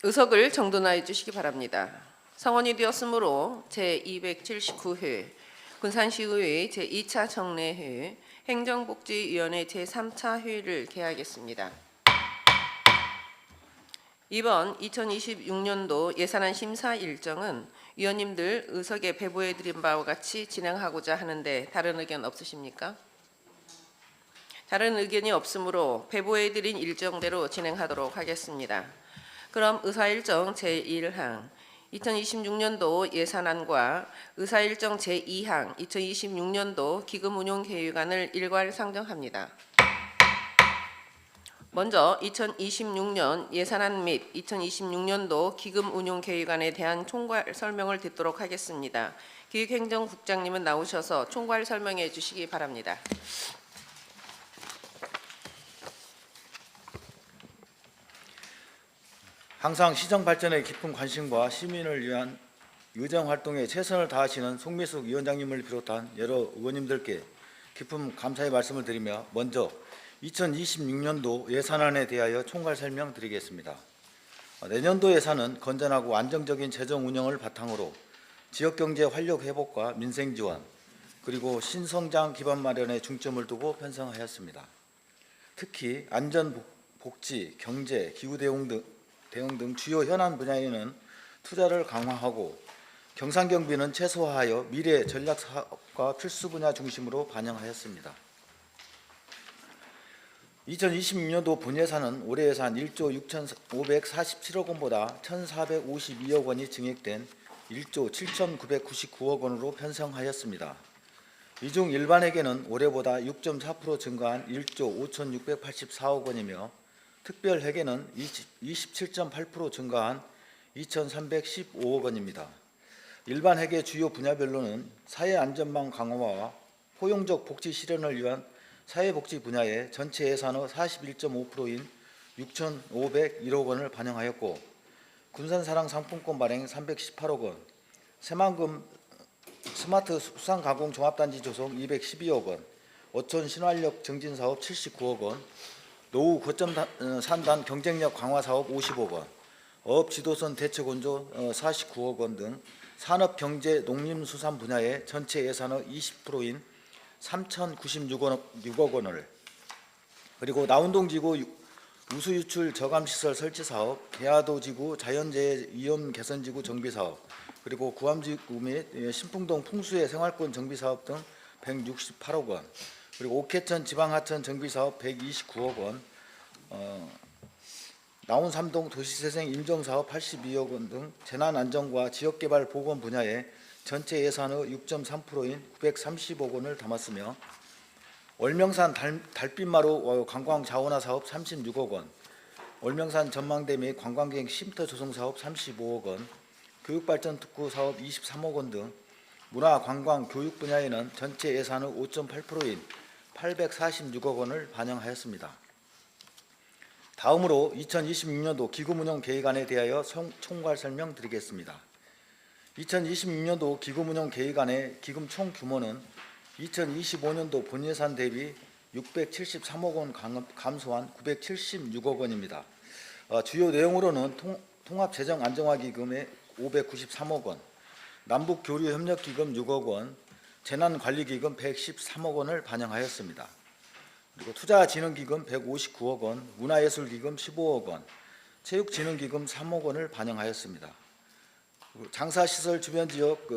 의석을 정돈하여 주시기 바랍니다. 성원이 되었으므로 제279회 군산시의회 제2차 정례회 행정복지위원회 제3차 회의를 개하겠습니다. 이번 2026년도 예산안 심사 일정은 위원님들 의석에 배부해드린 바와 같이 진행하고자 하는데 다른 의견 없으십니까? 다른 의견이 없으므로 배부해드린 일정대로 진행하도록 하겠습니다. 그럼 의사일정 제1항 2026년도 예산안과 의사일정 제2항 2026년도 기금운용계획안을 일괄 상정합니다. 먼저 2026년 예산안 및 2026년도 기금운용계획안에 대한 총괄 설명을 듣도록 하겠습니다. 기획행정국장님은 나오셔서 총괄 설명해 주시기 바랍니다. 항상 시정 발전에 깊은 관심과 시민을 위한 의정 활동에 최선을 다하시는 송미숙 위원장님을 비롯한 여러 의원님들께 깊은 감사의 말씀을 드리며 먼저 2026년도 예산안에 대하여 총괄 설명드리겠습니다. 내년도 예산은 건전하고 안정적인 재정 운영을 바탕으로 지역경제 활력 회복과 민생 지원 그리고 신성장 기반 마련에 중점을 두고 편성하였습니다. 특히 안전, 복지, 경제, 기후 대응 등 주요 현안 분야에는 투자를 강화하고 경상경비는 최소화하여 미래 전략 사업과 필수 분야 중심으로 반영하였습니다. 2026년도 본예산은 올해 예산 1조 6,547억 원보다 1,452억 원이 증액된 1조 7,999억 원으로 편성하였습니다. 이 중 일반회계는 올해보다 6.4% 증가한 1조 5,684억 원이며 특별회계는 27.8% 증가한 2,315억 원입니다. 일반회계 주요 분야별로는 사회안전망 강화와 포용적 복지 실현을 위한 사회복지 분야의 전체 예산의 41.5%인 6,501억 원을 반영하였고 군산사랑 상품권 발행 318억 원, 새만금 스마트 수산가공 종합단지 조성 212억 원, 어촌 신활력 증진사업 79억 원, 노후 거점 산단 경쟁력 강화 사업 50억 원, 어업지도선 대책 원조 49억 원 등 산업, 경제, 농림수산 분야의 전체 예산의 20%인 3,096억 원을 그리고 나운동지구 우수유출 저감시설 설치 사업, 개화도지구 자연재해 위험 개선지구 정비 사업, 그리고 구암지구 및 신풍동 풍수해 생활권 정비 사업 등 168억 원, 그리고 옥회천 지방하천 정비 사업 129억 원, 나운삼동 도시재생 임정사업 82억 원 등 재난안전과 지역개발 보건 분야의 전체 예산의 6.3%인 930억 원을 담았으며 월명산 달빛마루 관광 자원화 사업 36억 원, 월명산 전망대 및 관광객 쉼터 조성 사업 35억 원, 교육발전 특구 사업 23억 원 등 문화, 관광, 교육 분야에는 전체 예산의 5.8%인 846억 원을 반영하였습니다. 다음으로 2026년도 기금운용계획안에 대하여 총괄 설명드리겠습니다. 2026년도 기금운용계획안의 기금 총 규모는 2025년도 본예산 대비 673억 원 감소한 976억 원입니다. 주요 내용으로는 통합재정안정화기금에 593억 원, 남북교류협력기금 6억 원, 재난관리기금 113억 원을 반영하였습니다. 그리고 투자진흥기금 159억 원, 문화예술기금 15억 원, 체육진흥기금 3억 원을 반영하였습니다. 장사시설 주변지역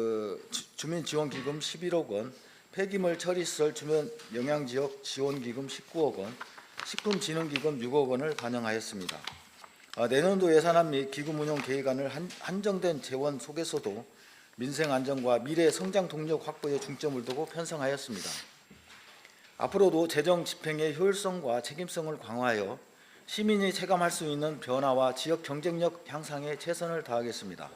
주민지원기금 11억 원, 폐기물 처리시설 주변 영향지역 지원기금 19억 원, 식품진흥기금 6억 원을 반영하였습니다. 내년도 예산안 및 기금운용계획안을 한정된 재원 속에서도 민생안정과 미래 성장 동력 확보에 중점을 두고 편성하였습니다. 앞으로도 재정 집행의 효율성과 책임성을 강화하여 시민이 체감할 수 있는 변화와 지역 경쟁력 향상에 최선을 다하겠습니다.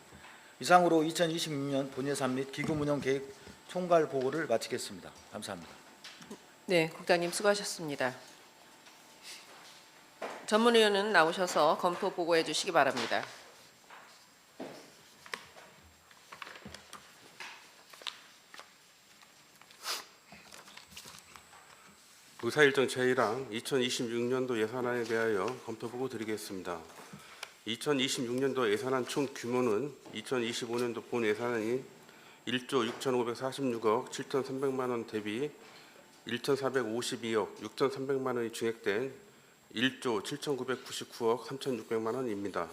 이상으로 2026년 본예산 및 기금운용계획 총괄 보고를 마치겠습니다. 감사합니다. 네, 국장님 수고하셨습니다. 전문위원은 나오셔서 검토 보고해 주시기 바랍니다. 의사일정 제1항 2026년도 예산안에 대하여 검토 보고 드리겠습니다. 2026년도 예산안 총 규모는 2025년도 본 예산안인 1조 6,546억 7,300만 원 대비 1,452억 6,300만 원이 증액된 1조 7,999억 3,600만 원입니다.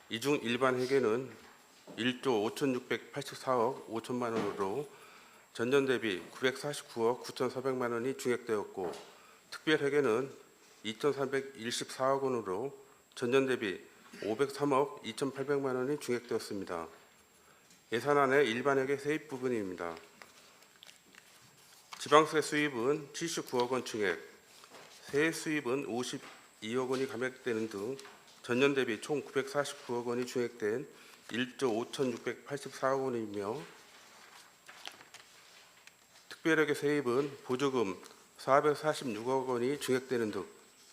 이 중 일반 회계는 1조 5,684억 5천만 원으로 전년 대비 949억 9,400만 원이 증액되었고, 특별 회계는 2,414억 원으로 전년 대비 503억 2,800만 원이 증액되었습니다. 예산안의 일반 회계 세입 부분입니다. 지방세 수입은 79억 원 증액, 세액 수입은 52억 원이 감액되는 등 전년 대비 총 949억 원이 증액된 1조 5,684억 원이며, 특별회계 세입은 보조금 446억 원이 증액되는 등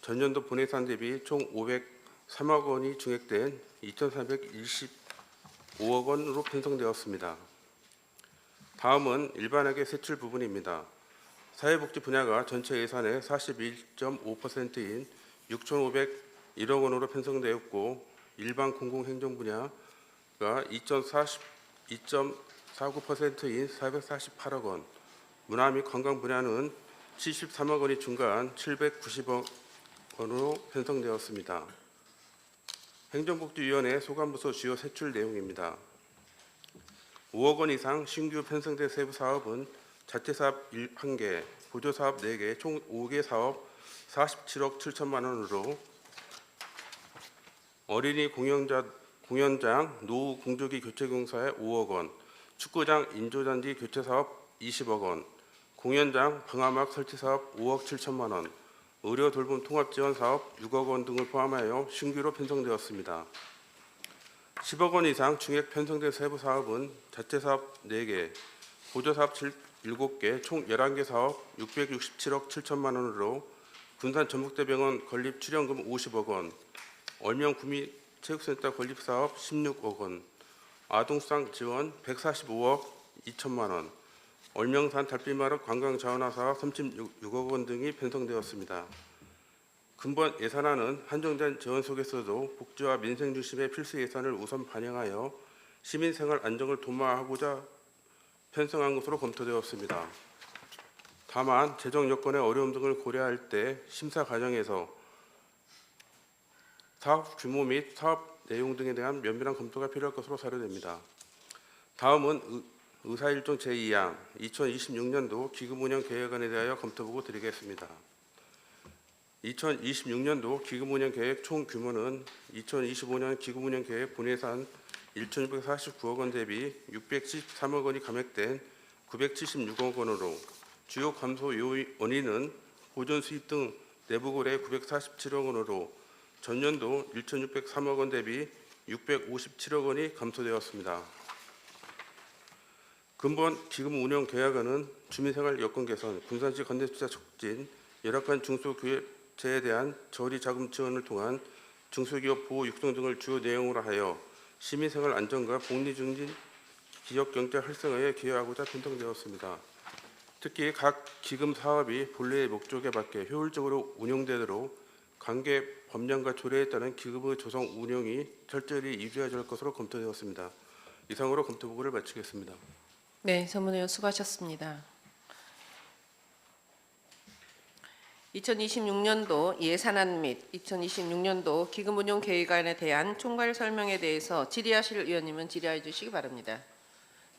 전년도 본예산 대비 총 503억 원이 증액된 2,425억 원으로 편성되었습니다. 다음은 일반회계 세출 부분입니다. 사회복지 분야가 전체 예산의 41.5%인 6,501억 원으로 편성되었고, 일반 공공행정 분야가 2.49%인 448억 원, 문화 및 관광 분야는 73억 원이 증가한 790억 원으로 편성되었습니다. 행정복지위원회 소관부서 주요 세출 내용입니다. 5억 원 이상 신규 편성된 세부 사업은 자체사업 1개, 보조사업 4개, 총 5개 사업 47억 7천만 원으로, 어린이 공연장 노후 공조기 교체공사에 5억 원, 축구장 인조잔디 교체사업 20억 원, 공연장 방화막 설치사업 5억 7천만 원, 의료 돌봄 통합지원사업 6억 원 등을 포함하여 신규로 편성되었습니다. 10억 원 이상 증액 편성된 세부 사업은 자체사업 4개, 보조사업 7개, 총 11개 사업 667억 7천만 원으로 군산 전북대병원 건립 출연금 50억 원, 얼명 구미체육센터 건립 사업 16억 원, 아동수당 지원 145억 2천만 원, 얼명산 달빛마을 관광자원화 사업 36억 원 등이 편성되었습니다. 근본 예산안은 한정된 재원 속에서도 복지와 민생 중심의 필수 예산을 우선 반영하여 시민생활 안정을 도모하고자 편성한 것으로 검토되었습니다. 다만 재정 여건의 어려움 등을 고려할 때 심사 과정에서 사업 규모 및 사업 내용 등에 대한 면밀한 검토가 필요할 것으로 사료됩니다. 다음은 의사일종 제2항 2026년도 기금운영 계획안에 대하여 검토보고 드리겠습니다. 2026년도 기금운영 계획 총 규모는 2025년 기금운영 계획 본예산 1,649억 원 대비 613억 원이 감액된 976억 원으로, 주요 감소 원인은 보존 수입 등 내부 고래 947억 원으로 전년도 1,603억 원 대비 657억 원이 감소되었습니다. 근본 기금 운영 계획안은 주민생활 여건 개선, 군산시 건설투자 촉진, 열악한 중소기업체에 대한 저리 자금 지원을 통한 중소기업 보호 육성 등을 주요 내용으로 하여 시민생활 안정과 복리 증진, 기업 경제 활성화에 기여하고자 편성되었습니다. 특히 각 기금 사업이 본래의 목적에 맞게 효율적으로 운영되도록 관계 법령과 조례에 따른 기금의 조성 운영이 철저히 유지될 것으로 검토되었습니다. 이상으로 검토 보고를 마치겠습니다. 네, 전문의원 수고하셨습니다. 2026년도 예산안 및 2026년도 기금운용 계획안에 대한 총괄 설명에 대해서 질의하실 의원님은 질의해 주시기 바랍니다.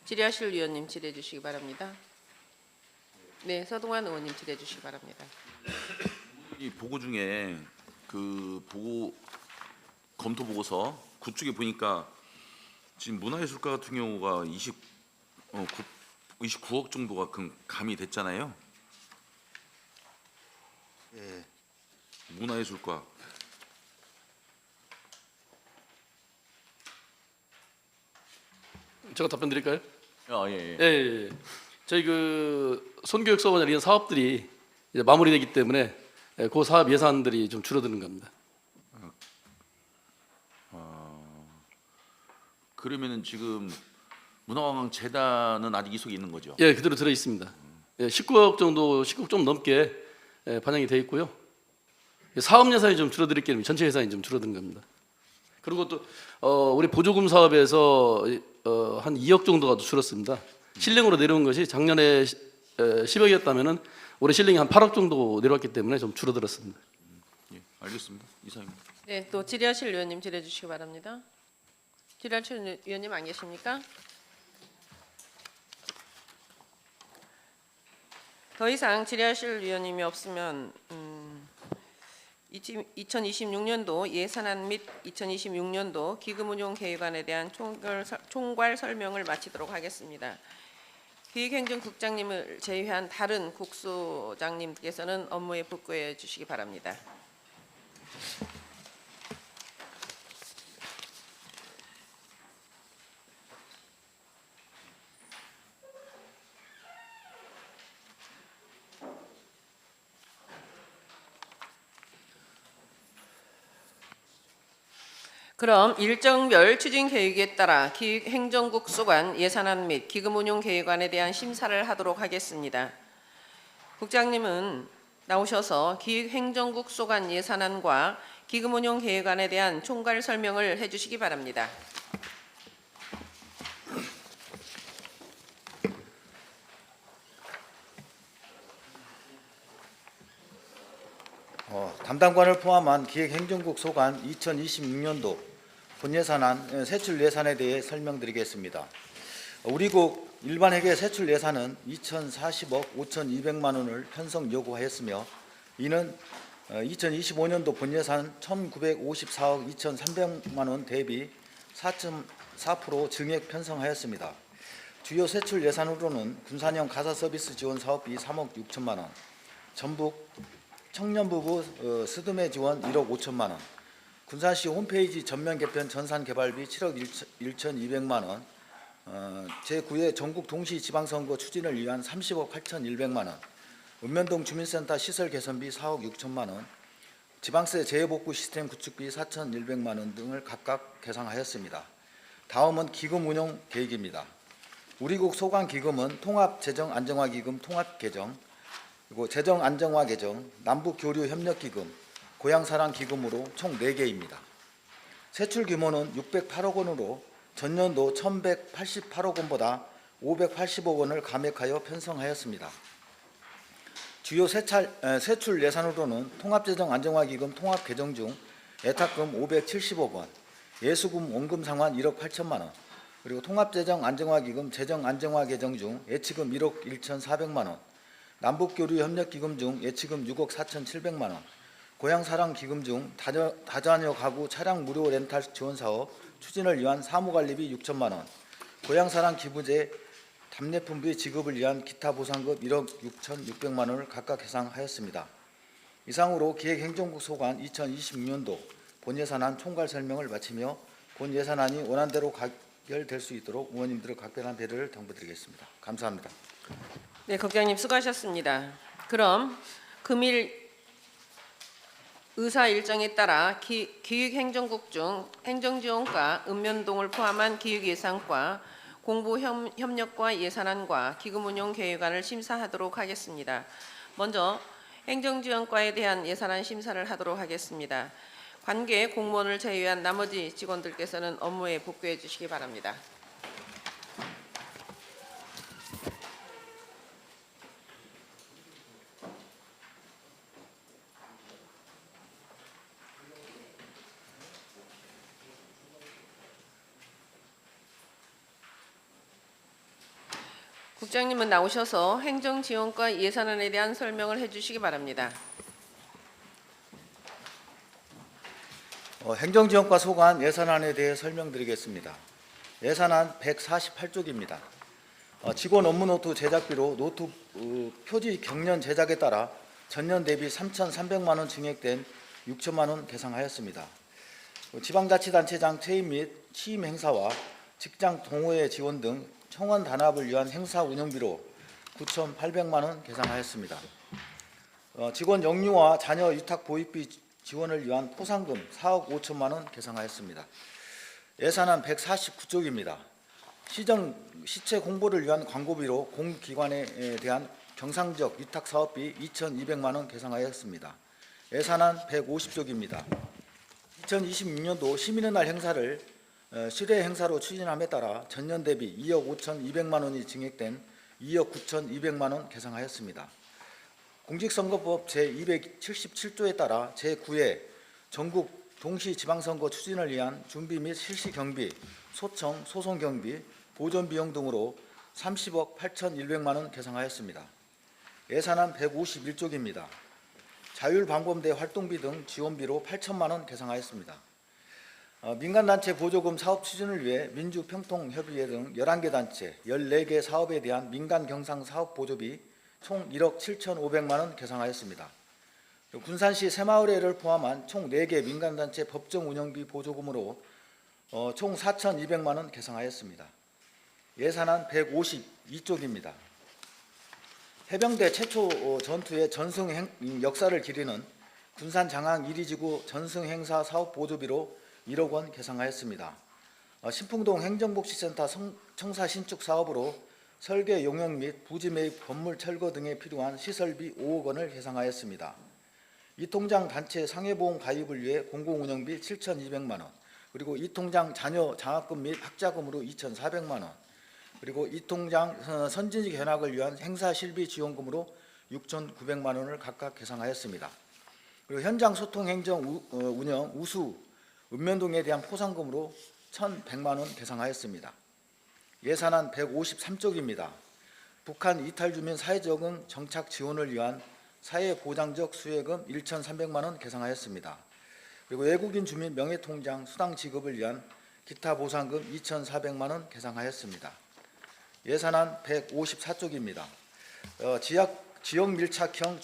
질의하실 의원님 질의해 주시기 바랍니다. 네, 서동환 의원님 질의해 주시기 바랍니다. 이 보고 중에 그 보고 검토 보고서 9쪽에 보니까 지금 문화예술가 같은 경우가 29억 정도가 감이 됐잖아요. 예. 문화예술가 제가 답변 드릴까요? 예. 예. 저희 그 손교육 사업이나 이런 사업들이 이제 마무리되기 때문에 그 사업 예산들이 좀 줄어드는 겁니다. 그러면은 지금 문화관광재단은 아직 이 속에 있는 거죠? 예, 그대로 들어 있습니다. 예, 19억 정도, 19억 좀 넘게 반영이 돼 있고요. 사업 예산이 좀 줄어들기 때문에 전체 예산이 좀 줄어든 겁니다. 그리고 또 우리 보조금 사업에서 한 2억 정도가 줄었습니다. 실링으로 내려온 것이 작년에 10억이었다면은 올해 실링이 한 8억 정도 내려왔기 때문에 좀 줄어들었습니다. 예, 알겠습니다. 이상입니다. 네, 또 질의하실 의원님 질의해 주시기 바랍니다. 질의하실 의원님 안 계십니까? 더 이상 질의하실 의원님이 없으면 2026년도 예산안 및 2026년도 기금운용 계획안에 대한 총괄 설명을 마치도록 하겠습니다. 기획행정국장님을 제외한 다른 국소장님께서는 업무에 복귀해 주시기 바랍니다. 그럼 일정별 추진 계획에 따라 기획행정국 소관 예산안 및 기금운용 계획안에 대한 심사를 하도록 하겠습니다. 국장님은 나오셔서 기획행정국 소관 예산안과 기금운용 계획안에 대한 총괄 설명을 해주시기 바랍니다. 담당관을 포함한 기획행정국 소관 2026년도 본예산안 세출 예산에 대해 설명드리겠습니다. 우리 국 일반 회계 세출 예산은 2,040억 5,200만 원을 편성 요구하였으며 이는 2025년도 본예산 1,954억 2,300만 원 대비 4.4% 증액 편성하였습니다. 주요 세출 예산으로는 군산형 가사 서비스 지원 사업비 3억 6천만 원, 전북 청년부부 스드메 지원 1억 5천만 원, 군산시 홈페이지 전면 개편 전산 개발비 7억 1,200만 원, 제9회 전국 동시 지방선거 추진을 위한 30억 8,100만 원, 읍면동 주민센터 시설 개선비 4억 6천만 원, 지방세 재해복구 시스템 구축비 4,100만 원 등을 각각 계상하였습니다. 다음은 기금 운용 계획입니다. 우리국 소관 기금은 통합재정안정화기금 통합개정, 그리고 재정안정화개정, 남북교류협력기금, 고향사랑기금으로 총 4개입니다. 세출 규모는 608억 원으로 전년도 1,188억 원보다 580억 원을 감액하여 편성하였습니다. 주요 세출 예산으로는 통합재정안정화기금 통합개정 중 예탁금 570억 원, 예수금 원금 상환 1억 8천만 원, 그리고 통합재정안정화기금 재정안정화개정 중 예치금 1억 1,400만 원, 남북교류협력기금 중 예치금 6억 4,700만 원, 고향사랑기금 중 다자녀 가구 차량 무료 렌탈 지원사업 추진을 위한 사무관리비 6천만 원, 고향사랑 기부제 답례품비 지급을 위한 기타 보상금 1억 6,600만 원을 각각 계상하였습니다. 이상으로 기획행정국 소관 2026년도 본예산안 총괄 설명을 마치며 본예산안이 원안대로 가결될 수 있도록 의원님들의 각별한 배려를 당부드리겠습니다. 감사합니다. 네, 국장님 수고하셨습니다. 그럼 금일 의사 일정에 따라 기획행정국 중 행정지원과 읍면동을 포함한 기획예산과 공보협력과 예산안과 기금운용계획안을 심사하도록 하겠습니다. 먼저 행정지원과에 대한 예산안 심사를 하도록 하겠습니다. 관계 공무원을 제외한 나머지 직원들께서는 업무에 복귀해 주시기 바랍니다. 국장님은 나오셔서 행정지원과 예산안에 대한 설명을 해주시기 바랍니다. 행정지원과 소관 예산안에 대해 설명드리겠습니다. 예산안 148쪽입니다. 직원 업무 노트 제작비로 노트 표지 경련 제작에 따라 전년 대비 3,300만 원 증액된 6천만 원 계상하였습니다. 지방자치단체장 퇴임 및 취임 행사와 직장 동호회 지원 등 청원 단합을 위한 행사 운영비로 9,800만 원 계상하였습니다. 직원 영유아 자녀 위탁 보육비 지원을 위한 포상금 4억 5천만 원 계상하였습니다. 예산안 149쪽입니다. 시체 홍보를 위한 광고비로 공기관에 대한 경상지역 위탁 사업비 2,200만 원 계상하였습니다. 예산안 150쪽입니다. 2026년도 시민의 날 행사를 실외 행사로 추진함에 따라 전년 대비 2억 5,200만 원이 증액된 2억 9,200만 원 계상하였습니다. 공직선거법 제277조에 따라 제9회 전국 동시지방선거 추진을 위한 준비 및 실시 경비, 소청, 소송 경비, 보존 비용 등으로 30억 8,100만 원 계상하였습니다. 예산안 151쪽입니다. 자율방범대 활동비 등 지원비로 8천만 원 계상하였습니다. 민간단체 보조금 사업 추진을 위해 민주평통협의회 등 11개 단체, 14개 사업에 대한 민간 경상 사업 보조비 총 1억 7,500만 원 계상하였습니다. 군산시 새마을회를 포함한 총 4개 민간단체 법정 운영비 보조금으로 총 4,200만 원 계상하였습니다. 예산안 152쪽입니다. 해병대 최초 전투의 전승 역사를 기리는 군산 장항 1위지구 전승 행사 사업 보조비로 1억 원 계상하였습니다. 신풍동 행정복지센터 청사 신축 사업으로 설계 용역 및 부지 매입 건물 철거 등에 필요한 시설비 5억 원을 계상하였습니다. 이 통장 단체 상해보험 가입을 위해 공공운영비 7,200만 원, 그리고 이 통장 자녀 장학금 및 학자금으로 2,400만 원, 그리고 이 통장 선진직 현학을 위한 행사 실비 지원금으로 6,900만 원을 각각 계상하였습니다. 그리고 현장 소통 행정 운영 우수 읍면동에 대한 포상금으로 1,100만 원 계상하였습니다. 예산안 153쪽입니다. 북한 이탈 주민 사회적응 정착 지원을 위한 사회보장적 수혜금 1,300만 원 계상하였습니다. 그리고 외국인 주민 명예통장 수당 지급을 위한 기타 보상금 2,400만 원 계상하였습니다. 예산안 154쪽입니다. 지역 밀착형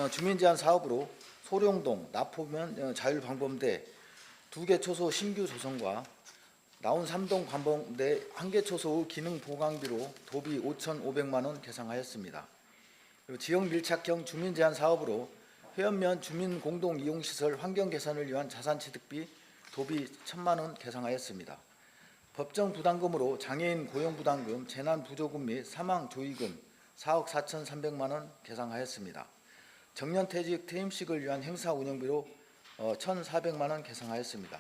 주민 제한 사업으로 소룡동, 나포면 자율방범대 2개 초소 신규 조성과 나온 3동 관범대 1개 초소의 기능 보강비로 도비 5,500만 원 계상하였습니다. 그리고 지역 밀착형 주민 제한 사업으로 해안면 주민 공동 이용시설 환경 개선을 위한 자산 취득비 도비 1,000만 원 계상하였습니다. 법정 부담금으로 장애인 고용 부담금, 재난 부조금 및 사망 조의금 4억 4,300만 원 계상하였습니다. 정년퇴직 퇴임식을 위한 행사 운영비로 1,400만 원 계상하였습니다.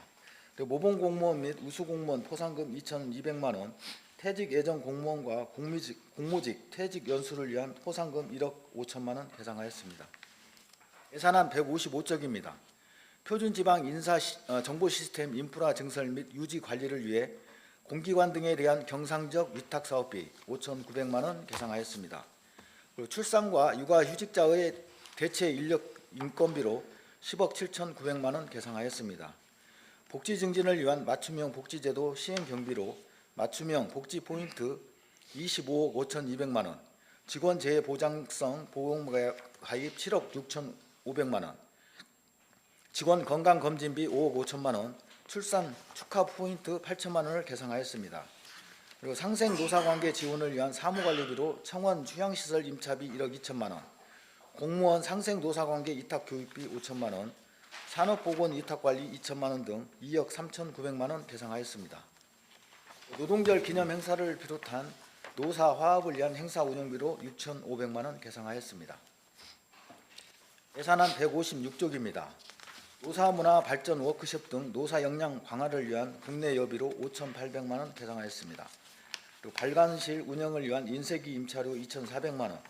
그리고 모범 공무원 및 우수 공무원 포상금 2,200만 원, 퇴직 예정 공무원과 공모직 퇴직 연수를 위한 포상금 1억 5천만 원 계상하였습니다. 예산안 155쪽입니다. 표준지방 인사 정보 시스템 인프라 증설 및 유지 관리를 위해 공기관 등에 대한 경상적 위탁 사업비 5,900만 원 계상하였습니다. 그리고 출산과 육아휴직자의 대체 인력 인건비로 10억 7,900만 원 계상하였습니다. 복지 증진을 위한 맞춤형 복지제도 시행 경비로 맞춤형 복지 포인트 25억 5,200만 원, 직원 재해 보장성 보험 가입 7억 6,500만 원, 직원 건강 검진비 5억 5천만 원, 출산 축하 포인트 8천만 원을 계상하였습니다. 그리고 상생 노사관계 지원을 위한 사무관리비로 청원 휴양시설 임차비 1억 2천만 원, 공무원 상생 노사관계 이탁 교육비 5천만 원, 산업보건 이탁관리 2천만 원 등 2억 3,900만 원 계상하였습니다. 노동절 기념 행사를 비롯한 노사 화합을 위한 행사 운영비로 6,500만 원 계상하였습니다. 예산안 156쪽입니다. 노사문화 발전 워크숍 등 노사 역량 강화를 위한 국내 여비로 5,800만 원 계상하였습니다. 그리고 발간실 운영을 위한 인쇄기 임차료 2,400만 원,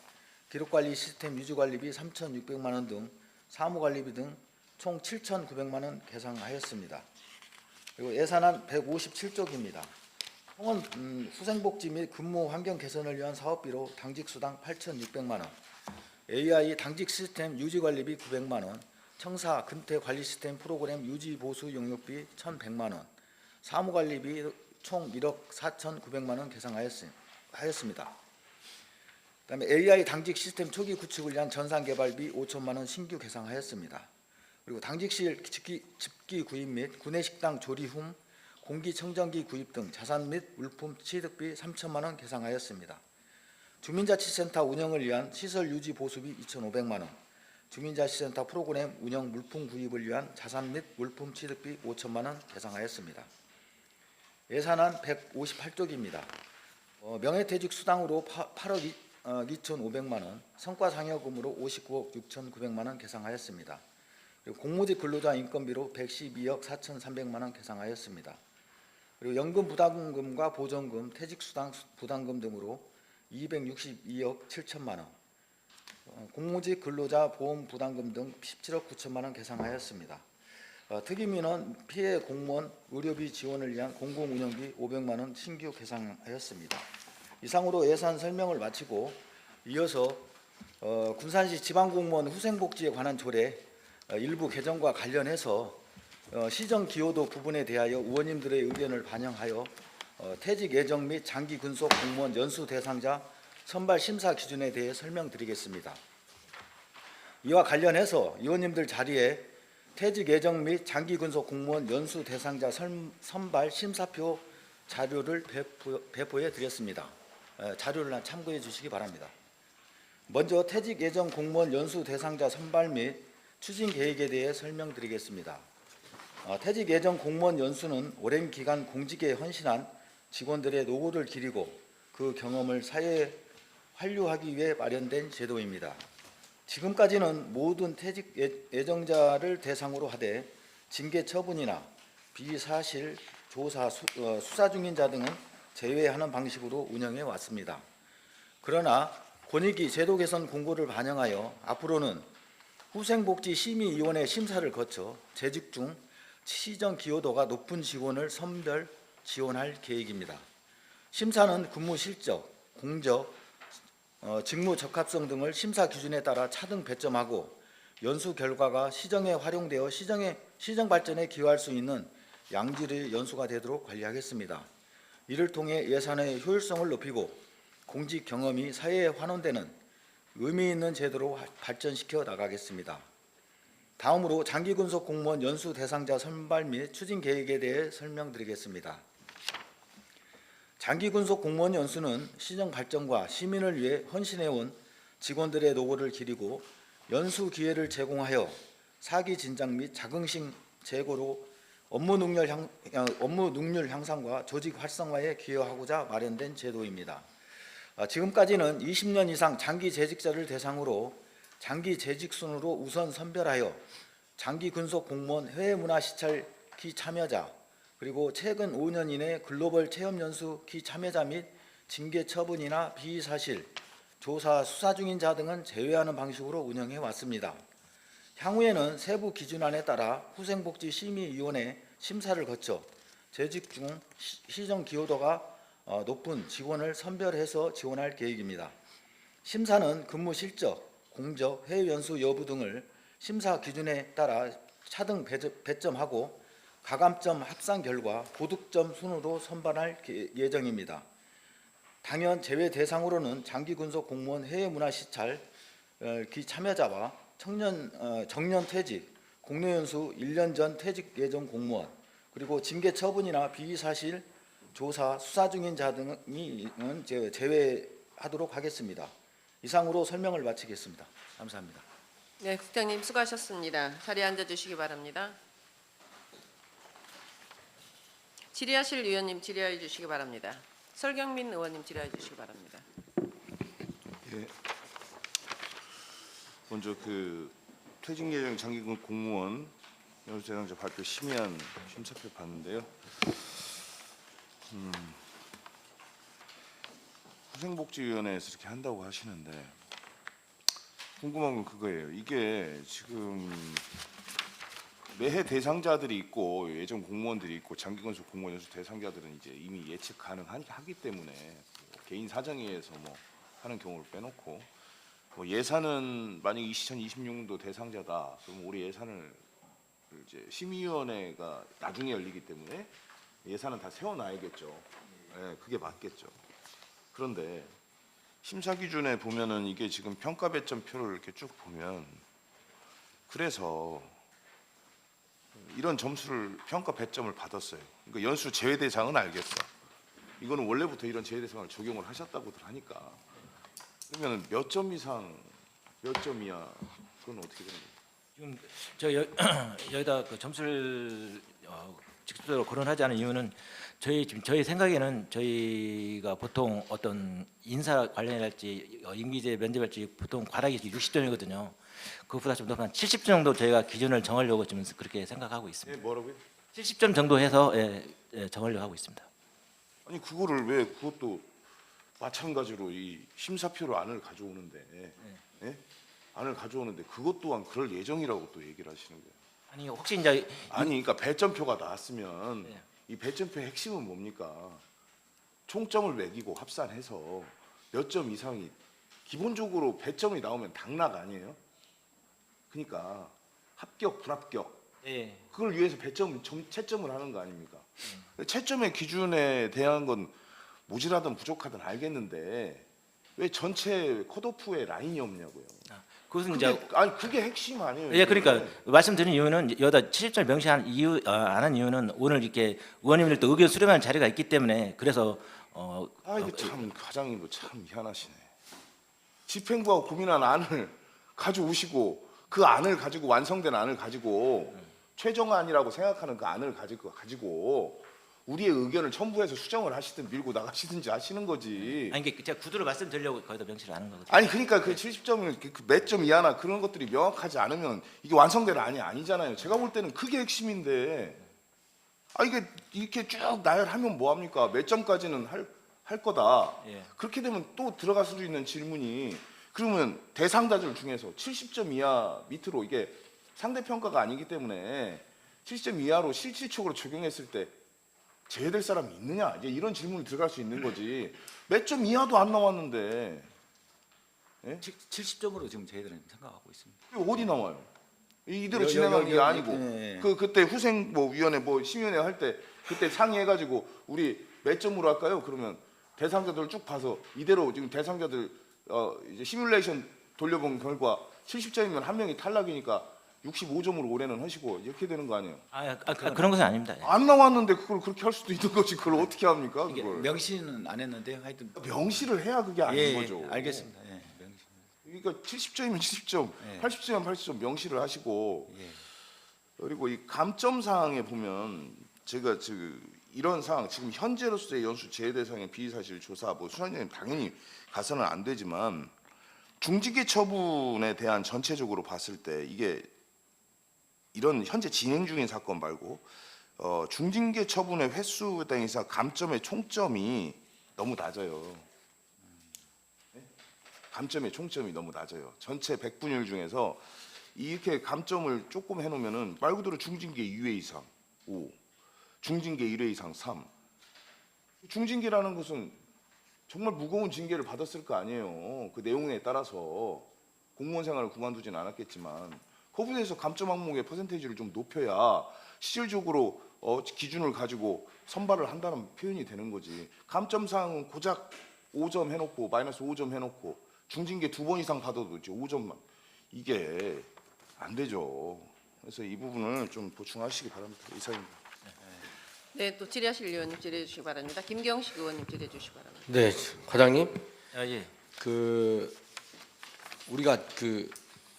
기록관리 시스템 유지관리비 3,600만 원 등 사무관리비 등 총 7,900만 원 계상하였습니다. 그리고 예산안 157쪽입니다. 청원 후생복지 및 근무 환경 개선을 위한 사업비로 당직수당 8,600만 원, AI 당직 시스템 유지관리비 900만 원, 청사 근태 관리 시스템 프로그램 유지 보수 용역비 1,100만 원, 사무관리비 총 1억 4,900만 원 계상하였습니다. 그다음에 AI 당직 시스템 초기 구축을 위한 전산 개발비 5천만 원 신규 계상하였습니다. 그리고 당직실 집기 구입 및 구내식당 조리훔, 공기청정기 구입 등 자산 및 물품 취득비 3천만 원 계상하였습니다. 주민자치센터 운영을 위한 시설 유지 보수비 2,500만 원, 주민자치센터 프로그램 운영 물품 구입을 위한 자산 및 물품 취득비 5천만 원 계상하였습니다. 예산안 158쪽입니다. 명예퇴직 수당으로 8억 2,500만 원, 성과상여금으로 59억 6,900만 원 계상하였습니다. 그리고 공무직 근로자 인건비로 112억 4,300만 원 계상하였습니다. 그리고 연금 부담금과 보전금, 퇴직수당 부담금 등으로 262억 7천만 원, 공무직 근로자 보험 부담금 등 17억 9천만 원 계상하였습니다. 특임인원 피해 공무원 의료비 지원을 위한 공공운영비 500만 원 신규 계상하였습니다. 이상으로 예산 설명을 마치고 이어서 군산시 지방공무원 후생복지에 관한 조례 일부 개정과 관련해서 시정 기여도 부분에 대하여 의원님들의 의견을 반영하여 퇴직 예정 및 장기 근속 공무원 연수 대상자 선발 심사 기준에 대해 설명드리겠습니다. 이와 관련해서 의원님들 자리에 퇴직 예정 및 장기 근속 공무원 연수 대상자 선발 심사표 자료를 배포해 드렸습니다. 자료를 참고해 주시기 바랍니다. 먼저 퇴직 예정 공무원 연수 대상자 선발 및 추진 계획에 대해 설명드리겠습니다. 퇴직 예정 공무원 연수는 오랜 기간 공직에 헌신한 직원들의 노고를 기리고 그 경험을 사회에 환류하기 위해 마련된 제도입니다. 지금까지는 모든 퇴직 예정자를 대상으로 하되 징계 처분이나 비사실 조사 수사 중인 자 등은 제외하는 방식으로 운영해 왔습니다. 그러나 권익위 제도 개선 공고를 반영하여 앞으로는 후생복지심의위원회 심사를 거쳐 재직 중 시정 기여도가 높은 직원을 선별 지원할 계획입니다. 심사는 근무 실적, 공적, 직무 적합성 등을 심사 기준에 따라 차등 배점하고 연수 결과가 시정에 활용되어 시정 발전에 기여할 수 있는 양질의 연수가 되도록 관리하겠습니다. 이를 통해 예산의 효율성을 높이고 공직 경험이 사회에 환원되는 의미 있는 제도로 발전시켜 나가겠습니다. 다음으로 장기근속 공무원 연수 대상자 선발 및 추진 계획에 대해 설명드리겠습니다. 장기근속 공무원 연수는 시정 발전과 시민을 위해 헌신해온 직원들의 노고를 기리고 연수 기회를 제공하여 사기 진작 및 자긍심 제고로 업무 능률 향상과 조직 활성화에 기여하고자 마련된 제도입니다. 지금까지는 20년 이상 장기 재직자를 대상으로 장기 재직 순으로 우선 선별하여 장기 근속 공무원 해외 문화 시찰 기 참여자 그리고 최근 5년 이내 글로벌 체험 연수 기 참여자 및 징계 처분이나 비사실 조사 수사 중인 자 등은 제외하는 방식으로 운영해 왔습니다. 향후에는 세부 기준안에 따라 후생복지심의위원회 심사를 거쳐 재직 중 시정 기여도가 높은 직원을 선별해서 지원할 계획입니다. 심사는 근무 실적, 공적, 해외 연수 여부 등을 심사 기준에 따라 차등 배점하고 가감점 합산 결과 고득점 순으로 선발할 예정입니다. 당연 제외 대상으로는 장기 근속 공무원 해외 문화 시찰 기 참여자와 정년 퇴직, 공내 연수 1년 전 퇴직 예정 공무원, 그리고 징계 처분이나 비사실 조사 수사 중인 자 등은 제외하도록 하겠습니다. 이상으로 설명을 마치겠습니다. 감사합니다. 네, 국장님 수고하셨습니다. 자리에 앉아 주시기 바랍니다. 질의하실 의원님 질의해 주시기 바랍니다. 설경민 의원님 질의해 주시기 바랍니다. 예. 먼저 퇴직 예정 장기 공무원 연수 대상자 발표 심의안 심사표 봤는데요. 후생복지위원회에서 이렇게 한다고 하시는데 궁금한 건 그거예요. 이게 지금 매해 대상자들이 있고 예정 공무원들이 있고 장기근속 공무원 연수 대상자들은 이제 이미 예측 가능하기 때문에 개인 사정에 의해서 하는 경우를 빼놓고 예산은 만약 2026년도 대상자다. 그럼 우리 예산을 이제 심의위원회가 나중에 열리기 때문에 예산은 다 세워놔야겠죠. 네, 그게 맞겠죠. 그런데 심사 기준에 보면은 이게 지금 평가 배점표를 이렇게 쭉 보면 그래서 이런 점수를 평가 배점을 받았어요. 그러니까 연수 제외 대상은 알겠어. 이거는 원래부터 이런 제외 대상을 적용을 하셨다고들 하니까 그러면 몇 점 이상 몇 점이야? 그건 어떻게 되는 거예요? 지금 여기다 점수를 직접적으로 거론하지 않은 이유는 저희 생각에는 저희가 보통 어떤 인사 관련이랄지 임기제 면접할지 보통 과락이 60점이거든요. 그것보다 좀 높은 한 70점 정도 저희가 기준을 정하려고 지금 그렇게 생각하고 예, 있습니다. 뭐라고요? 70점 정도 해서 정하려고 하고 있습니다. 아니 그거를 왜 그것도 마찬가지로 이 심사표로 안을 가져오는데 예? 안을 가져오는데 그것 또한 그럴 예정이라고 또 얘기를 하시는 거예요. 아니 혹시 이제 아니 그러니까 배점표가 나왔으면 네. 이 배점표의 핵심은 뭡니까? 총점을 매기고 합산해서 몇 점 이상이 기본적으로 배점이 나오면 당락 아니에요? 그러니까 합격 불합격 예. 그걸 위해서 채점을 하는 거 아닙니까? 채점의 기준에 대한 건 모자라든 부족하든 알겠는데 왜 전체 컷오프에 라인이 없냐고요? 그것은 그게, 이제 아니 그게 핵심 아니에요? 예, 이게? 그러니까 말씀드린 이유는 여기다 70점 명시한 이유 안 한 이유는 오늘 이렇게 의원님들도 의견 수렴하는 자리가 있기 때문에 그래서 아 이거 참 과장님도 참 미안하시네. 집행부가 고민한 안을 가져오시고 그 안을 가지고 완성된 안을 가지고 최종안이라고 생각하는 그 안을 가지고 우리의 의견을 첨부해서 수정을 하시든 밀고 나가시든지 하시는 거지. 아니 이게 제가 구두를 말씀드리려고 거기다 명시를 하는 거거든요. 아니 그러니까 그 70점을 몇 점 이하나 그런 것들이 명확하지 않으면 이게 완성된 안이 아니잖아요. 제가 볼 때는 그게 핵심인데 아 이게 이렇게 쭉 나열하면 뭐 합니까? 몇 점까지는 할 거다. 예. 그렇게 되면 또 들어갈 수도 있는 질문이 그러면 대상자들 중에서 70점 이하 밑으로 이게 상대 평가가 아니기 때문에 70점 이하로 실질적으로 적용했을 때 제외될 사람이 있느냐? 이제 이런 질문이 들어갈 수 있는 거지. 몇 점 이하도 안 나왔는데 70점으로 지금 저희들은 생각하고 있습니다. 이게 어디 나와요? 이대로 여기, 진행하는 게 여기, 아니고 네. 그때 후생 뭐 위원회 뭐 심의위원회 할 때 그때 상의해가지고 우리 몇 점으로 할까요? 그러면 대상자들 쭉 봐서 이대로 지금 대상자들 이제 시뮬레이션 돌려본 결과 70점이면 한 명이 탈락이니까 65점으로 올해는 하시고 이렇게 되는 거 아니에요? 그런 것은 아닙니다. 예. 안 나왔는데 그걸 그렇게 할 수도 있는 거지. 그걸 어떻게 합니까? 이게 그걸 명시는 안 했는데 하여튼 명시를 해야 그게 아닌 예, 거죠. 알겠습니다. 예, 명시. 그러니까 70점이면 70점, 예. 80점이면 80점 명시를 하시고 예. 그리고 이 감점 사항에 보면 제가 이런 사항 지금 현재로서의 연수 제외 대상의 비사실 조사 뭐 수사님 당연히 가서는 안 되지만 중징계 처분에 대한 전체적으로 봤을 때 이게 이런 현재 진행 중인 사건 말고 중징계 처분의 횟수에 대해서 감점의 총점이 너무 낮아요. 네? 감점의 총점이 너무 낮아요. 전체 100분율 중에서 이렇게 감점을 조금 해놓으면은 말 그대로 중징계 2회 이상 5, 중징계 1회 이상 3. 중징계라는 것은 정말 무거운 징계를 받았을 거 아니에요. 그 내용에 따라서 공무원 생활을 그만두진 않았겠지만 거기에 대해서 감점 항목의 퍼센테이지를 좀 높여야 실질적으로 기준을 가지고 선발을 한다는 표현이 되는 거지. 감점 사항은 고작 5점 해놓고 마이너스 5점 해놓고 중징계 2번 이상 받아도 이제 5점만 이게 안 되죠. 그래서 이 부분을 좀 보충하시기 바랍니다. 이상입니다. 네, 또 질의하실 의원님 질의해 주시기 바랍니다. 김경식 의원님 질의해 주시기 바랍니다. 네, 과장님. 예. 그 우리가 그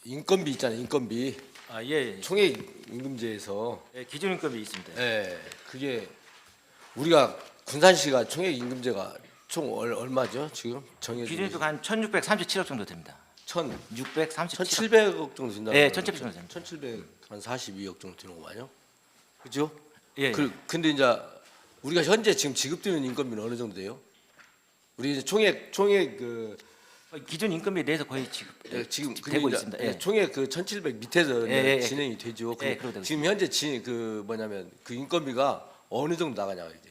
인건비 있잖아요. 인건비 예. 총액 임금제에서 기준 임금이 있습니다. 예, 그게 우리가 군산시가 총액 임금제가 총 얼마죠? 지금 정해진 기준 임금 한 1,637억 정도 됩니다. 637억. 1,700억 정도 된다. 예, 1,700억 정도 됩니다. 1,742억 정도 되는 거만요. 그죠? 예. 근데 이제 우리가 현재 지금 지급되는 인건비는 어느 정도 돼요? 우리 이제 총액 그 기준 임금에 대해서 거의 지금 되고 있습니다. 예. 총액 그 1,700 밑에서 예. 진행이 되죠. 예, 근데 그러고 되고 지금 현재 그 뭐냐면 그 인건비가 어느 정도 나가냐 이제.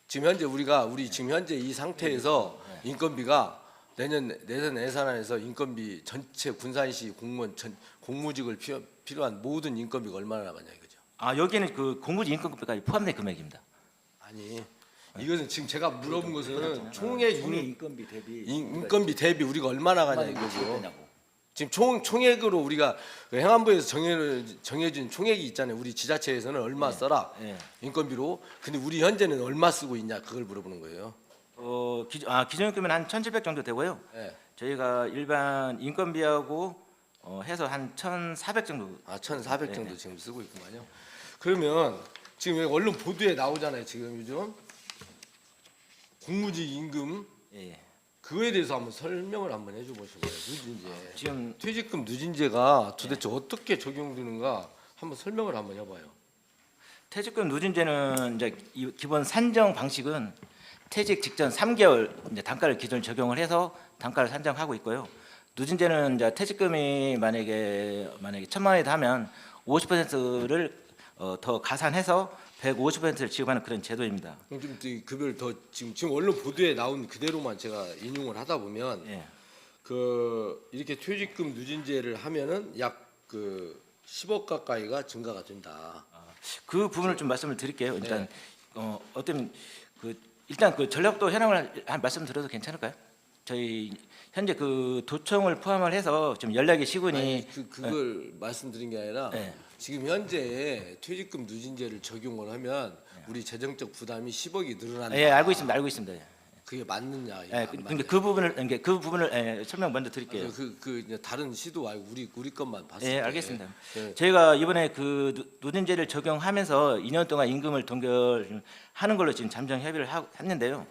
지금 현재 우리 지금 현재 이 상태에서 인건비가 내년 예산안에서 인건비 전체 군산시 공무원 공무직을 필요한 모든 인건비가 얼마나 남았냐 이거죠. 여기는 그 공무지 임금까지 포함된 금액입니다. 아니 이것은 지금 제가 물어본 것은 총액 인건비 대비 인건비 대비 우리가 얼마나 가냐 이거죠. 지급되냐고. 지금 총액으로 우리가 그 행안부에서 정해준 총액이 있잖아요. 우리 지자체에서는 얼마 써라 예. 인건비로. 근데 우리 현재는 얼마 쓰고 있냐 그걸 물어보는 거예요. 기준 임금은 한 1,700 정도 되고요. 예. 저희가 일반 인건비하고 해서 한 1,400 정도. 1,400 네, 정도 네. 지금 쓰고 있구만요. 그러면 지금 여기 언론 보도에 나오잖아요. 지금 요즘 공무직 임금 예. 그거에 대해서 한번 설명을 한번 해줘 보시고요. 누진제. 지금 퇴직금 누진제가 도대체 어떻게 적용되는가 한번 설명을 한번 해봐요. 퇴직금 누진제는 이제 기본 산정 방식은 퇴직 직전 3개월 이제 단가를 기준 적용을 해서 단가를 산정하고 있고요. 누진제는 이제 퇴직금이 만약에 1,000만 원이 하면 50%를 더 가산해서 150%를 지급하는 그런 제도입니다. 그럼 좀 이 급여를 더 지금 언론 보도에 나온 그대로만 제가 인용을 하다 보면 예. 그 이렇게 퇴직금 누진제를 하면은 약 그 10억 가까이가 증가가 된다. 그 부분을 좀 말씀을 드릴게요. 일단 어떤 일단 그 전략도 현황을 한 말씀 드려도 괜찮을까요? 저희 현재 그 도청을 포함을 해서 좀 연락의 시군이 아니, 그걸 말씀드린 게 아니라 네. 지금 현재 퇴직금 누진제를 적용을 하면 우리 재정적 부담이 10억이 늘어난다. 예, 알고 있습니다. 예. 그게 맞느냐? 이게 예, 안 근데 맞느냐. 그 부분을 설명 먼저 드릴게요. 이제 다른 시도 아니고 우리 것만 봤을 예, 때. 알겠습니다. 예. 저희가 이번에 그 누진제를 적용하면서 2년 동안 임금을 동결하는 걸로 지금 잠정 협의를 했는데요.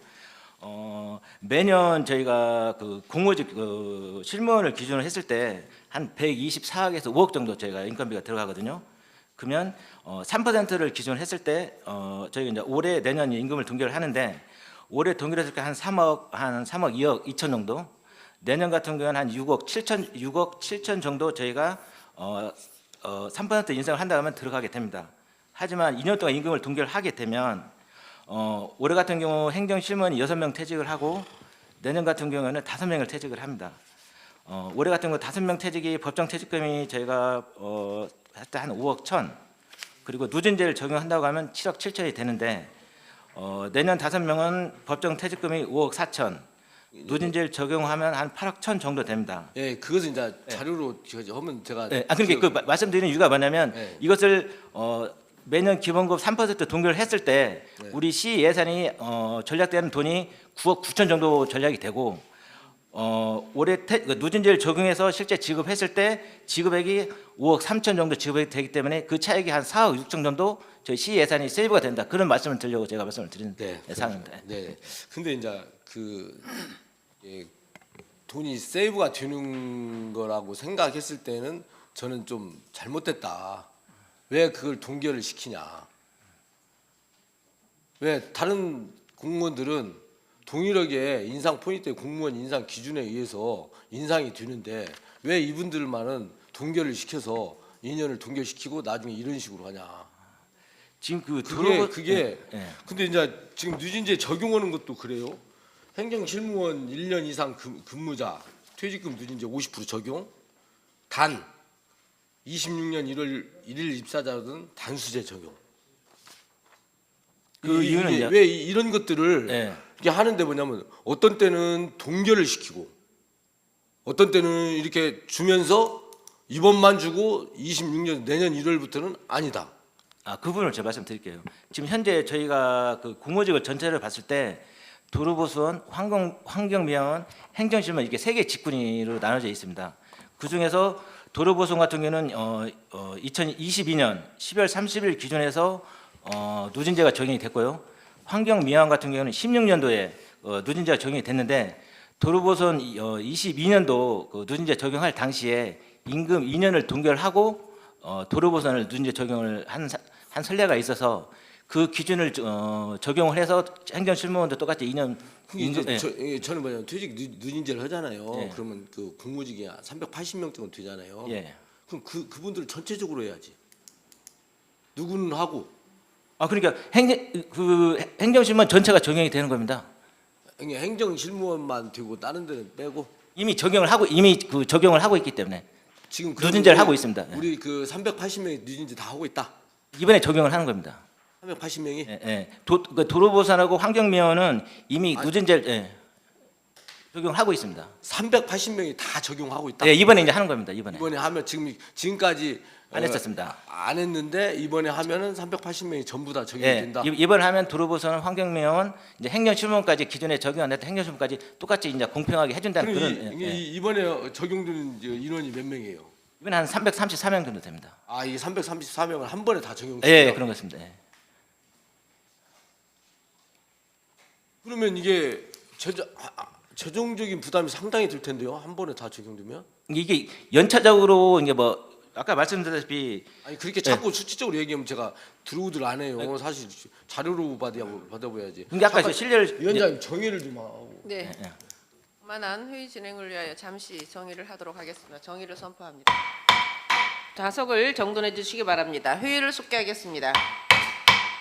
매년 저희가 그 공무직 그 실무원을 기준으로 했을 때 한 124억에서 5억 정도 저희가 인건비가 들어가거든요. 그러면 3%를 기준으로 했을 때 저희가 이제 올해 내년 임금을 동결을 하는데 올해 동결했을 때 한 3억 2억 2천 정도, 내년 같은 경우는 한 6억 7천 정도 저희가 3% 인상을 한다면 들어가게 됩니다. 하지만 2년 동안 임금을 동결하게 되면 올해 같은 경우 행정실무원이 6명 퇴직을 하고 내년 같은 경우에는 5명을 퇴직을 합니다. 올해 같은 경우 5명 퇴직이 법정 퇴직금이 저희가 할 때 한 5억 1천, 그리고 누진제를 적용한다고 하면 7억 7천이 되는데 내년 5명은 법정 퇴직금이 5억 4천, 누진제를 적용하면 한 8억 1천 정도 됩니다. 예, 그것은 이제 자료로 하면 제가 네, 그러니까 그 말씀드리는 이유가 뭐냐면 네. 이것을 매년 기본급 3% 동결을 했을 때 네. 우리 시 예산이 전략되는 돈이 9억 9천 정도 전략이 되고 올해 누진제를 적용해서 실제 지급했을 때 지급액이 5억 3천 정도 지급이 되기 때문에 그 차액이 한 4억 6천 정도 저희 시 예산이 세이브가 된다. 그런 말씀을 드리려고 제가 말씀을 드리는 사항입니다. 네. 근데 이제 돈이 세이브가 되는 거라고 생각했을 때는 저는 좀 잘못됐다. 왜 그걸 동결을 시키냐? 왜 다른 공무원들은 동일하게 인상 포인트 공무원 인상 기준에 의해서 인상이 되는데 왜 이분들만은 동결을 시켜서 2년을 동결시키고 나중에 이런 식으로 하냐? 지금 그게 근데 이제 지금 누진제 적용하는 것도 그래요. 행정실무원 1년 이상 근무자 퇴직금 누진제 50% 적용. 단 26년 1월 1일 입사자든 단수제 적용. 그 이유는 이제- 왜 이런 것들을 네. 이게 하는데 뭐냐면 어떤 때는 동결을 시키고 어떤 때는 이렇게 주면서 이번만 주고 26년 내년 1월부터는 아니다. 그 부분을 제가 말씀드릴게요. 지금 현재 저희가 그 공무직을 전체를 봤을 때 도로보수원, 환경미화원, 행정실무 이렇게 3개 직군으로 나눠져 있습니다. 그 중에서 도로보수원 같은 경우는 2022년 10월 30일 기준에서 누진제가 적용이 됐고요. 환경미화원 같은 경우는 16년도에 누진제가 적용이 됐는데 도로보수원 22년도 그 누진제 적용할 당시에 임금 2년을 동결하고 도로보수원을 누진제 적용을 한 선례가 있어서 그 기준을 적용을 해서 행정실무원도 똑같이 2년 임금, 저는 뭐냐면 퇴직 누진제를 하잖아요. 예. 그러면 그 공무직이 380명 정도 되잖아요. 예. 그럼 그분들 전체적으로 해야지. 누구는 하고 그러니까 행정실무원 전체가 적용이 되는 겁니다. 행정실무원만 되고 다른 데는 빼고 이미 적용을 하고 있기 때문에 지금 누진제를 하고 있습니다. 우리 그 380명이 누진제 다 하고 있다. 이번에 적용을 하는 겁니다. 380명이 도로보수원하고 환경미화원은 이미 누진제를 적용하고 있습니다. 380명이 다 적용하고 있다. 이번에 이제 하는 겁니다. 이번에 하면 지금까지 안 했었습니다. 안 했는데 이번에 하면은 380명이 전부 다 적용이 된다. 이번에 하면 도로보수원, 환경미화원, 이제 행정실무원까지 기존에 적용 안 했던 행정실무까지 똑같이 이제 공평하게 해준다는 그럼 그런. 이번에 적용되는 인원이 몇 명이에요? 이번에 한 334명 정도 됩니다. 이 334명을 한 번에 다 적용시킨다. 그런 것입니다. 그러면 이게 최종적인 부담이 상당히 들 텐데요. 한 번에 다 적용되면. 이게 연차적으로 이게 뭐 아까 말씀드렸다시피 아니 그렇게 자꾸 수치적으로 얘기하면 제가 들어오들 안 해요. 사실 자료로 받아봐야지. 근데 아까 잠깐, 실례를 위원장님 정의를 좀 하고. 네. 예. 그만한 회의 진행을 위하여 잠시 정의를 하도록 하겠습니다. 정의를 선포합니다. 좌석을 정돈해 주시기 바랍니다. 회의를 속개하겠습니다.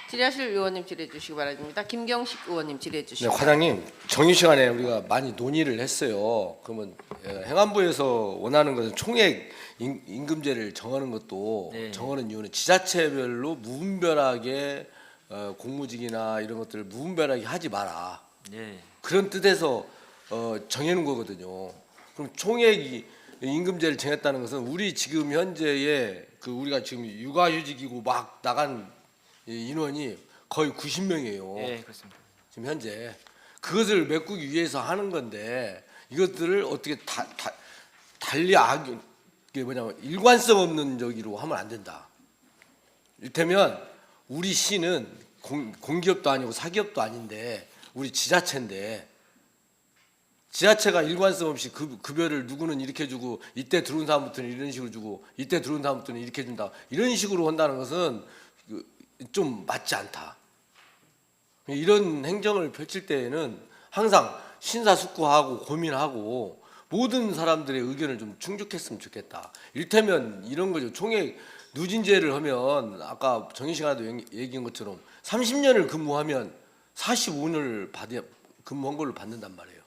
질의하실 의원님 질의해 주시기 바랍니다. 김경식 의원님 질의해 네, 주시기 바랍니다. 과장님 정의 시간에 우리가 많이 논의를 했어요. 그러면 행안부에서 원하는 것은 총액 임금제를 정하는 것도 네. 정하는 이유는 지자체별로 무분별하게 공무직이나 이런 것들을 무분별하게 하지 마라. 네. 그런 뜻에서 정해놓은 거거든요. 그럼 총액 임금제를 정했다는 것은 우리 지금 현재의 그 우리가 지금 육아휴직이고 막 나간 인원이 거의 90명이에요. 예, 그렇습니다. 지금 현재 그것을 메꾸기 위해서 하는 건데 이것들을 어떻게 달리 이게 뭐냐면 일관성 없는 저기로 하면 안 된다. 이를테면 우리 시는 공기업도 아니고 사기업도 아닌데 우리 지자체인데 지자체가 일관성 없이 급여를 누구는 이렇게 주고 이때 들어온 사람부터는 이런 식으로 주고 이때 들어온 사람부터는 이렇게 준다 이런 식으로 한다는 것은 좀 맞지 않다. 이런 행정을 펼칠 때에는 항상 신사숙고하고 고민하고 모든 사람들의 의견을 좀 충족했으면 좋겠다. 이를테면 이런 거죠. 총액 누진제를 하면 아까 정의 시간에도 얘기한 것처럼 30년을 근무하면 45년을 근무한 걸로 받는단 말이에요.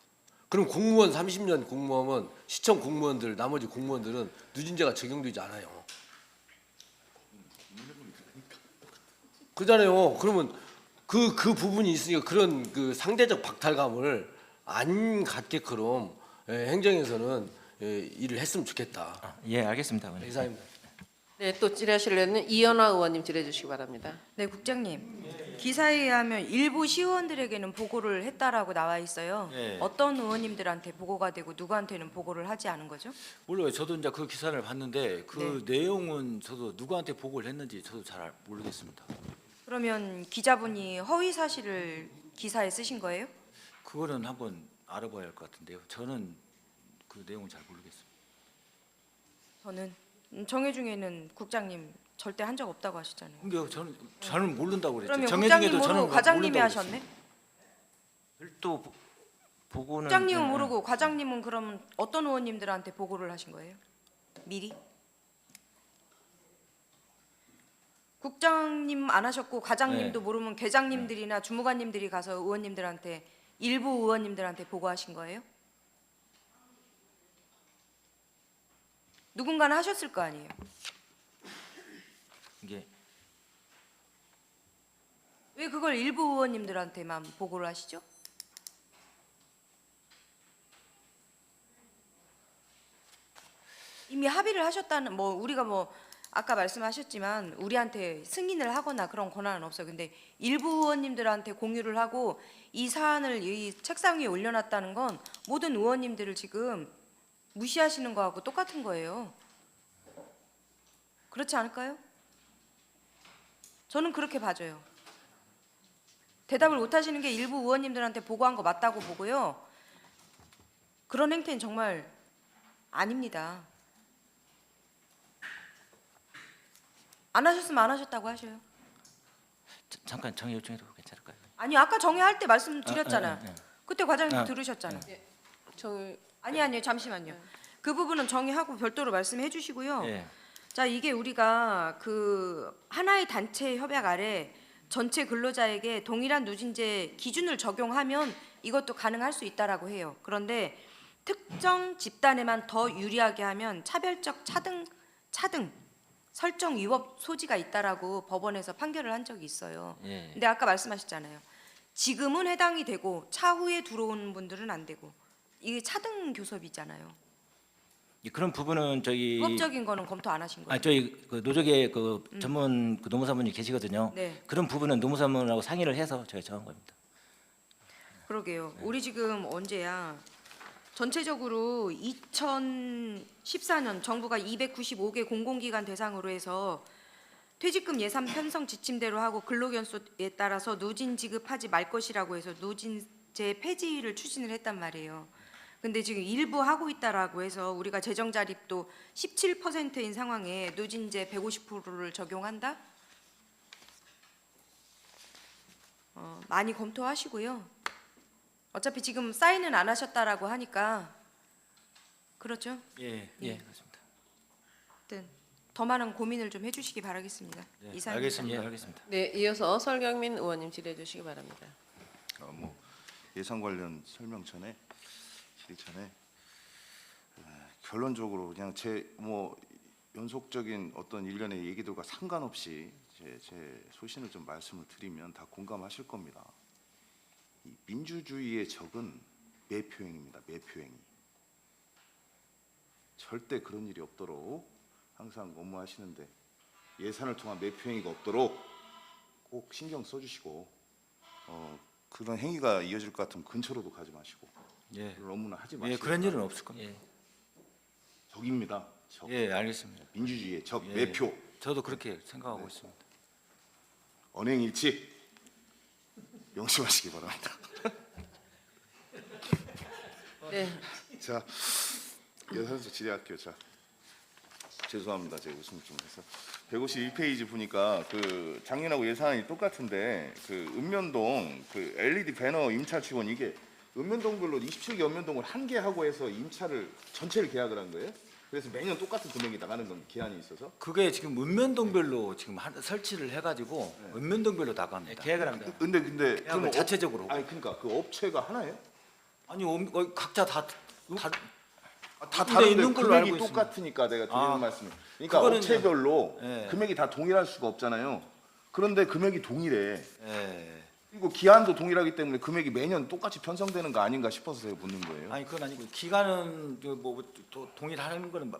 그럼 공무원 30년 공무하면 시청 공무원들 나머지 공무원들은 누진제가 적용되지 않아요. 그잖아요. 그러면 그 부분이 있으니까 그런 그 상대적 박탈감을 안 갖게끔 행정에서는 일을 했으면 좋겠다. 예, 알겠습니다. 의원님. 이상입니다. 네, 또 질의하실 의원님 이현화 의원님 질의해 주시기 바랍니다. 네, 국장님. 기사에 의하면 일부 시의원들에게는 보고를 했다라고 나와 있어요. 네. 어떤 의원님들한테 보고가 되고 누구한테는 보고를 하지 않은 거죠? 몰라요. 저도 이제 그 기사를 봤는데 그 내용은 저도 누구한테 보고를 했는지 저도 잘 모르겠습니다. 그러면 기자분이 허위 사실을 기사에 쓰신 거예요? 그거는 한번 알아봐야 할 것 같은데요. 저는 그 내용을 잘 모르겠습니다. 저는 정해중에는 국장님 절대 한 적 없다고 하시잖아요. 근데 저는 모른다고 그랬죠. 그러면 정해중에도 국장님 저는 모르고 과장님이 모른다고 하셨네? 또 보고는 국장님은 모르고 과장님은 그러면 어떤 의원님들한테 보고를 하신 거예요? 미리? 국장님 안 하셨고 과장님도 모르면 계장님들이나 주무관님들이 가서 의원님들한테 일부 의원님들한테 보고하신 거예요? 누군가는 하셨을 거 아니에요. 이게 왜 그걸 일부 의원님들한테만 보고를 하시죠? 이미 합의를 하셨다는 뭐 우리가 뭐 아까 말씀하셨지만 우리한테 승인을 하거나 그런 권한은 없어요. 근데 일부 의원님들한테 공유를 하고 이 사안을 이 책상 위에 올려놨다는 건 모든 의원님들을 지금 무시하시는 거하고 똑같은 거예요. 그렇지 않을까요? 저는 그렇게 봐줘요. 대답을 못 하시는 게 일부 의원님들한테 보고한 거 맞다고 보고요. 그런 행태는 정말 아닙니다. 안 하셨으면 안 하셨다고 하셔요. 잠깐 정의 요청해도 괜찮을까요? 아니 아까 정의할 때 말씀드렸잖아요. 그때 과장님 아, 들으셨잖아요. 정의 아니요 잠시만요. 그 부분은 정의하고 별도로 말씀해 주시고요. 예. 자 이게 우리가 그 하나의 단체 협약 아래 전체 근로자에게 동일한 누진제 기준을 적용하면 이것도 가능할 수 있다라고 해요. 그런데 특정 집단에만 더 유리하게 하면 차별적 차등 설정 위법 소지가 있다라고 법원에서 판결을 한 적이 있어요. 예. 근데 아까 말씀하셨잖아요. 지금은 해당이 되고 차후에 들어오는 분들은 안 되고 이게 차등 교섭이잖아요. 그런 부분은 저기 법적인 거는 검토 안 하신 거예요? 저희 그 노조계 그 전문 그 노무사분이 계시거든요. 네. 그런 부분은 노무사분하고 상의를 해서 저희 정한 겁니다. 그러게요. 우리 지금 언제야? 전체적으로 2014년 정부가 295개 공공기관 대상으로 해서 퇴직금 예산 편성 지침대로 하고 근로견수에 따라서 누진 지급하지 말 것이라고 해서 누진제 폐지를 추진을 했단 말이에요. 근데 지금 일부 하고 있다라고 해서 우리가 재정 자립도 17%인 상황에 누진제 150%를 적용한다? 많이 검토하시고요. 어차피 지금 사인은 안 하셨다라고 하니까 그렇죠? 예, 그렇습니다. 하여튼 더 많은 고민을 좀 해주시기 바라겠습니다. 예, 이상입니다. 알겠습니다. 알겠습니다. 네, 이어서 설경민 의원님 질의해 주시기 바랍니다. 뭐 예산 관련 설명 전에 질의 전에 결론적으로 그냥 제 뭐 연속적인 어떤 일련의 얘기들과 상관없이 제 소신을 좀 말씀을 드리면 다 공감하실 겁니다. 이 민주주의의 적은 매표행입니다. 매표행위. 절대 그런 일이 없도록 항상 업무하시는데 예산을 통한 매표행위가 없도록 꼭 신경 써주시고 그런 행위가 이어질 것 같으면 근처로도 가지 마시고 예, 그런 업무는 하지 마시고 예, 그런 일은 없을 겁니다. 적입니다. 적. 예, 알겠습니다. 민주주의의 적 예, 매표 저도 그렇게 생각하고 있습니다. 언행일치 명심하시기 바랍니다. 네, 자, 예산서 질의할게요. 자, 죄송합니다. 제가 웃음 좀 해서 151페이지 보니까 그 작년하고 예산안이 똑같은데 그 읍면동 그 LED 배너 임차 지원 이게 읍면동별로 27개 읍면동을 한 개 하고 해서 임차를 전체를 계약을 한 거예요? 그래서 매년 똑같은 금액이 나가는 건 기한이 있어서? 그게 지금 읍면동별로 지금 설치를 해가지고 읍면동별로 나갑니다. 계획을 합니다. 근데 그러면 자체적으로. 아니 그러니까 그 업체가 하나예요? 아니 각자 다 다 군데 다른데 있는 걸로 금액이 알고 있습니다. 똑같으니까 내가 드리는 아, 말씀이 그러니까 그거는 업체별로 예. 금액이 다 동일할 수가 없잖아요. 그런데 금액이 동일해. 예. 그리고 기한도 동일하기 때문에 금액이 매년 똑같이 편성되는 거 아닌가 싶어서 제가 묻는 거예요. 아니 그건 아니고 기간은 동일하는 거는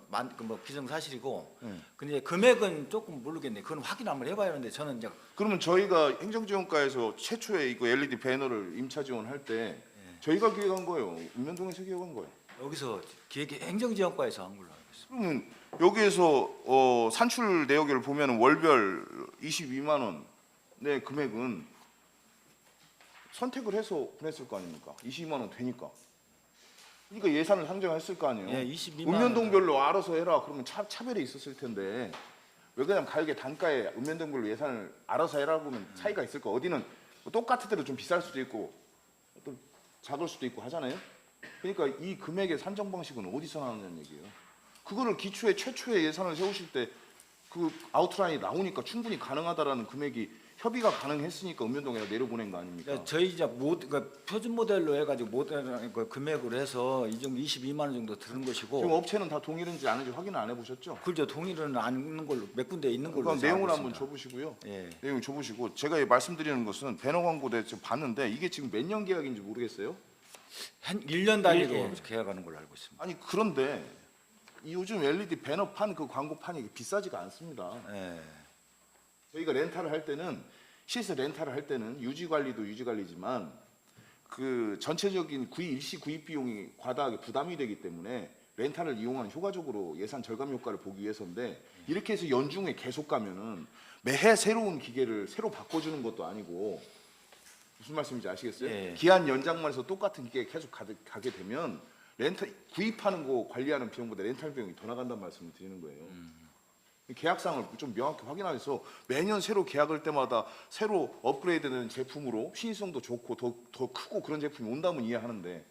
뭐 기정사실이고 근데 금액은 조금 모르겠네. 그건 확인 한번 해봐야 하는데 저는 이제 그러면 저희가 행정지원과에서 최초에 이거 LED 배너를 임차 지원할 때 저희가 기획한 거예요. 읍면동에서 기획한 거예요. 여기서 행정지원과에서 한 걸로 알고 있습니다. 그러면 여기에서 산출 내역을 보면 월별 22만 원의 금액은 선택을 해서 보냈을 거 아닙니까? 22만 원 되니까. 그러니까 예산을 상정했을 거 아니에요. 예, 22만 원. 읍면동별로 알아서 해라. 그러면 차별이 있었을 텐데 왜 그냥 가격의 단가에 읍면동별로 예산을 알아서 해라 그러면 차이가 있을까? 어디는 똑같은 대로 좀 비쌀 수도 있고 또 작을 수도 있고 하잖아요. 그러니까 이 금액의 산정 방식은 어디서 나오냐는 얘기예요. 그거를 기초에 최초의 예산을 세우실 때 그 아웃라인이 나오니까 충분히 가능하다라는 금액이 협의가 가능했으니까 읍면동에다 내려보낸 거 아닙니까? 저희 이제 그러니까 표준 모델로 해가지고 모델 금액으로 해서 이 정도 22만 원 정도 드는 것이고 지금 업체는 다 동일한지 아닌지 확인 안 해보셨죠? 그죠 동일은 않는 걸로 몇 군데 있는 걸로 그럼 제가 내용을 알고 한번 있습니다. 줘보시고요. 예. 내용 줘보시고 제가 말씀드리는 것은 배너 광고 대 지금 봤는데 이게 지금 몇 년 계약인지 모르겠어요. 한 1년 단위로 예. 계약하는 걸로 알고 있습니다. 아니 그런데 이 요즘 LED 배너판 그 광고판이 비싸지가 않습니다. 예. 저희가 렌탈을 할 때는 시에서 렌탈을 할 때는 유지 관리도 유지 관리지만 그 전체적인 일시 구입 비용이 과다하게 부담이 되기 때문에 렌탈을 이용한 효과적으로 예산 절감 효과를 보기 위해서인데 이렇게 해서 연중에 계속 가면은 매해 새로운 기계를 새로 바꿔주는 것도 아니고 무슨 말씀인지 아시겠어요? 예. 기한 연장만 해서 똑같은 기계에 계속 가게 되면 렌탈 구입하는 거 관리하는 비용보다 렌탈 비용이 더 나간다는 말씀을 드리는 거예요. 계약상을 좀 명확히 확인해서 매년 새로 계약할 때마다 새로 업그레이드되는 제품으로 신의성도 좋고 더 크고 그런 제품이 온다면 이해하는데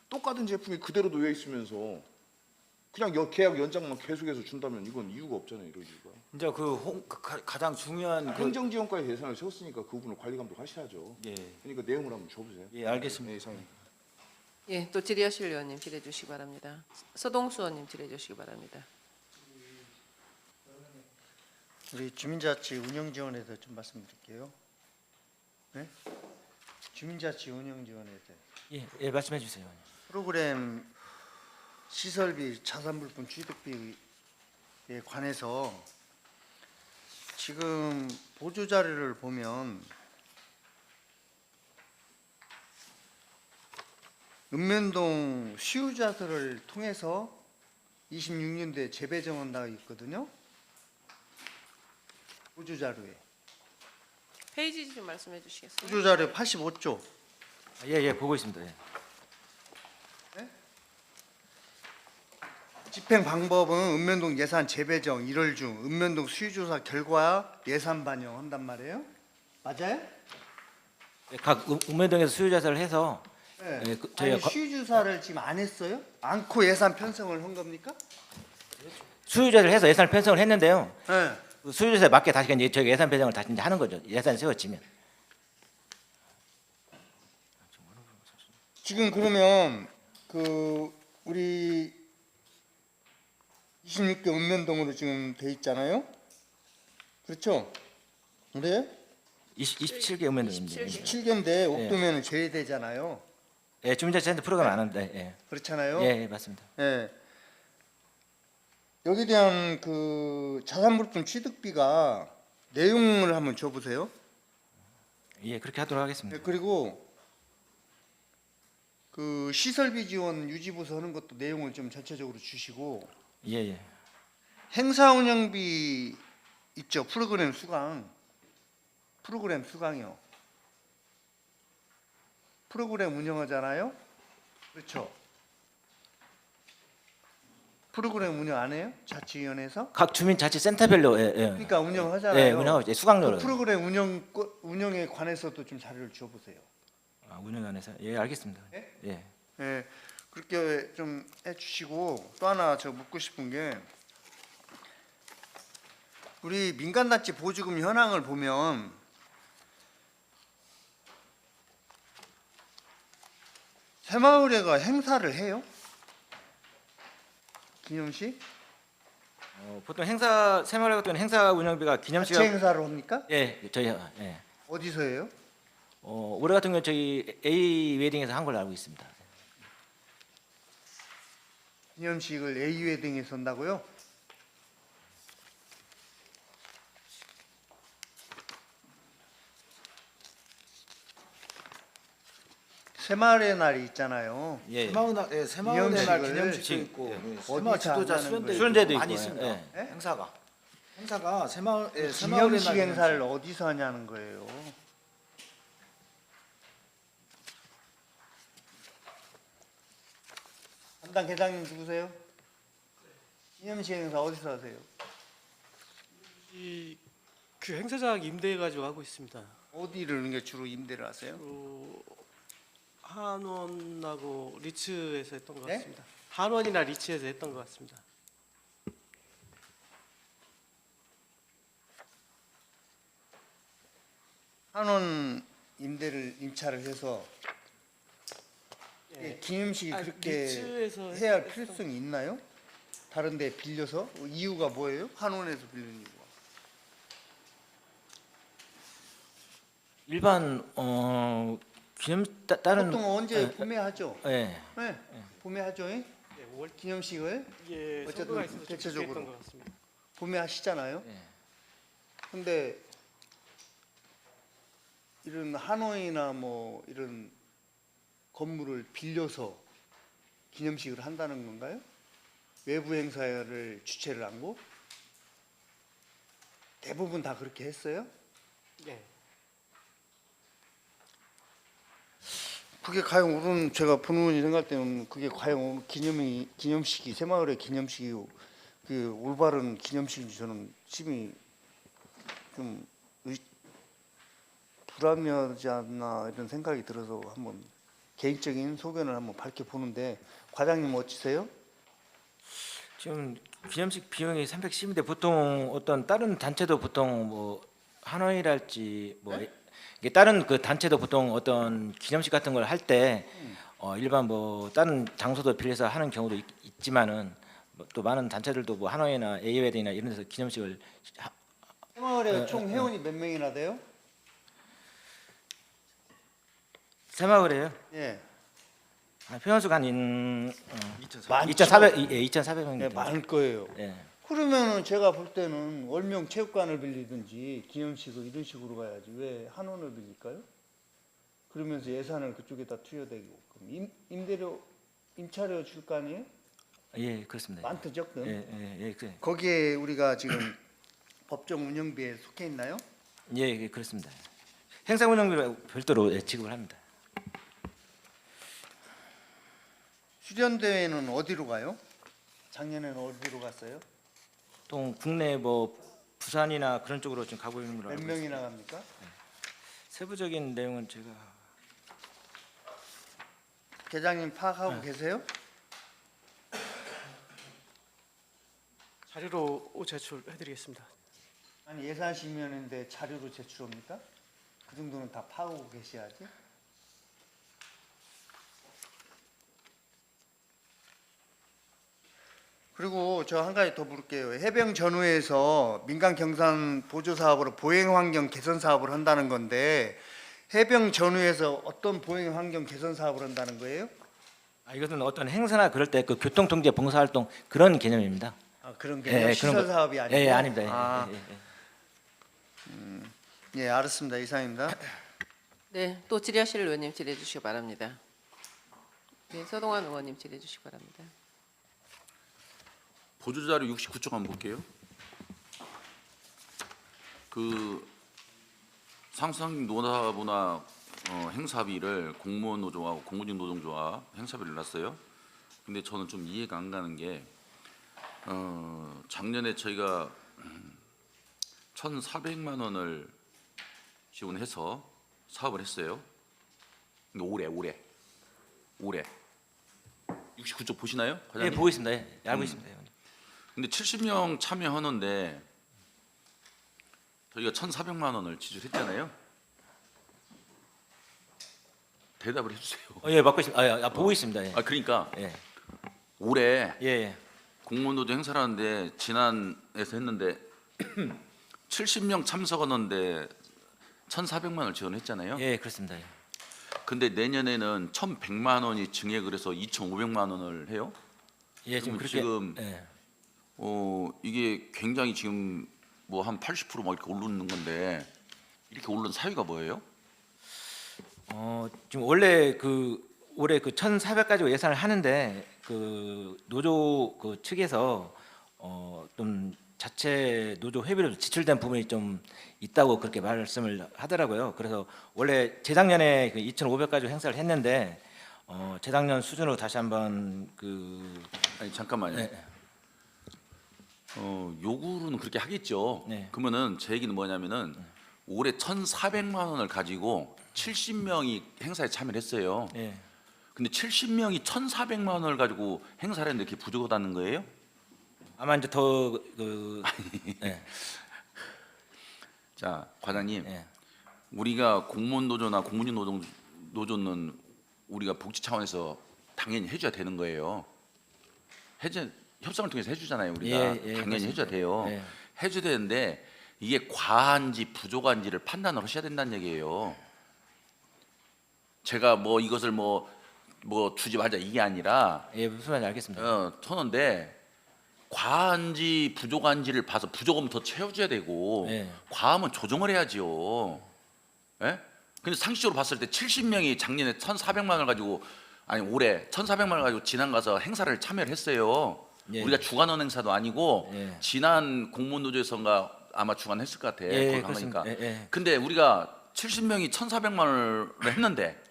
똑같은 제품이 그대로 놓여 있으면서 그냥 계약 연장만 계속해서 준다면 이건 이유가 없잖아요. 이런 이유가. 이제 가장 중요한 행정지원과의 예산을 세웠으니까 그 부분을 관리 감독하셔야죠. 예. 그러니까 내용을 한번 줘보세요. 예, 알겠습니다. 네, 이상입니다. 예, 또 질의하실 의원님 질의해 주시기 바랍니다. 서동수 의원님 질의해 주시기 바랍니다. 우리 주민자치 운영지원에 대해서 좀 말씀드릴게요. 네? 주민자치 운영지원에 대해 예, 말씀해 주세요. 프로그램 시설비, 자산물품 취득비에 관해서 지금 보조 자료를 보면 읍면동 수유자들을 통해서 26년도에 재배정한 나와 있거든요. 보조 자료에. 페이지 좀 말씀해 주시겠어요? 보조 자료 85조. 예, 보고 있습니다. 예. 집행 방법은 읍면동 예산 재배정 1월 중 읍면동 수요조사 결과 예산 반영한단 말이에요? 맞아요? 각 읍면동에서 수요조사를 해서 네. 저희가 아니, 수요조사를 지금 안 했어요? 않고 예산 편성을 한 겁니까? 수요조사를 해서 예산을 편성을 했는데요. 네. 그 수요조사에 맞게 다시 이제 저희가 예산 배정을 다시 이제 하는 거죠. 예산이 세워지면. 지금 그러면 그 우리 26개 읍면동으로 지금 돼 있잖아요. 그렇죠? 그래? 27개 읍면동입니다. 17개인데 옥도면은 제외되잖아요. 예, 주민자치센터 프로그램 안 하는데. 예. 그렇잖아요. 예, 예, 맞습니다. 예. 여기에 대한 그 자산물품 취득비가 내용을 한번 줘보세요. 예, 그렇게 하도록 하겠습니다. 네, 그리고 그 시설비 지원 유지보수 하는 것도 내용을 좀 전체적으로 주시고 예, 예. 행사 운영비 있죠. 프로그램 수강이요. 프로그램 운영하잖아요. 그렇죠. 프로그램 운영 안 해요? 자치위원회에서? 각 주민자치센터별로 예, 예. 그러니까 운영하잖아요. 예, 운영하고 이제 수강료를. 그 프로그램 운영에 관해서도 좀 자료를 줘보세요. 아, 운영안에서 예, 알겠습니다. 예? 예. 예, 그렇게 좀 해주시고 또 하나 저 묻고 싶은 게 우리 민간단체 보조금 현황을 보면 새마을회가 행사를 해요? 기념식? 보통 행사 새마을 같은 경우는 행사 운영비가 자체 기념시간 행사를 합니까? 예, 저희 예. 어디서 해요? 올해 같은 경우 저희 A 웨딩에서 한 걸로 알고 있습니다. 기념식을 A웨딩에서 한다고요? 새마을의 날이 있잖아요. 예. 새마을의 날 기념식을 기념식도 있고 새마을 어디서 지도자 한다는 수련대 거예요? 수련대도 많이 있고, 있습니다. 예. 예? 행사가 새마을의 기념식 날 행사를 어디서 하냐는 거예요. 담당 계장님 누구세요? 기념식 행사 어디서 하세요? 그 행사장 임대해가지고 하고 있습니다. 어디를 이게 주로 임대를 하세요? 한원하고 리츠에서 했던 것 네? 같습니다. 한원이나 리츠에서 했던 것 같습니다. 한원 임차를 해서 예. 기념식이 아, 그렇게 리츠에서 해야 할 했던- 필요성이 있나요? 다른 데 빌려서? 이유가 뭐예요? 한원에서 빌리는 이유가? 일반 다른 보통 언제 봄에 하죠? 예. 네, 봄에 하죠. 예, 5월 기념식을 예, 어쨌든 선거가 있어서 좀 대체적으로. 기대했던 것 같습니다. 봄에 하시잖아요. 예. 근데 이런 한원이나 뭐 이런 건물을 빌려서 기념식을 한다는 건가요? 외부 행사를 주최를 하고 대부분 다 그렇게 했어요? 예. 그게 과연 우리는 제가 본문이 생각할 때는 그게 과연 기념식이 새마을의 기념식이 그 올바른 기념식인지 저는 심히 좀 불합리하지 않나 이런 생각이 들어서 한번 개인적인 소견을 한번 밝혀보는데 과장님 어찌세요? 지금 기념식 비용이 310인데 보통 어떤 다른 단체도 보통 뭐 한원이랄지 뭐 이게 다른 그 단체도 보통 어떤 기념식 같은 걸 할 때 일반 뭐 다른 장소도 빌려서 하는 경우도 있지만은 또 많은 단체들도 뭐 한원이나 A웨딩이나 이런 데서 기념식을 새마을에 총 회원이 몇 명이나 돼요? 새마을에요. 예, 회원수가 한 많죠. 2,400명. 네, 많을 거예요. 예. 그러면은 제가 볼 때는 월명 체육관을 빌리든지 기념식을 이런 식으로 가야지 왜 한원을 빌릴까요? 그러면서 예산을 그쪽에다 투여되고 그럼 임대료 임차료 줄 거 아니에요? 예, 그렇습니다. 많든 적든 예, 그래. 거기에 우리가 지금 법정 운영비에 속해 있나요? 예, 그렇습니다. 행사 운영비로 별도로 지급을 합니다. 수련대회는 어디로 가요? 작년에는 어디로 갔어요? 또 국내 뭐 부산이나 그런 쪽으로 지금 가고 있는 걸로 몇 알고 있습니다. 명이나 갑니까? 세부적인 내용은 제가 계장님 파악하고 계세요? 자료로 제출해드리겠습니다. 아니 예산심의위원회인데 자료로 제출합니까? 그 정도는 다 파악하고 계셔야지. 그리고 저 한 가지 더 물을게요. 해병 전후에서 민간 경산 보조 사업으로 보행 환경 개선 사업을 한다는 건데 해병 전후에서 어떤 보행 환경 개선 사업을 한다는 거예요? 이것은 어떤 행사나 그럴 때 그 교통통제 봉사활동 그런 개념입니다. 아, 그런 게 시설 사업이 아니고. 예, 아닙니다. 예, 아, 예. 예, 알았습니다. 이상입니다. 네, 또 질의하실 의원님 질의해 주시기 바랍니다. 네, 서동환 의원님 질의해 주시기 바랍니다. 보조자료 69쪽 한번 볼게요. 그 상상 노사부나 행사비를 공무원 노조하고 공무직 노동조합 행사비를 놨어요. 근데 저는 좀 이해가 안 가는 게 작년에 저희가 1,400만 원을 지원해서 사업을 했어요. 근데 올해 69쪽 보시나요? 예, 과장님? 보고 있습니다. 예, 알고 있습니다. 근데 70명 참여하는데 저희가 1,400만 원을 지출했잖아요. 대답을 해주세요. 예, 받고 있습니다. 보고 있습니다. 예. 그러니까 예. 올해 예. 공무원노조 행사를 하는데 지난해서 했는데 70명 참석하는데 1,400만 원을 지원했잖아요. 예, 그렇습니다. 예. 근데 내년에는 1,100만 원이 증액을 해서 2,500만 원을 해요. 예, 지금 그러면 그렇게 지금 예. 이게 굉장히 지금 뭐 한 80% 이렇게 오르는 건데 이렇게 오른 사유가 뭐예요? 지금 원래 올해 1,400 가지고 예산을 하는데 그 노조 그 측에서 좀 자체 노조 회비로 지출된 부분이 좀 있다고 그렇게 말씀을 하더라고요. 그래서 원래 재작년에 2,500 가지고 행사를 했는데 재작년 수준으로 다시 한번 아니 잠깐만요. 네. 요구는 그렇게 하겠죠. 네. 그러면은 제 얘기는 뭐냐면은 올해 1,400만 원을 가지고 70명이 행사에 참여를 했어요. 예. 근데 70명이 1,400만 원을 가지고 행사를 했는데 그게 부족하다는 거예요? 아마 이제 더 예. 자, 과장님. 예. 우리가 공무원 노조나 공무직 노조는 우리가 복지 차원에서 당연히 해줘야 되는 거예요. 협상을 통해서 해주잖아요. 우리가 당연히 그렇습니다. 해줘야 돼요. 예. 해줘야 되는데 이게 과한지 부족한지를 판단을 하셔야 된다는 얘기예요. 제가 뭐 이것을 뭐 주지 말자 이게 아니라 예, 무슨 말인지 알겠습니다. 터는데 과한지 부족한지를 봐서 부족하면 더 채워줘야 되고 예. 과하면 조정을 해야지요. 예? 근데 상식적으로 봤을 때 70명이 작년에 1,400만 원을 가지고 올해 1,400만 원을 가지고 지난 가서 행사를 참여를 했어요. 예. 우리가 주관하는 행사도 아니고 예. 지난 공무원 노조에서인가 아마 주관했을 것 같아. 예, 거기 그렇습니다. 가보니까. 예. 근데 우리가 70명이 1,400만 원을 했는데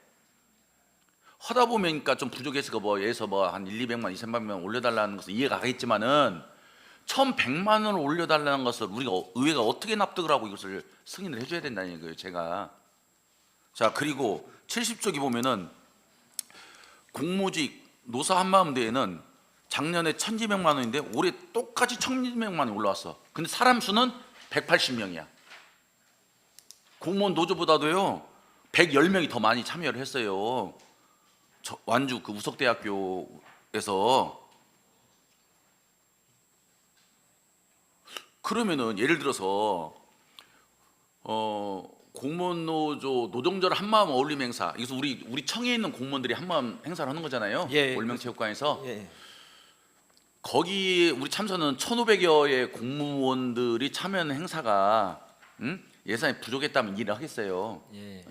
하다 보니까 좀 부족해서 예에서 한 1,200만, 2,300만 올려달라는 것은 이해가 가겠지만은 1,100만 원을 올려달라는 것을 우리가 의회가 어떻게 납득을 하고 이것을 승인을 해줘야 된다는 거예요, 제가. 자, 그리고 70쪽이 보면은 공무직 노사 한마음 대회는 작년에 1,200만 원인데 올해 똑같이 1,200만 원이 올라왔어. 근데 사람 수는 180명이야. 공무원 노조보다도요 110명이 더 많이 참여를 했어요. 완주 우석대학교에서. 그러면은 예를 들어서 공무원 노조 노동절 한마음 어울림 행사, 이것은 우리 청에 있는 공무원들이 한마음 행사를 하는 거잖아요. 예, 월명체육관에서. 예. 거기 우리 참선은 1,500여의 공무원들이 참여하는 행사가 예산이 부족했다면 일을 하겠어요. 예.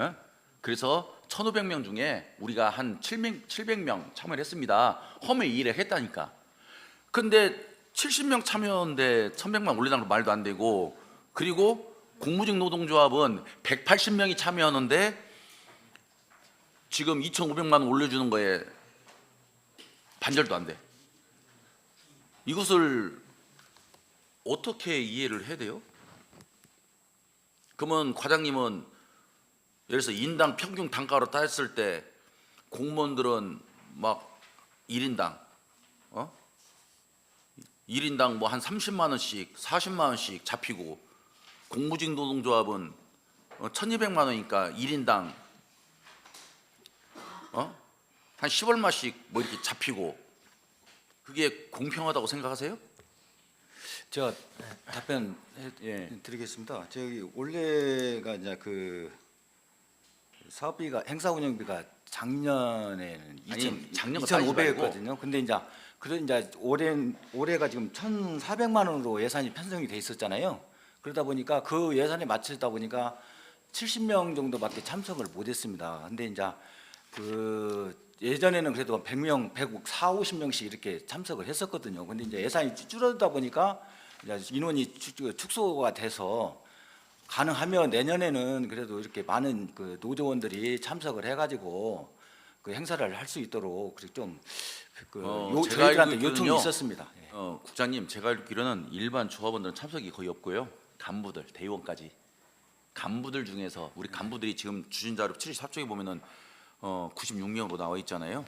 그래서 1,500명 중에 우리가 한 700명 참여를 했습니다. 험에 이 일을 했다니까. 근데 70명 참여하는데 1,100만 올려달라는 말도 안 되고, 그리고 공무직 노동조합은 180명이 참여하는데 지금 2,500만 원 올려주는 거에 반절도 안 돼. 이것을 어떻게 이해를 해야 돼요? 그러면 과장님은 예를 들어서 인당 평균 단가로 따졌을 때 공무원들은 막 1인당 1인당 뭐 한 30만 원씩 40만 원씩 잡히고 공무직 노동조합은 1,200만 원이니까 1인당 한 10얼마씩 뭐 이렇게 잡히고 그게 공평하다고 생각하세요? 제가 답변 드리겠습니다. 저기 원래가 이제 그 사업비가 행사 운영비가 작년에는 아니, 작년과 따지지 2,500였거든요. 근데 이제 그런 이제 올해가 지금 1,400만 원으로 예산이 편성이 돼 있었잖아요. 그러다 보니까 그 예산에 맞추다 보니까 70명 정도밖에 참석을 못 했습니다. 근데 이제 그 예전에는 그래도 100명, 140, 50명씩 이렇게 참석을 했었거든요. 근데 이제 예산이 줄어들다 보니까 이제 인원이 축소가 돼서 가능하면 내년에는 그래도 이렇게 많은 그 노조원들이 참석을 해가지고 그 행사를 할 수 있도록 좀 제가 저희들한테 알기로는요, 요청이 있었습니다. 예. 국장님, 제가 알기로는 일반 조합원들은 참석이 거의 없고요. 간부들, 대의원까지 간부들 중에서 우리 간부들이 지금 주진자료 74쪽에 보면은 96명으로 나와 있잖아요.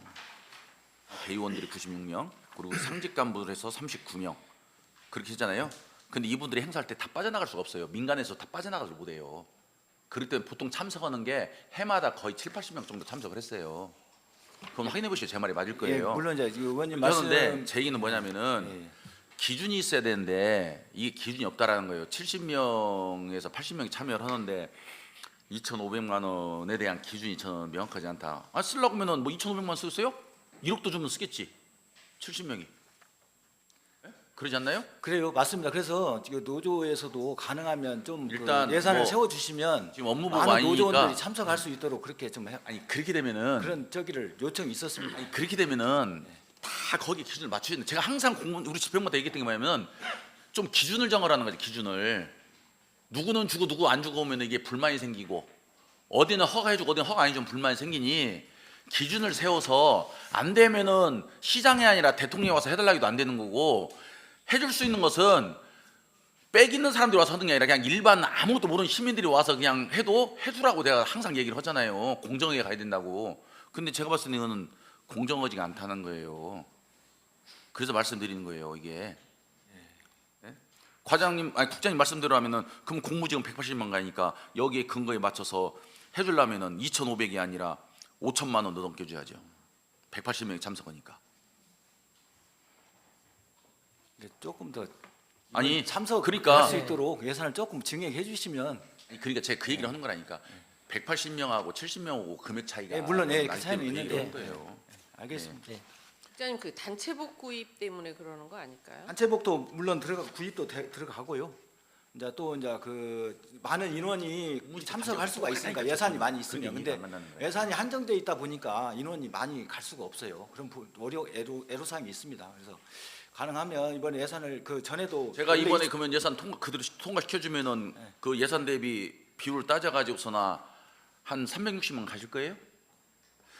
대의원들이 96명, 그리고 상직 간부를 해서 39명 그렇게 했잖아요. 근데 이분들이 행사할 때 다 빠져나갈 수가 없어요. 민간에서 다 빠져나가지 못해요. 그럴 때 보통 참석하는 게 해마다 거의 7, 80명 정도 참석을 했어요. 그럼 확인해 보시죠. 제 말이 맞을 거예요. 예, 물론 이제 의원님 그런데 말씀 제 얘기는 뭐냐면은 예. 기준이 있어야 되는데 이게 기준이 없다라는 거예요. 70명에서 80명이 참여를 하는데 2,500만 원에 대한 기준이 저는 명확하지 않다. 쓰려고 하면은 뭐 2,500만 원 쓰겠어요? 1억도 주면 쓰겠지. 70명이. 그러지 않나요? 그래요, 맞습니다. 그래서 지금 노조에서도 가능하면 좀 일단 그 예산을 뭐 세워주시면 지금 업무보고 많은 아니니까 노조원들이 참석할 수 있도록 그렇게 좀 아니 그렇게 되면은 그런 저기를 요청이 있었습니다. 아니, 그렇게 되면은 다 거기 기준을 맞춰야 되는데 제가 항상 공무원 우리 집행마다 얘기했던 게 뭐냐면 좀 기준을 정하라는 거지. 기준을 누구는 주고 누구 안 주고 오면 이게 불만이 생기고 어디는 허가해주고 어디는 허가 안 해주면 불만이 생기니 기준을 세워서 안 되면은 시장이 아니라 대통령이 와서 해달라고 해도 안 되는 거고 해줄 수 있는 것은 빽 있는 사람들이 와서 하는 게 아니라 그냥 일반 아무것도 모르는 시민들이 와서 그냥 해도 해주라고 내가 항상 얘기를 하잖아요. 공정하게 가야 된다고. 근데 제가 봤을 때는 이거는 공정하지가 않다는 거예요. 그래서 말씀드리는 거예요. 이게 과장님, 아니 국장님 말씀대로 하면은 그럼 공무직은 180만 가니까 여기에 근거에 맞춰서 해주려면은 2,500이 아니라 5,000만 원 더 넘게 줘야죠. 180명이 참석하니까. 조금 더 아니 참석할 그러니까 수 있도록 예산을 조금 증액해 주시면 그러니까 제가 그 얘기를 하는 거라니까. 180명하고 70명하고 금액 차이가 예, 물론 예, 그 나기 차이는 때문에 있는데 그런 거예요. 알겠습니다. 국장님 그 단체복 구입 때문에 그러는 거 아닐까요? 단체복도 물론 구입도 들어가고요. 이제 또 이제 그 많은 인원이 참석할 수가 있으니까 예산이 많이 있으면 근데 예산이 한정돼 있다 보니까 인원이 많이 갈 수가 없어요. 그런 애로사항이 있습니다. 그래서 가능하면 이번에 예산을 그 전에도 제가 이번에 그러면 예산 그대로 통과시켜 주면은 그 예산 대비 비율을 따져 가지고서나 한 360만 가실 거예요?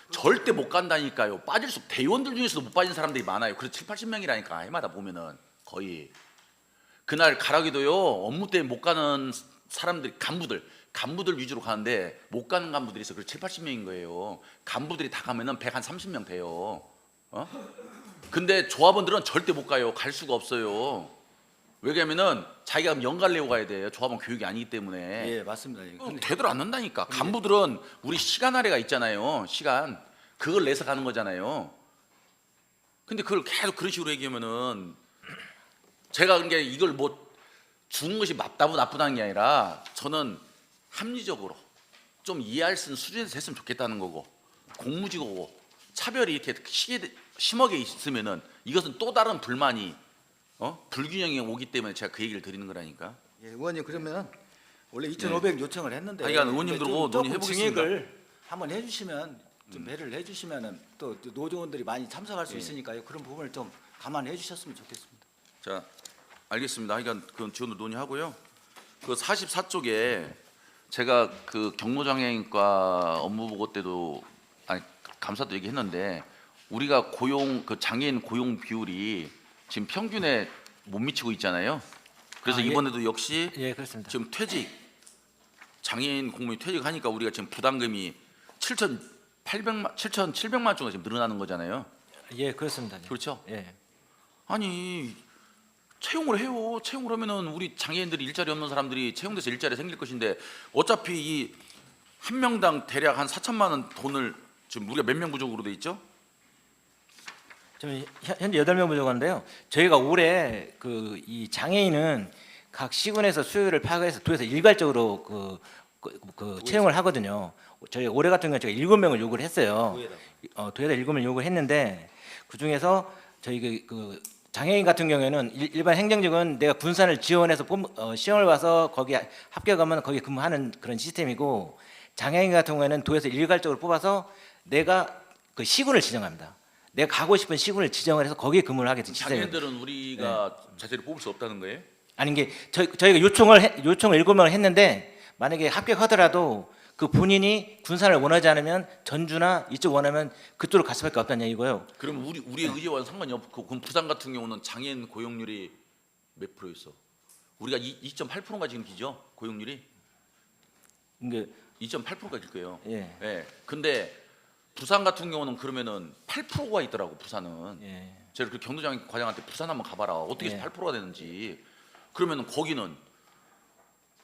절대 못 간다니까요. 빠질 수 대의원들 중에서도 못 빠진 사람들이 많아요. 그래서 7, 80명이라니까 해마다 보면은 거의 그날 가라기도요. 업무 때문에 못 가는 사람들 간부들 위주로 가는데 못 가는 간부들이 있어. 그래서 7, 80명인 거예요. 간부들이 다 가면은 130명 돼요. 근데 조합원들은 절대 못 가요. 갈 수가 없어요. 왜냐면은 자기가 연가를 내고 가야 돼요. 조합원 교육이 아니기 때문에. 예, 맞습니다. 근데 되도록 안 는다니까. 간부들은 우리 시간 할애가 있잖아요. 시간 그걸 내서 가는 거잖아요. 근데 그걸 계속 그런 식으로 얘기하면은 제가 그러니까 이걸 뭐 주는 것이 맞다고 나쁘다는 게 아니라 저는 합리적으로 좀 이해할 수 있는 수준에서 했으면 좋겠다는 거고 공무직이고 차별이 이렇게 심하게 있으면은 이것은 또 다른 불만이 불균형이 오기 때문에 제가 그 얘기를 드리는 거라니까. 예, 의원님 그러면 원래 2,500 요청을 했는데 그러니까 의원님들하고 조금 논의해 보겠습니다. 증액을 한번 해주시면 좀 배를 해주시면은 또 노조원들이 많이 참석할 수 있으니까요. 그런 부분을 좀 감안해 주셨으면 좋겠습니다. 자, 알겠습니다. 그러니까 그건 지원도 논의하고요. 그 44쪽에 제가 그 경로장애인과 업무보고 때도 감사도 얘기했는데 우리가 고용 그 장애인 고용 비율이 지금 평균에 못 미치고 있잖아요. 그래서 아, 예. 이번에도 역시 예, 그렇습니다. 지금 퇴직 장애인 공무원이 퇴직하니까 우리가 지금 부담금이 7,700만 정도 지금 늘어나는 거잖아요. 예, 그렇습니다. 예. 그렇죠? 예. 아니 채용을 해요. 채용을 하면은 우리 장애인들이 일자리 없는 사람들이 채용돼서 일자리 생길 것인데 어차피 이 한 명당 대략 한 4천만 원 돈을 지금 우리가 몇 명 부족으로 돼 있죠? 지금 현재 8명 부족한데요. 저희가 올해 그 이 장애인은 각 시군에서 수요일을 파악해서 도에서 일괄적으로 채용을 하거든요. 저희 올해 같은 경우는 제가 7명을 요구를 했어요. 도에다 7명을 요구를 했는데 그 중에서 저희 그 장애인 같은 경우에는 일반 행정직은 내가 군산을 지원해서 시험을 봐서 거기 합격하면 거기 근무하는 그런 시스템이고, 장애인 같은 경우에는 도에서 일괄적으로 뽑아서 내가 그 시군을 지정합니다. 내가 가고 싶은 시군을 지정을 해서 거기에 근무를 하게 된 시스템이에요. 장애인들은 우리가 자체를 뽑을 수 없다는 거예요? 아니 게 저희가 요청을 7명을 했는데 만약에 합격하더라도 그 본인이 군산을 원하지 않으면 전주나 이쪽 원하면 그쪽으로 갈 수밖에 없다는 얘기고요. 그럼 우리의 의지와는 상관이 없고, 그럼 부산 같은 경우는 장애인 고용률이 몇 프로 있어? 우리가 2.8%가 지금 기죠? 고용률이 이게 2.8%가 길 거예요. 예. 예. 근데 부산 같은 경우는 그러면은 8%가 있더라고. 부산은. 예. 제가 그 경도장 과장한테 부산 한번 가봐라. 어떻게 해서 예. 8%가 되는지. 그러면은 거기는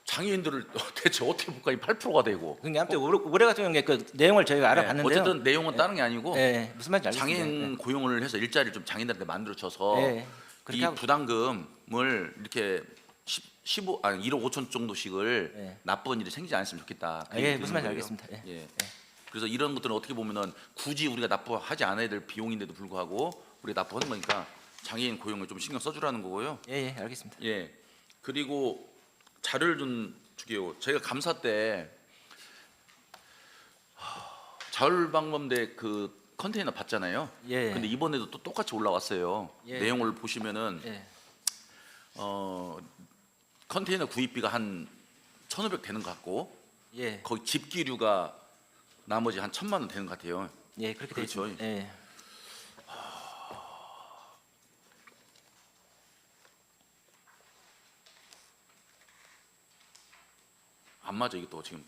장애인들을 대체 어떻게 볼까? 8%가 되고. 그게 아무튼 올해 같은 경우에 그 내용을 저희가 알아봤는데요. 어쨌든 내용은 다른 게 아니고 무슨 말인지 알겠습니다. 장애인 고용을 해서 일자리를 좀 장애인들한테 만들어줘서 그렇게 이 하고 부담금을 이렇게 1억 5천 정도씩을 예. 나쁜 일이 생기지 않았으면 좋겠다. 그 예, 얘기 무슨 드리는 말인지 거예요. 알겠습니다. 예. 예. 그래서 이런 것들은 어떻게 보면은 굳이 우리가 납부하지 않아야 될 비용인데도 불구하고 우리가 납부하는 거니까 장애인 고용을 좀 신경 써주라는 거고요. 예, 알겠습니다. 예. 그리고 자료를 좀 주게요. 저희가 감사 때 자율방범대 그 컨테이너 봤잖아요. 예. 근데 이번에도 또 똑같이 올라왔어요. 예. 내용을 보시면은 예. 컨테이너 구입비가 한 1,500 되는 것 같고, 예. 거기 집기류가 나머지 한 1,000만 원 되는 것 같아요. 예, 그렇게 되어 그렇죠. 있습니다. 예. 안 맞아 이게 또 지금.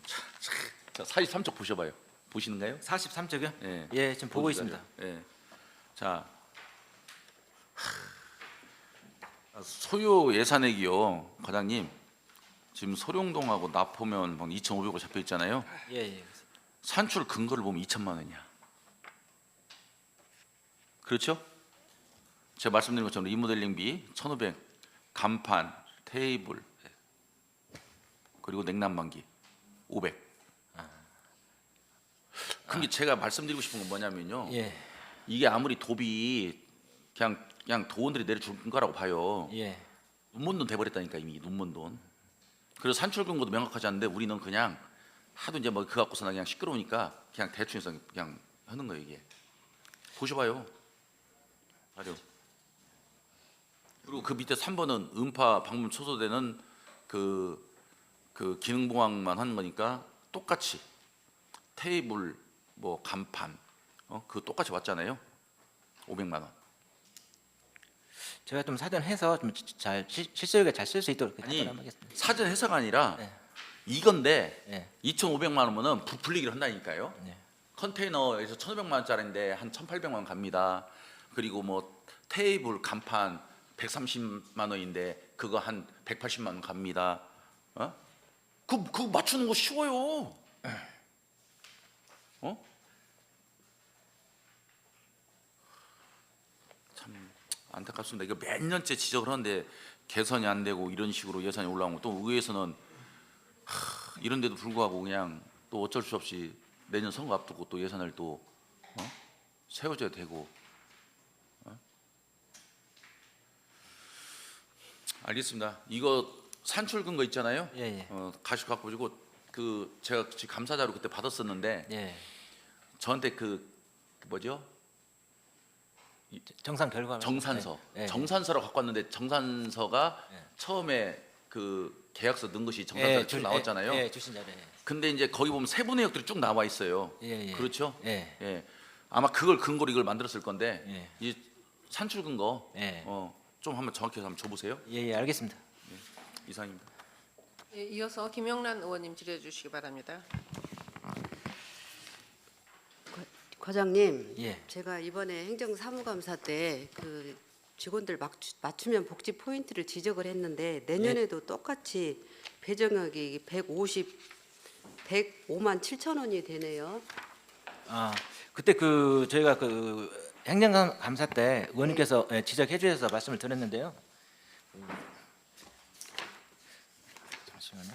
자, 43쪽 보셔봐요. 보시는가요? 43쪽이요? 예. 예, 지금 보고 보시죠. 있습니다. 예. 자, 소요 예산액이요, 과장님. 지금 소룡동하고 나포면 2,500원 잡혀 있잖아요. 예, 예. 산출 근거를 보면 2천만 원이야. 그렇죠? 제가 말씀드린 것처럼 리모델링비 1,500, 간판, 테이블, 그리고 냉난방기 500. 근데 제가 말씀드리고 싶은 건 뭐냐면요. 예. 이게 아무리 도비 그냥 도원들이 내려준 거라고 봐요. 예. 눈먼 돈 돼버렸다니까, 이미 눈먼 돈. 그래서 산출 근거도 명확하지 않은데 우리는 그냥 하도 이제 뭐 그거 갖고서는 그냥 시끄러우니까 그냥 대충 해서 그냥 하는 거예요. 이게 보셔봐요 자료. 그리고 그 밑에 3번은 음파 방문 초소되는 그 기능보강만 하는 거니까 똑같이 테이블 뭐 간판 그 똑같이 왔잖아요. 500만 원. 제가 좀 사전해서 좀 잘 실수요일에 잘 쓸 수 있도록 아니 하도록 하겠습니다. 사전 해서가 아니라 네. 이건데 네. 2,500만 원이면은 부풀리기를 한다니까요. 네. 컨테이너에서 1,500만 원짜리인데 한 1,800만 원 갑니다. 그리고 뭐 테이블 간판 130만 원인데 그거 한 180만 원 갑니다. 그거 맞추는 거 쉬워요. 참 안타깝습니다. 이거 몇 년째 지적을 하는데 개선이 안 되고 이런 식으로 예산이 올라오고, 또 의회에서는 이런데도 불구하고 그냥 또 어쩔 수 없이 내년 선거 앞두고 또 예산을 또 세워줘야 되고. 알겠습니다. 이거 산출 근거 있잖아요. 예, 예. 가시 갖고 오시고, 그 제가 지금 감사자료 그때 받았었는데 예. 저한테 그 뭐죠? 정상 결과 정산서. 예, 예. 정산서를 갖고 왔는데 정산서가 예. 처음에 그 계약서 넣은 것이 정산서에 쭉 나왔잖아요. 예, 주신 자료. 예. 근데 이제 거기 보면 세부 내역들이 쭉 나와 있어요. 예, 예. 그렇죠? 예. 예. 아마 그걸 근거로 이걸 만들었을 건데 예. 이 산출 근거 예. 좀 한번 정확히 한번 줘보세요. 예, 알겠습니다. 이상입니다. 예, 이어서 김영란 의원님 질의해 주시기 바랍니다. 과장님, 예. 제가 이번에 행정사무감사 때 그 직원들 맞춤형 복지 포인트를 지적을 했는데 내년에도 똑같이 배정액이 105만 7천 원이 되네요. 아, 그때 저희가 행정감사 때 의원님께서 지적해 주셔서 말씀을 드렸는데요. 잠시만요.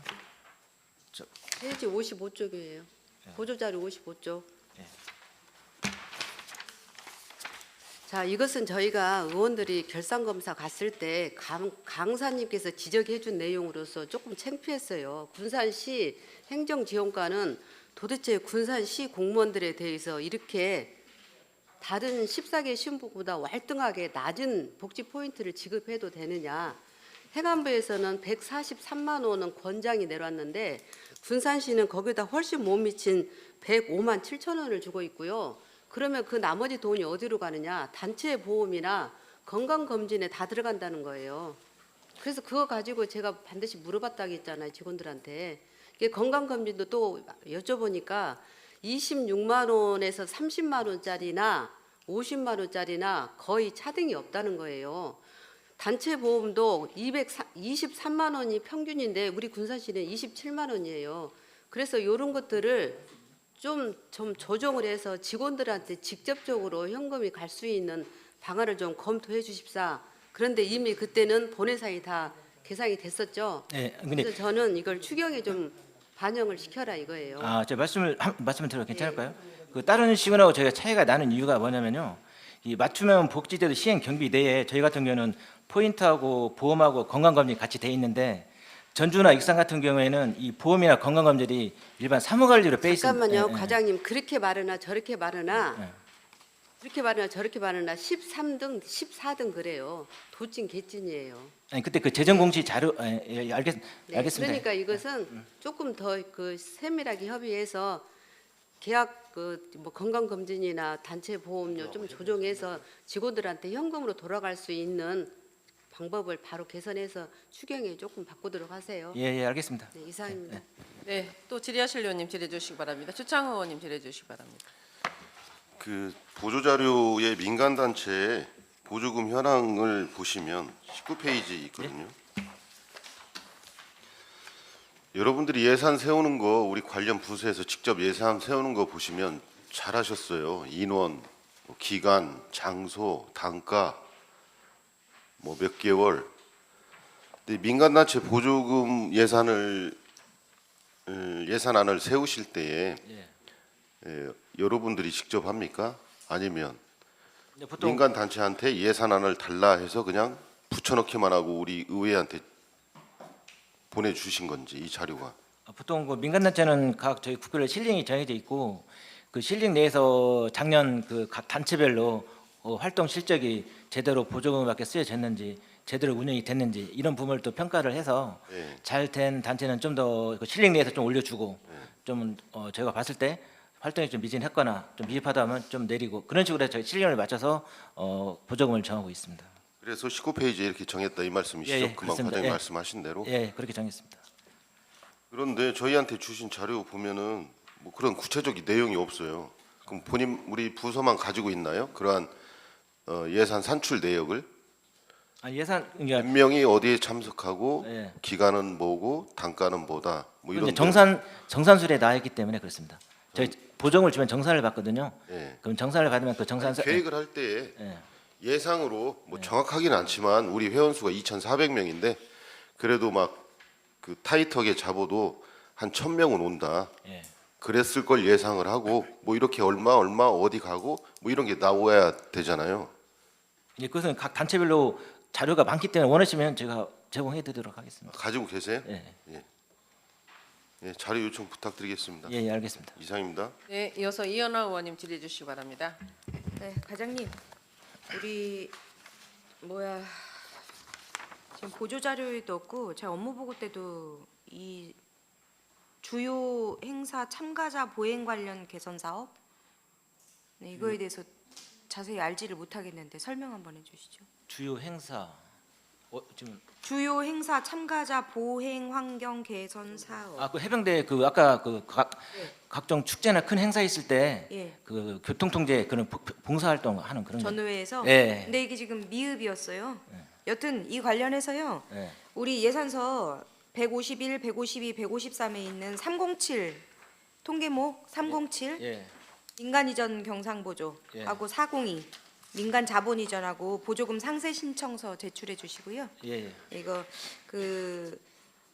페이지 55쪽이에요. 보조자료 55쪽. 예. 자, 이것은 저희가 의원들이 결산검사 갔을 때 강사님께서 지적해 준 내용으로서 조금 창피했어요. 군산시 행정지원과는 도대체 군산시 공무원들에 대해서 이렇게 다른 14개 신부보다 월등하게 낮은 복지 포인트를 지급해도 되느냐. 행안부에서는 143만 원은 권장이 내려왔는데 군산시는 거기다 훨씬 못 미친 105만 7천 원을 주고 있고요. 그러면 그 나머지 돈이 어디로 가느냐? 단체 보험이나 건강검진에 다 들어간다는 거예요. 그래서 그거 가지고 제가 반드시 물어봤다고 했잖아요, 직원들한테. 이게 건강검진도 또 여쭤보니까 26만 원에서 30만 원짜리나 50만 원짜리나 거의 차등이 없다는 거예요. 단체 보험도 23만 원이 평균인데 우리 군산시는 27만 원이에요. 그래서 이런 것들을 좀 조정을 해서 직원들한테 직접적으로 현금이 갈 수 있는 방안을 좀 검토해 주십사. 그런데 이미 그때는 본회사에 다 계산이 됐었죠. 네, 근데 그래서 저는 이걸 추경에 좀 반영을 시켜라 이거예요. 제가 말씀을 드려도 괜찮을까요? 다른 시군하고 저희가 차이가 나는 이유가 뭐냐면요. 이 맞춤형 복지제도 시행 경비 내에 저희 같은 경우는 포인트하고 보험하고 건강검진이 같이 돼 있는데 전주나 익산 같은 경우에는 이 보험이나 건강검진이 일반 사무관리로 빼 있습니다. 잠깐만요, 과장님. 그렇게 말하나 저렇게 말하나 그렇게 말하나 저렇게 말하나 13등, 14등 그래요. 도찐 개찐이에요. 아니 그때 재정 공시 자료 알겠습니다. 그러니까 이것은 조금 더 세밀하게 협의해서 계약 뭐 건강검진이나 단체 보험료 좀 조정해서 직원들한테 현금으로 돌아갈 수 있는 방법을 바로 개선해서 추경에 조금 바꾸도록 하세요. 예, 알겠습니다. 네, 이상입니다. 네, 또 질의하실 의원님 질의해 주시기 바랍니다. 주창호 의원님 질의해 주시기 바랍니다. 보조 자료의 민간 단체의 보조금 현황을 보시면 19페이지 있거든요. 여러분들이 예산 세우는 거 우리 관련 부서에서 직접 예산 세우는 거 보시면 잘하셨어요. 인원, 기간, 장소, 단가, 뭐 몇 개월. 근데 민간단체 보조금 예산안을 세우실 때에 여러분들이 직접 합니까? 아니면 민간 단체한테 예산안을 달라 해서 그냥 붙여넣기만 하고 우리 의회한테 보내주신 건지 이 자료가. 보통 민간단체는 각 저희 국별 실링이 정해져 있고 그 실링 내에서 작년 각 단체별로 활동 실적이 제대로 보조금을 받게 쓰여졌는지 제대로 운영이 됐는지 이런 부분을 또 평가를 해서 잘 된 단체는 좀 더 실링 내에서 좀 올려주고 좀 제가 봤을 때 활동이 좀 미진했거나 좀 미흡하다 하면 좀 내리고 그런 식으로 저희 실링을 맞춰서 보조금을 정하고 있습니다. 그래서 19페이지에 이렇게 정했다 이 말씀이시죠? 예, 금방 그렇습니다. 과장님 예. 말씀하신 대로. 예, 그렇게 정했습니다. 그런데 저희한테 주신 자료 보면은 뭐 그런 구체적인 내용이 없어요. 그럼 우리 부서만 가지고 있나요? 그러한 예산 산출 내역을? 예산 몇 명이 어디에 참석하고 예. 기간은 뭐고 단가는 뭐다. 뭐 이런 이제 정산술에 나와 있기 때문에 그렇습니다. 저희 보정을 주면 정산을 받거든요. 예. 그럼 정산을 받으면 그 정산서 계획을 할 때에 예. 예상으로 뭐 정확하기는 않지만 우리 회원수가 2,400명인데 그래도 막 그 타이트하게 잡아도 한 1,000명은 온다. 예. 그랬을 걸 예상을 하고 뭐 이렇게 얼마 어디 가고 뭐 이런 게 나와야 되잖아요. 예, 그것은 각 단체별로 자료가 많기 때문에 원하시면 제가 제공해드리도록 하겠습니다. 가지고 계세요? 예. 예, 자료 요청 부탁드리겠습니다. 예, 알겠습니다. 이상입니다. 네, 이어서 이현아 의원님 질의해 주시기 바랍니다. 네, 과장님. 우리 지금 보조 자료에도 없고 제가 업무 보고 때도 이 주요 행사 참가자 보행 관련 개선 사업 이거에 대해서 자세히 알지를 못하겠는데 설명 한번 해주시죠. 주요 행사 지금 주요 행사 참가자 보행 환경 개선 사업. 그 해병대 그 아까 그 각종 축제나 큰 행사 있을 때 예. 그 교통통제 그런 봉사활동 하는 그런 거. 전후회에서. 예. 근데 이게 지금 미흡이었어요. 여튼 이 관련해서요. 예. 우리 예산서 151, 152, 153에 있는 307 통계목 307 예. 민간 이전 경상 보조하고 402 민간 자본 이전하고 보조금 상세 신청서 제출해 주시고요. 예. 이거 그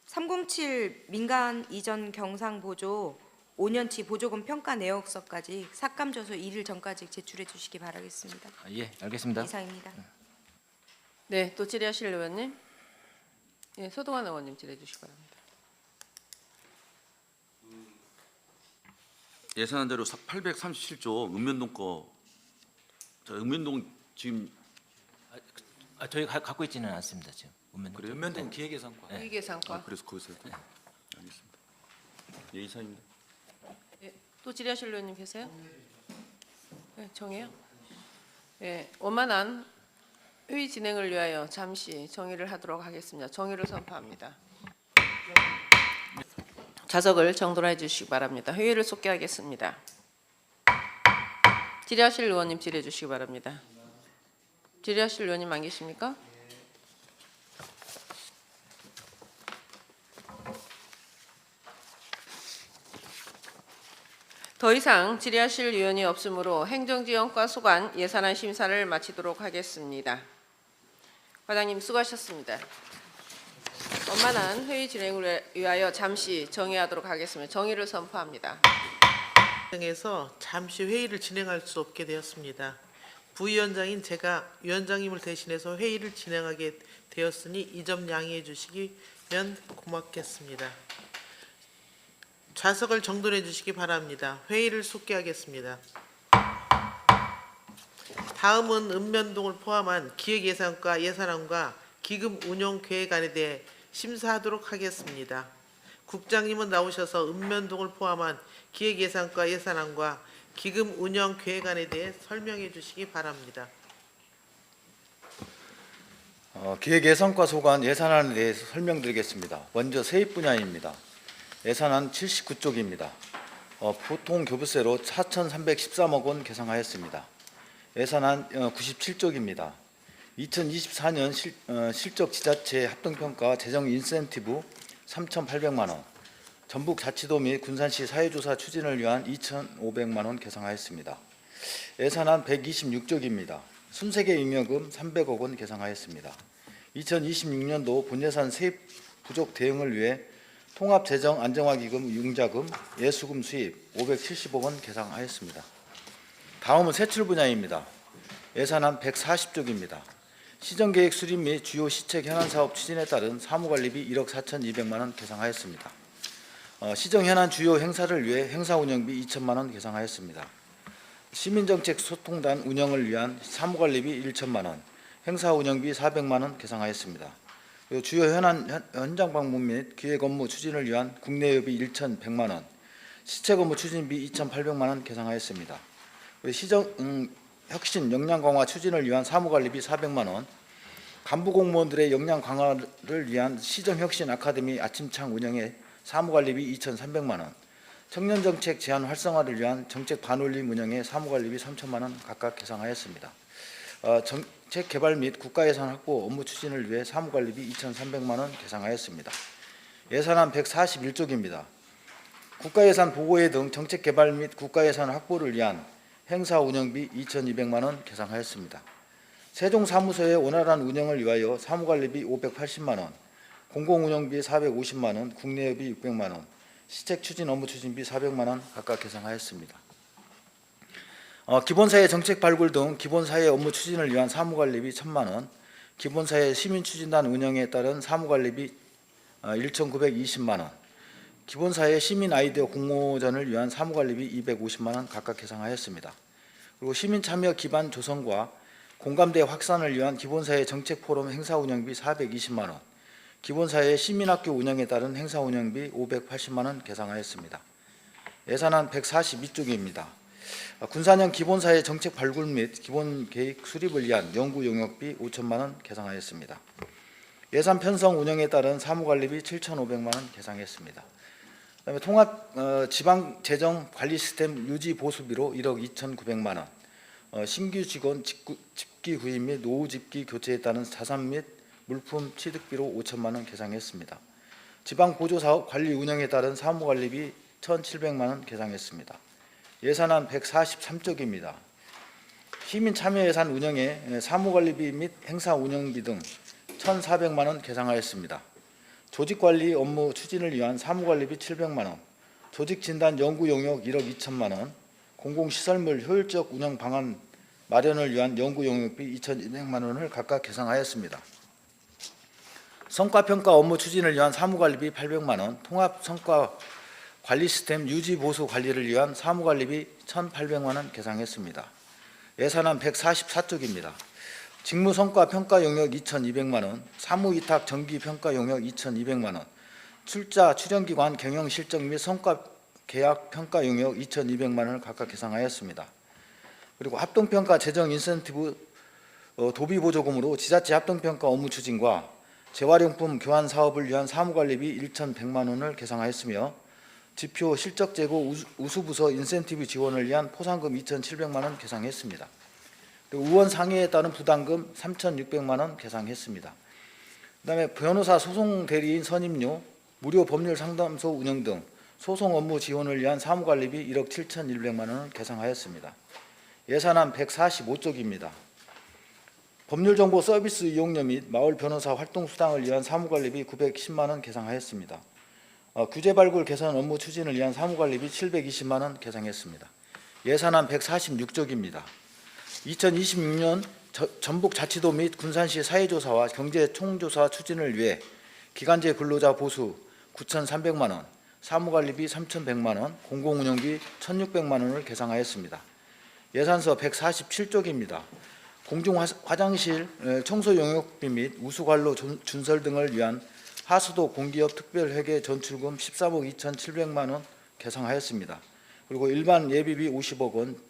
307 민간 이전 경상 보조 5년치 보조금 평가 내역서까지 삭감져서 1일 전까지 제출해 주시기 바라겠습니다. 예, 알겠습니다. 이상입니다. 네, 또 질의하실 의원님. 예, 소동환 의원님 질의해 주시기 바랍니다. 예산안대로 837조 읍면동 거, 저 읍면동 지금 저희 갖고 있지는 않습니다 지금. 그래요? 읍면동 기획예산과. 네. 기획예산과. 그래서 거기서 했군요. 알겠습니다. 예, 이상입니다. 예, 또 질의하실 의원님 계세요? 네, 정해요. 예, 원만한 회의 진행을 위하여 잠시 정의를 하도록 하겠습니다. 정의를 선포합니다. 좌석을 정돈해 주시기 바랍니다. 회의를 속개하겠습니다. 질의하실 의원님 질의해 주시기 바랍니다. 질의하실 의원님 안 계십니까? 더 이상 질의하실 의원이 없으므로 행정지원과 소관 예산안 심사를 마치도록 하겠습니다. 과장님 수고하셨습니다. 원만한 회의 진행을 위하여 잠시 정의하도록 하겠습니다. 정의를 선포합니다. 에서 잠시 회의를 진행할 수 없게 되었습니다. 부위원장인 제가 위원장님을 대신해서 회의를 진행하게 되었으니 이 점 양해해 주시면 고맙겠습니다. 좌석을 정돈해 주시기 바랍니다. 회의를 속개하겠습니다. 다음은 읍면동을 포함한 기획예산과 예산안과 기금 운영 계획안에 대해 심사하도록 하겠습니다. 국장님은 나오셔서 읍면동을 포함한 기획예산과 예산안과 기금 운영 계획안에 대해 설명해 주시기 바랍니다. 기획예산과 소관 예산안에 대해서 설명드리겠습니다. 먼저 세입 분야입니다. 예산안 79쪽입니다. 보통 교부세로 4,313억 원 계상하였습니다. 예산안 97쪽입니다. 2024년 실적 지자체 합동평가 재정 인센티브 3,800만 원, 전북자치도 및 군산시 사회조사 추진을 위한 2,500만 원 계상하였습니다. 예산안 126쪽입니다. 순세계 잉여금 300억 원 계상하였습니다. 2026년도 본예산 세입 부족 대응을 위해 통합재정 안정화기금 융자금 예수금 수입 570억 원 계상하였습니다. 다음은 세출 분야입니다. 예산안 140쪽입니다. 시정계획 수립 및 주요 시책 현안 사업 추진에 따른 사무관리비 1억 4,200만 원 계상하였습니다. 시정 현안 주요 행사를 위해 행사 운영비 2천만 원 계상하였습니다. 시민정책 소통단 운영을 위한 사무관리비 1천만 원, 행사 운영비 400만 원 계상하였습니다. 그리고 주요 현장 방문 및 기획 업무 추진을 위한 국내여비 1,100만 원, 시책 업무 추진비 2,800만 원 계상하였습니다. 시정 혁신 역량 강화 추진을 위한 사무관리비 400만 원, 간부 공무원들의 역량 강화를 위한 시정 혁신 아카데미 아침창 운영에 사무관리비 2,300만 원, 청년정책 제안 활성화를 위한 정책 반올림 운영에 사무관리비 3천만 원 각각 계상하였습니다. 정책 개발 및 국가예산 확보 업무 추진을 위해 사무관리비 2,300만 원 계상하였습니다. 예산안 141쪽입니다. 국가예산 보고회 등 정책 개발 및 국가예산 확보를 위한 행사 운영비 2,200만 원 계상하였습니다. 세종사무소의 원활한 운영을 위하여 사무관리비 580만 원, 공공운영비 450만 원, 국내여비 600만 원, 시책 추진 업무 추진비 400만 원 각각 계상하였습니다. 기본사회 정책 발굴 등 기본사회 업무 추진을 위한 사무관리비 1,000만 원, 기본사회 시민추진단 운영에 따른 사무관리비 1,920만 원, 기본사회 시민 아이디어 공모전을 위한 사무관리비 250만 원 각각 계상하였습니다. 그리고 시민참여 기반 조성과 공감대 확산을 위한 기본사회 정책 포럼 행사 운영비 420만 원, 기본사회 시민학교 운영에 따른 행사 운영비 580만 원 계상하였습니다. 예산안 142쪽입니다. 군산형 기본사회 정책 발굴 및 기본 계획 수립을 위한 연구 용역비 5천만 원 계상하였습니다. 예산 편성 운영에 따른 사무관리비 7,500만 원 계상했습니다. 그다음에 통합 지방 재정 관리 시스템 유지 보수비로 1억 2,900만 원, 신규 직원 집기 구입 및 노후 집기 교체에 따른 자산 및 물품 취득비로 5천만 원 계상했습니다. 지방 보조 사업 관리 운영에 따른 사무관리비 1,700만 원 계상했습니다. 예산안 143쪽입니다. 시민 참여 예산 운영에 사무관리비 및 행사 운영비 등 1,400만 원 계상하였습니다. 조직관리 업무 추진을 위한 사무관리비 700만 원, 조직진단 연구 용역 1억 2천만 원, 공공시설물 효율적 운영 방안 마련을 위한 연구 용역비 2,200만 원을 각각 계상하였습니다. 성과평가 업무 추진을 위한 사무관리비 800만 원, 통합성과 관리 시스템 유지 보수 관리를 위한 사무관리비 1,800만 원 계상했습니다. 예산안 144쪽입니다. 직무성과 평가 용역 2,200만 원, 사무위탁 정기평가 용역 2,200만 원, 출자 출연기관 경영 실적 및 성과 계약 평가 용역 2,200만 원을 각각 계상하였습니다. 그리고 합동평가 재정 인센티브 도비 보조금으로 지자체 합동평가 업무 추진과 재활용품 교환 사업을 위한 사무관리비 1,100만 원을 계상하였으며 지표 실적 제고 우수부서 인센티브 지원을 위한 포상금 2,700만 원 계상했습니다. 의원 상해에 따른 부담금 3,600만 원 계상했습니다. 그다음에 변호사 소송 대리인 선임료, 무료 법률 상담소 운영 등 소송 업무 지원을 위한 사무관리비 1억 7,100만 원을 계상하였습니다. 예산안 145쪽입니다. 법률정보 서비스 이용료 및 마을 변호사 활동 수당을 위한 사무관리비 910만 원 계상하였습니다. 규제 발굴 개선 업무 추진을 위한 사무관리비 720만 원 계상했습니다. 예산안 146쪽입니다. 2026년 전북자치도 및 군산시 사회조사와 경제총조사 추진을 위해 기간제 근로자 보수 9,300만 원, 사무관리비 3,100만 원, 공공운영비 1,600만 원을 계상하였습니다. 예산서 147쪽입니다. 공중화장실 청소 용역비 및 우수관로 준설 등을 위한 하수도 공기업 특별회계 전출금 13억 2,700만 원 계상하였습니다. 그리고 일반 예비비 50억 원,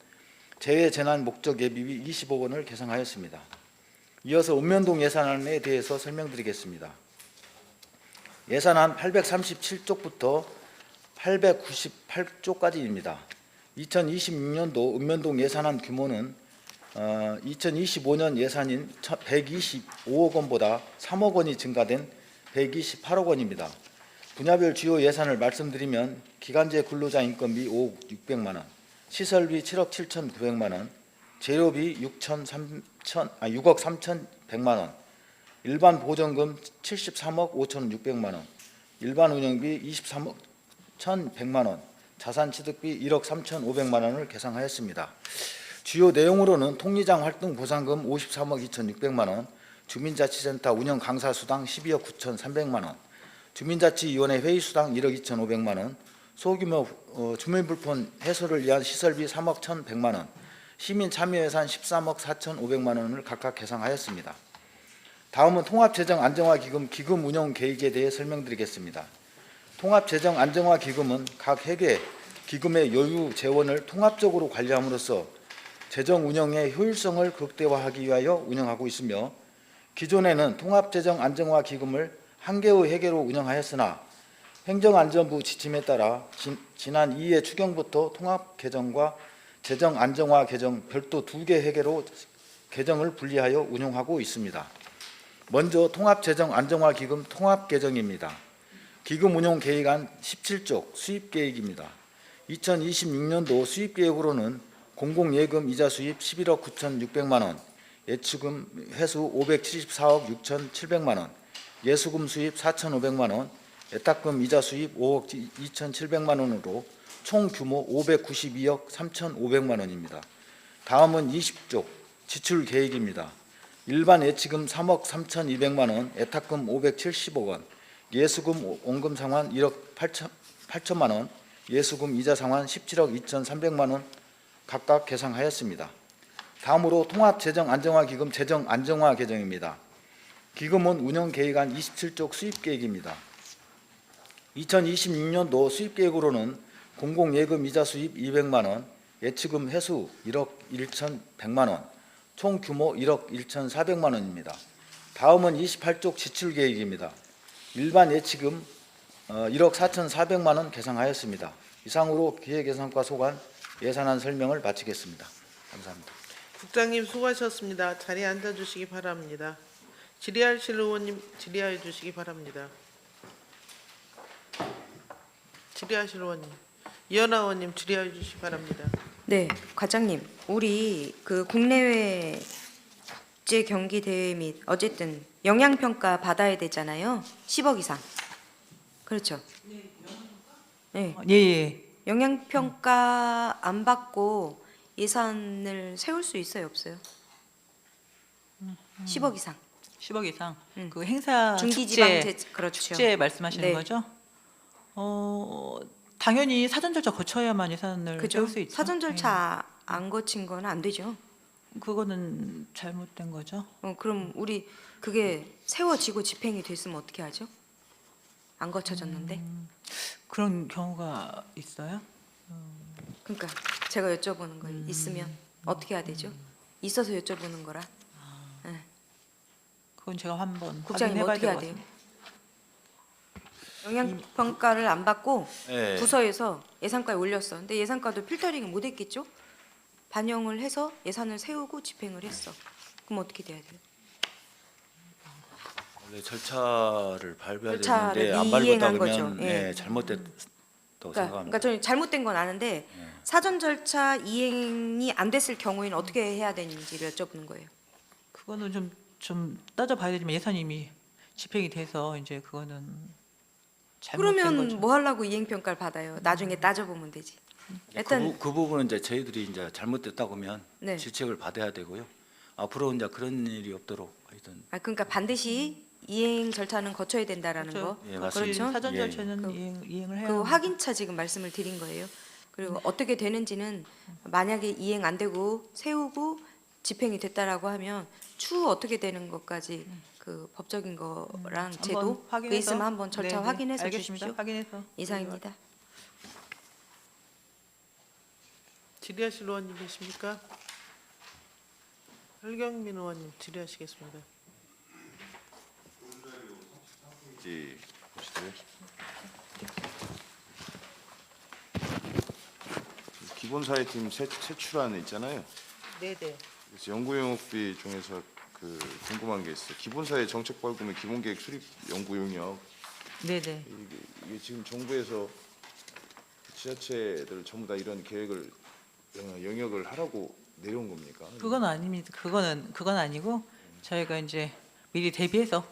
재해재난 목적 예비비 20억 원을 계상하였습니다. 이어서 읍면동 예산안에 대해서 설명드리겠습니다. 예산안 837쪽부터 898쪽까지입니다. 2026년도 읍면동 예산안 규모는 2025년 예산인 125억 원보다 3억 원이 증가된 128억 원입니다. 분야별 주요 예산을 말씀드리면 기간제 근로자 인건비 5억 600만 원, 시설비 7억 7,900만 원, 재료비 6억 3,100만 원, 일반 보전금 73억 5,600만 원, 일반 운영비 23억 1,100만 원, 자산 취득비 1억 3,500만 원을 계상하였습니다. 주요 내용으로는 통리장 활동 보상금 53억 2,600만 원, 주민자치센터 운영 강사 수당 12억 9,300만 원, 주민자치위원회 회의 수당 1억 2,500만 원, 소규모 주민불편 해소를 위한 시설비 3억 1,100만 원, 시민 참여 예산 13억 4,500만 원을 각각 계상하였습니다. 다음은 통합재정안정화기금 기금 운영 계획에 대해 설명드리겠습니다. 통합재정안정화기금은 각 회계 기금의 여유 재원을 통합적으로 관리함으로써 재정 운영의 효율성을 극대화하기 위하여 운영하고 있으며 기존에는 통합재정안정화기금을 한 개의 회계로 운영하였으나 행정안전부 지침에 따라 지난 2회 추경부터 통합개정과 재정안정화개정 별도 2개 회계로 개정을 분리하여 운영하고 있습니다. 먼저 통합재정안정화기금 통합개정입니다. 기금 운용 계획안 17쪽 수입계획입니다. 2026년도 수입계획으로는 공공예금 이자 수입 11억 9,600만 원, 예치금 회수 574억 6,700만 원, 예수금 수입 4,500만 원, 예탁금 이자 수입 5억 2,700만 원으로 총 규모 592억 3,500만 원입니다. 다음은 20쪽 지출 계획입니다. 일반 예치금 3억 3,200만 원, 예탁금 570억 원, 예수금 원금 상환 1억 8천만 원, 예수금 이자 상환 17억 2,300만 원 각각 계상하였습니다. 다음으로 통합재정안정화기금 재정안정화 개정입니다. 기금은 운영계획안 27쪽 수입계획입니다. 2026년도 수입계획으로는 공공예금 이자 수입 200만 원, 예치금 회수 1억 1,100만 원, 총 규모 1억 1,400만 원입니다. 다음은 28쪽 지출 계획입니다. 일반 예치금 1억 4,400만 원 계상하였습니다. 이상으로 기획예산과 소관 예산안 설명을 마치겠습니다. 감사합니다. 국장님 수고하셨습니다. 자리에 앉아주시기 바랍니다. 질의하실 의원님 질의해 주시기 바랍니다. 질의하실 의원님, 이현아 의원님 질의해 주시기 바랍니다. 네, 과장님, 우리 그 국내외 국제 경기 대회 및 어쨌든 영향 평가 받아야 되잖아요. 10억 이상. 그렇죠. 네. 예. 영향 평가 안 받고 예산을 세울 수 있어요, 없어요? 10억 이상. 10억 이상. 음. 그 행사 중기지방 축제, 그렇죠. 축제 말씀하시는 네. 거죠? 당연히 사전 절차 거쳐야만 예산을 그죠? 세울 수 있죠. 사전 절차 안 거친 건 안 되죠. 그거는 잘못된 거죠. 그럼 우리 그게 세워지고 집행이 됐으면 어떻게 하죠? 안 거쳐졌는데. 그런 경우가 있어요? 그러니까 제가 여쭤보는 거예요. 있으면 어떻게 해야 되죠? 있어서 여쭤보는 거라. 네. 그건 제가 한번 국장님 확인해봐야 어떻게 해야 될 돼요? 것 영향 평가를 안 받고 네. 부서에서 예산과에 올렸어. 근데 예산과도 필터링을 못 했겠죠? 반영을 해서 예산을 세우고 집행을 했어. 그럼 어떻게 돼야 돼요? 원래 절차를 밟아야 절차를 되는데 안 이행한 밟았다 거죠. 그러면 예. 잘못됐다고 그러니까 생각합니다. 저는 잘못된 건 아는데 사전 절차 이행이 안 됐을 경우에는 어떻게 해야 되는지를 여쭤보는 거예요. 그거는 좀 따져봐야 되지만 예산이 이미 집행이 돼서 이제 그거는 잘못된 그러면 거죠. 뭐 하려고 이행 평가를 받아요? 나중에 따져보면 되지. 일단 그 부분은 이제 저희들이 이제 잘못됐다고 하면 네. 질책을 받아야 되고요. 앞으로 이제 그런 일이 없도록 하여튼 그러니까 반드시 이행 절차는 거쳐야 된다라는 그렇죠. 거. 예, 맞습니다. 그렇죠. 사전 예. 절차는 이행을 해야 그 합니다. 확인차 지금 말씀을 드린 거예요. 그리고 어떻게 되는지는 만약에 이행 안 되고 세우고 집행이 됐다라고 하면 추후 어떻게 되는 것까지 그 법적인 거랑 제도 한번 그 확인해서. 있으면 한번 절차 네네, 확인해서 알겠습니다. 주십시오. 확인해서 이상입니다. 질의하실 의원님 계십니까? 혈경민 의원님 질의하시겠습니다. 보시고요. 기본사회팀 세출안에 있잖아요. 네네. 그래서 연구용역비 중에서 그 궁금한 게 있어요. 기본사회 정책 벌금의 기본계획 수립 연구용역 네네. 이게 지금 정부에서 지자체들 전부 다 이런 계획을 영역을 하라고 내려온 겁니까? 그건 아닙니다. 그건 아니고 저희가 이제 미리 대비해서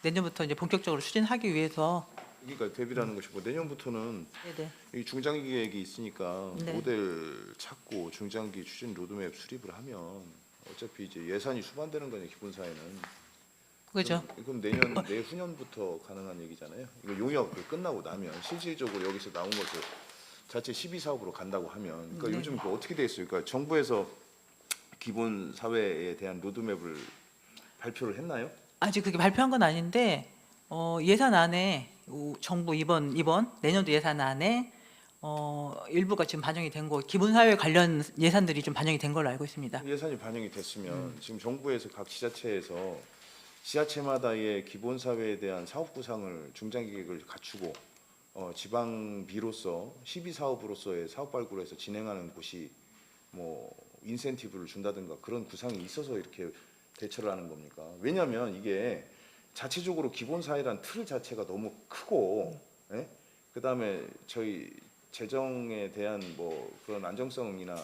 내년부터 이제 본격적으로 추진하기 위해서. 그러니까 대비라는 것이 뭐 내년부터는 네네. 이 중장기 계획이 있으니까 네. 모델 찾고 중장기 추진 로드맵 수립을 하면 어차피 이제 예산이 수반되는 거냐 기본사회는. 그죠. 그럼 내후년부터 가능한 얘기잖아요. 이거 용역 끝나고 나면 실질적으로 여기서 나온 것을 자체 12사업으로 간다고 하면 그러니까 네. 요즘 어떻게 돼 있어요? 그러니까 정부에서 기본 사회에 대한 로드맵을 발표를 했나요? 아직 그게 발표한 건 아닌데 예산안에 정부 이번 내년도 예산안에 일부가 지금 반영이 된 거 기본사회 관련 예산들이 좀 반영이 된 걸로 알고 있습니다. 예산이 반영이 됐으면 지금 정부에서 각 지자체에서 지자체마다의 기본 사회에 대한 사업 구상을 중장기 계획을 갖추고 지방비로서 12사업으로서의 사업 발굴을 해서 진행하는 곳이 뭐 인센티브를 준다든가 그런 구상이 있어서 이렇게 대처를 하는 겁니까? 왜냐하면 이게 자체적으로 기본 사회란 틀 자체가 너무 크고, 예? 그다음에 저희 재정에 대한 뭐 그런 안정성이나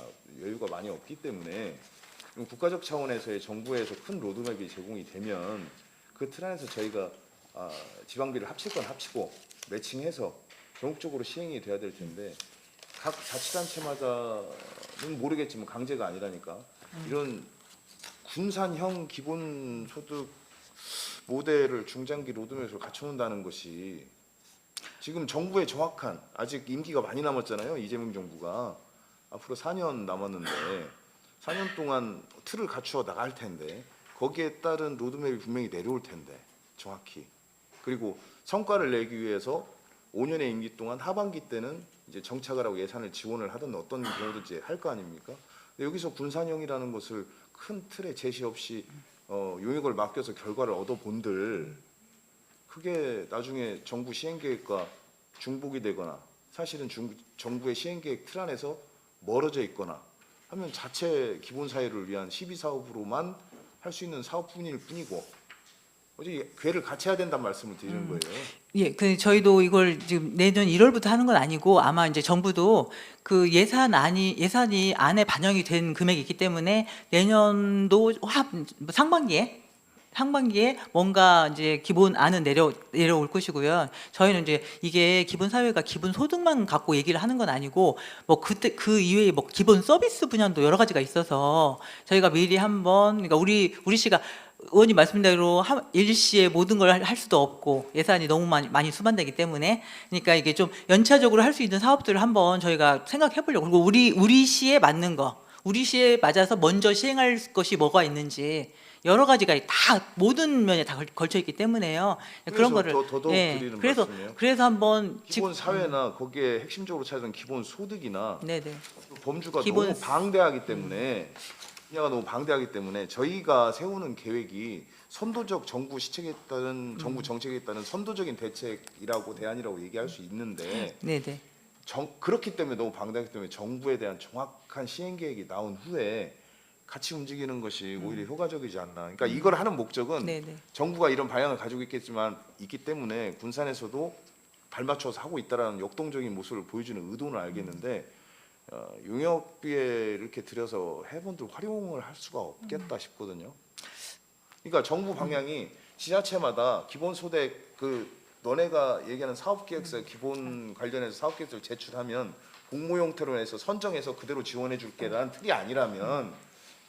여유가 많이 없기 때문에 국가적 차원에서의 정부에서 큰 로드맵이 제공이 되면 그 틀 안에서 저희가 지방비를 합칠 건 합치고 매칭해서 전국적으로 시행이 돼야 될 텐데 각 자치단체마다는 모르겠지만 강제가 아니라니까 이런 군산형 기본소득 모델을 중장기 로드맵으로 갖춰놓는다는 것이 지금 정부의 정확한 아직 임기가 많이 남았잖아요. 이재명 정부가 앞으로 4년 남았는데 4년 동안 틀을 갖추어 나갈 텐데 거기에 따른 로드맵이 분명히 내려올 텐데 정확히 그리고 성과를 내기 위해서 5년의 임기 동안 하반기 때는 이제 정착을 하고 예산을 지원을 하든 어떤 경우든지 할 거 아닙니까? 근데 여기서 군산형이라는 것을 큰 틀에 제시 없이 용역을 맡겨서 결과를 얻어본들 그게 나중에 정부 시행계획과 중복이 되거나 사실은 정부의 시행계획 틀 안에서 멀어져 있거나 하면 자체 기본 사회를 위한 시비 사업으로만 할 수 있는 사업뿐일 뿐이고 어제 궤를 같이 해야 된다는 말씀을 드리는 거예요. 예, 그 저희도 이걸 지금 내년 1월부터 하는 건 아니고 아마 이제 정부도 그 예산이 안에 반영이 된 금액이 있기 때문에 내년도 상반기에 뭔가 이제 기본안은 내려올 것이고요. 저희는 이제 이게 기본 사회가 기본 소득만 갖고 얘기를 하는 건 아니고 뭐 그때 그 이외에 뭐 기본 서비스 분야도 여러 가지가 있어서 저희가 미리 한번 그러니까 우리 시가 의원님 말씀대로 일시에 모든 걸 할 수도 없고 예산이 너무 많이 수반되기 때문에 그러니까 이게 좀 연차적으로 할 수 있는 사업들을 한번 저희가 생각해 보려고 그리고 우리 시에 맞는 거 우리 시에 맞아서 먼저 시행할 것이 뭐가 있는지 여러 가지가 다 모든 면에 다 걸쳐 있기 때문에요. 그런 거를 드리는 말씀이에요. 그래서 한번 기본 사회나 거기에 핵심적으로 찾은 기본 소득이나 네네. 범주가 기본- 너무 방대하기 때문에 분야가 너무 방대하기 때문에 저희가 세우는 계획이 선도적 정부 시책에 따른 정부 정책에 따른 선도적인 대책이라고 대안이라고 얘기할 수 있는데 네네. 그렇기 때문에 너무 방대하기 때문에 정부에 대한 정확한 시행 계획이 나온 후에 같이 움직이는 것이 오히려 효과적이지 않나. 그러니까 이걸 하는 목적은 네네. 정부가 이런 방향을 가지고 있기 때문에 군산에서도 발맞춰서 하고 있다라는 역동적인 모습을 보여주는 의도는 알겠는데 용역비에 이렇게 들여서 해본들 활용을 할 수가 없겠다 싶거든요. 그러니까 정부 방향이 지자체마다 기본소득 너네가 얘기하는 사업계획서 기본 관련해서 사업계획서를 제출하면 공모 형태로 해서 선정해서 그대로 지원해 줄게라는 틀이 아니라면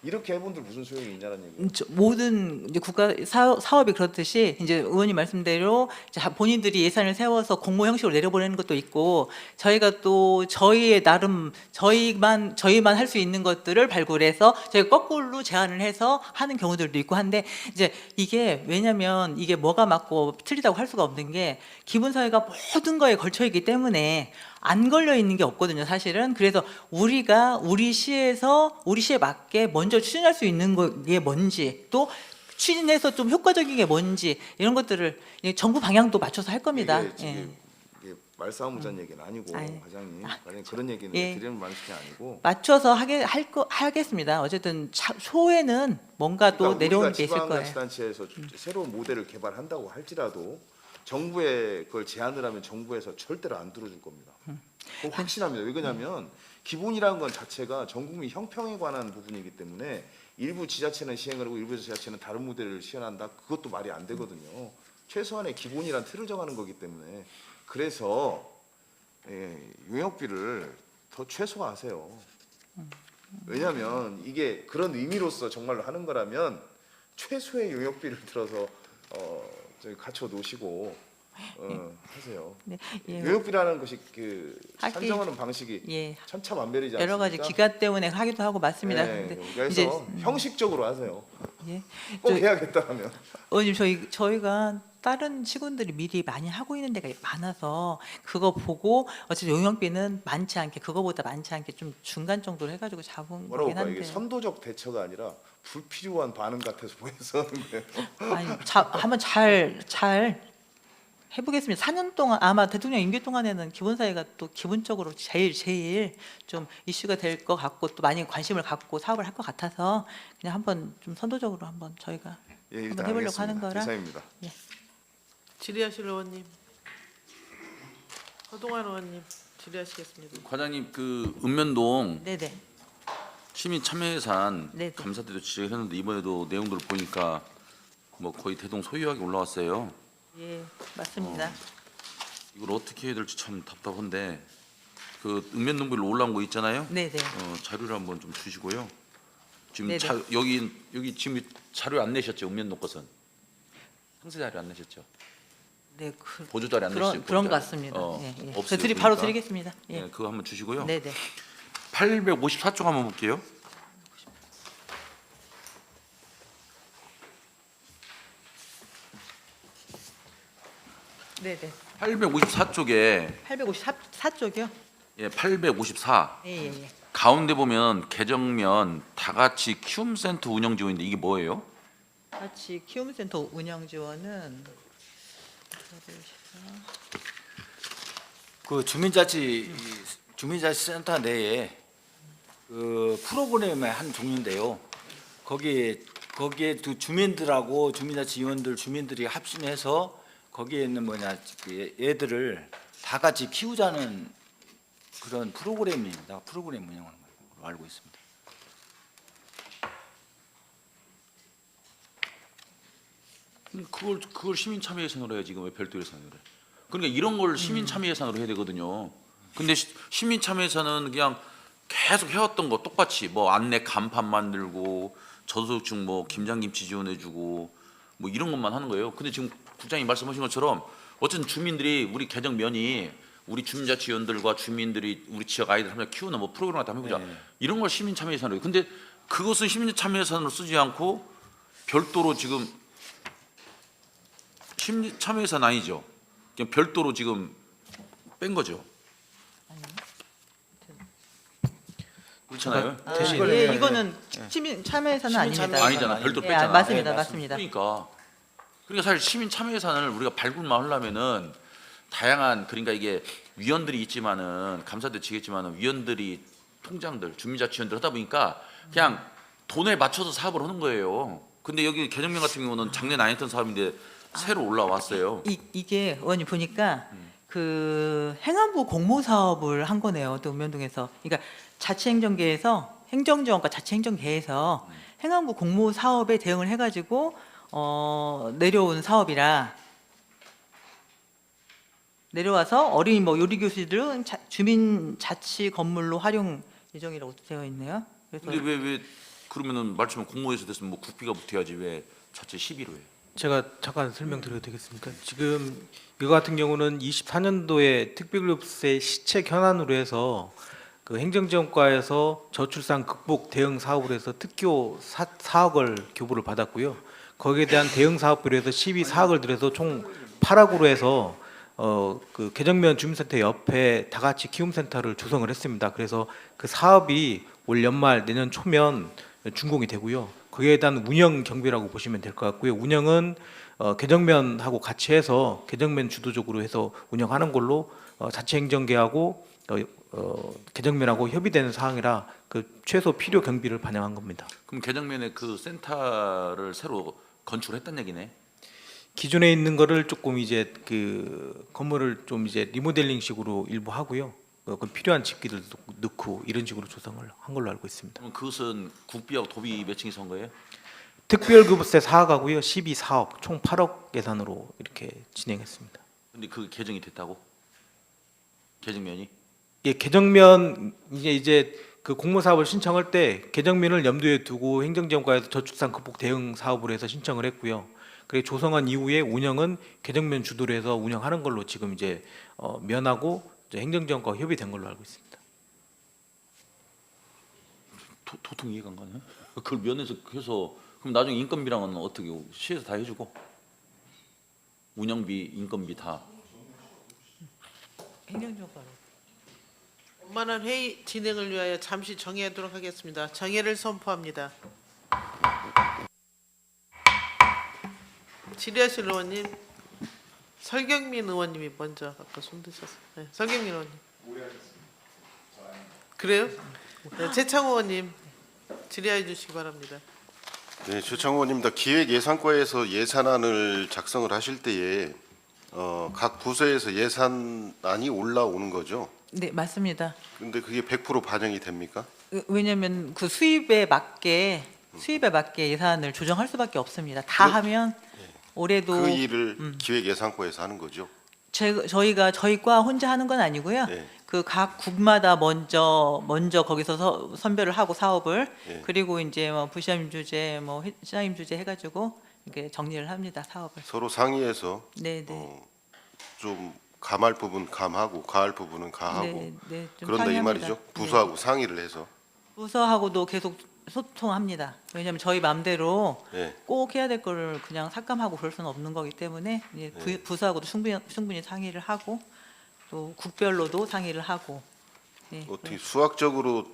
이렇게 해본들 무슨 소용이 있냐는 얘기예요. 모든 이제 국가 사업이 그렇듯이 이제 의원님 말씀대로 이제 본인들이 예산을 세워서 공모 형식으로 내려보내는 것도 있고 저희가 또 저희의 나름 저희만 할 수 있는 것들을 발굴해서 저희가 거꾸로 제안을 해서 하는 경우들도 있고 한데 이제 이게 왜냐면 이게 뭐가 맞고 틀리다고 할 수가 없는 게 기본 사회가 모든 거에 걸쳐 있기 때문에 안 걸려 있는 게 없거든요, 사실은. 그래서 우리가 우리 시에 맞게 먼저 추진할 수 있는 게 뭔지 또 추진해서 좀 효과적인 게 뭔지 이런 것들을 정부 방향도 맞춰서 할 겁니다. 이게 말싸움하자는 얘기는 아니고 과장님 그런 얘기는 드리는 말씀이 아니고 맞춰서 하겠습니다. 어쨌든 초에는 뭔가 또 내려오는 게 있을 거예요. 지방자치단체에서 새로운 모델을 개발한다고 할지라도 정부에 그걸 제안을 하면 정부에서 절대로 안 들어줄 겁니다. 그거 확신합니다. 왜 그러냐면 기본이라는 건 자체가 전 국민 형평에 관한 부분이기 때문에 일부 지자체는 시행을 하고 일부 지자체는 다른 모델을 시행한다. 그것도 말이 안 되거든요. 최소한의 기본이란 틀을 정하는 거기 때문에 그래서 용역비를 더 최소화하세요. 왜냐하면 이게 그런 의미로서 정말로 하는 거라면 최소의 용역비를 들어서 저기 갖춰 놓으시고 하세요. 네, 용역비라는 것이 산정하는 방식이 천차만별이지 않습니까? 여러 가지 기간 때문에 하기도 하고 맞습니다. 근데 그래서 이제 형식적으로 하세요. 예. 꼭 해야겠다 하면. 의원님 저희가 다른 시군들이 미리 많이 하고 있는 데가 많아서 그거 보고 어차피 용역비는 많지 않게 그거보다 많지 않게 좀 중간 정도로 해가지고 잡은 뭐라고 거긴 볼까요? 한데 이게 선도적 대처가 아니라 불필요한 반응 같아서 보여서 하는 거예요. 아니 한번 잘 해보겠습니다. 4년 동안 아마 대통령 임기 동안에는 기본사회가 또 기본적으로 제일 좀 이슈가 될 것 같고 또 많이 관심을 갖고 사업을 할 것 같아서 그냥 한번 좀 선도적으로 한번 저희가 한번 해보려고 하는 거라. 이상입니다. 예. 질의하실 의원님, 허동환 의원님 질의하시겠습니다. 과장님 그 읍면동 네네. 시민 참여 예산 네네. 감사 때도 지적했는데 이번에도 내용들을 보니까 뭐 거의 대동소이하게 올라왔어요. 예, 맞습니다. 이걸 어떻게 해야 될지 참 답답한데 그 읍면동별로 올라온 거 있잖아요. 네네. 자료를 한번 좀 주시고요. 지금 네네. 여기 지금 자료 안 내셨죠? 읍면동 것은 상세 자료 안 내셨죠? 네, 보조 자료 안 내셨죠? 그런 것 같습니다. 없어요. 바로 드리겠습니다. 예. 네, 그거 한번 주시고요. 네네. 854쪽 한번 볼게요. 네네. 854쪽에 854쪽이요? 예, 854 예. 가운데 보면 개정면 다 같이 키움센터 운영 지원인데 이게 뭐예요? 같이 키움센터 운영 지원은 그 주민자치센터 내에 그 프로그램의 한 종류인데요. 거기에 그 주민들하고 주민자치위원들 주민들이 합심해서 거기에 있는 그 애들을 다 같이 키우자는 그런 프로그램입니다. 프로그램 운영하는 걸로 알고 있습니다. 그걸 시민 참여 예산으로 해야지 지금 왜 별도 예산으로 해? 그러니까 이런 걸 시민 참여 예산으로 해야 되거든요. 근데 시민 참여 예산은 그냥 계속 해왔던 거 똑같이 뭐 안내 간판 만들고 저소득층 뭐 김장김치 지원해주고 뭐 이런 것만 하는 거예요. 근데 지금 국장님 말씀하신 것처럼 어쨌든 주민들이 우리 개정면이 우리 주민자치위원들과 주민들이 우리 지역 아이들 한번 키우는 뭐 프로그램 같은 거 해보자. 네. 이런 걸 시민 참여 예산으로 해요. 근데 그것은 시민 참여 예산으로 쓰지 않고 별도로 지금 시민 참여 예산 아니죠. 그냥 별도로 지금 뺀 거죠. 그렇잖아요. 예, 이거는 시민 참여 예산은 아닙니다. 아니잖아. 별도로 예, 뺐잖아. 맞습니다. 맞습니다. 그러니까 사실 시민 참여 예산을 우리가 발굴만 하려면은 다양한 그러니까 이게 위원들이 있지만은 감사도 지겠지만은 위원들이 통장들 주민자치위원들 하다 보니까 그냥 돈에 맞춰서 사업을 하는 거예요. 근데 여기 개정면 같은 경우는 작년에 안 했던 사업인데 새로 올라왔어요. 이게 의원님 보니까 그 행안부 공모 사업을 한 거네요. 또 읍면동에서. 그러니까 자치행정계에서 행정지원과 자치행정계에서 행안부 공모 사업에 대응을 해가지고 내려온 사업이라 내려와서 어린이 뭐 요리 교실들은 주민 자치 건물로 활용 예정이라고 되어 있네요. 그래서 근데 왜 그러면은 말처럼 공모에서 됐으면 뭐 국비가 붙어야지 왜 자체 시비로 해? 제가 잠깐 설명드려도 되겠습니까? 지금 이거 같은 경우는 24년도에 특별급세 시책 현안으로 해서 그 행정지원과에서 저출산 극복 대응 사업으로 해서 특교 4억을 교부를 받았고요. 거기에 대한 대응 사업비로 해서 12사억을 들여서 총 8억으로 해서 그 개정면 주민센터 옆에 다 같이 키움센터를 조성을 했습니다. 그래서 그 사업이 올 연말 내년 초면 준공이 되고요. 그에 대한 운영 경비라고 보시면 될 것 같고요. 운영은 개정면하고 같이 해서 개정면 주도적으로 해서 운영하는 걸로 자치행정계하고 개정면하고 협의되는 사항이라 그 최소 필요 경비를 반영한 겁니다. 그럼 개정면에 그 센터를 새로 건축했다는 얘기네. 기존에 있는 거를 조금 이제 그 건물을 좀 이제 리모델링식으로 일부 하고요. 그 필요한 집기들도 넣고 이런 식으로 조성을 한 걸로 알고 있습니다. 그럼 그것은 국비하고 도비 매칭해서 한 거예요? 특별급세 4억하고요, 12사억 총 8억 예산으로 이렇게 진행했습니다. 근데 그 개정이 됐다고? 개정면이? 예, 개정면 이제 그 공모 사업을 신청할 때 개정면을 염두에 두고 행정지원과에서 저출산 극복 대응 사업으로 해서 신청을 했고요. 그리고 조성한 이후에 운영은 개정면 주도로 해서 운영하는 걸로 지금 이제 면하고 이제 행정지원과 협의된 걸로 알고 있습니다. 도통 이해가 안 가네. 그걸 면에서 해서 그럼 나중에 인건비랑은 어떻게 시에서 다 해주고 운영비, 인건비 다. 행정지원과로. 원만한 회의 진행을 위하여 잠시 정회하도록 하겠습니다. 정회를 선포합니다. 질의하실 의원님, 설경민 의원님이 먼저 아까 손 드셨어요. 네, 설경민 의원님. 그래요? 네, 최창호 의원님 질의해 주시기 바랍니다. 네, 최창호 의원입니다. 기획예산과에서 예산안을 작성을 하실 때에 각 부서에서 예산안이 올라오는 거죠? 네, 맞습니다. 근데 그게 100% 반영이 됩니까? 왜냐하면 그 수입에 맞게 예산을 조정할 수밖에 없습니다. 다 하면 올해도 그 일을 기획예산과에서 하는 거죠? 저희가 저희 과 혼자 하는 건 아니고요. 네. 그 각 국마다 먼저 거기서 선별을 하고 사업을 네. 그리고 이제 뭐 부시장님 주재, 뭐 시장님 주재 해가지고 이렇게 정리를 합니다 사업을. 서로 상의해서 네네. 좀 감할 부분 감하고 가할 부분은 가하고 네, 좀 그런다 이 상의합니다. 말이죠? 부서하고 상의를 해서. 부서하고도 계속 소통합니다. 왜냐하면 저희 마음대로 네. 꼭 해야 될 거를 그냥 삭감하고 그럴 수는 없는 거기 때문에 이제 부서하고도 충분히 상의를 하고 또 국별로도 상의를 하고. 네, 어떻게 수학적으로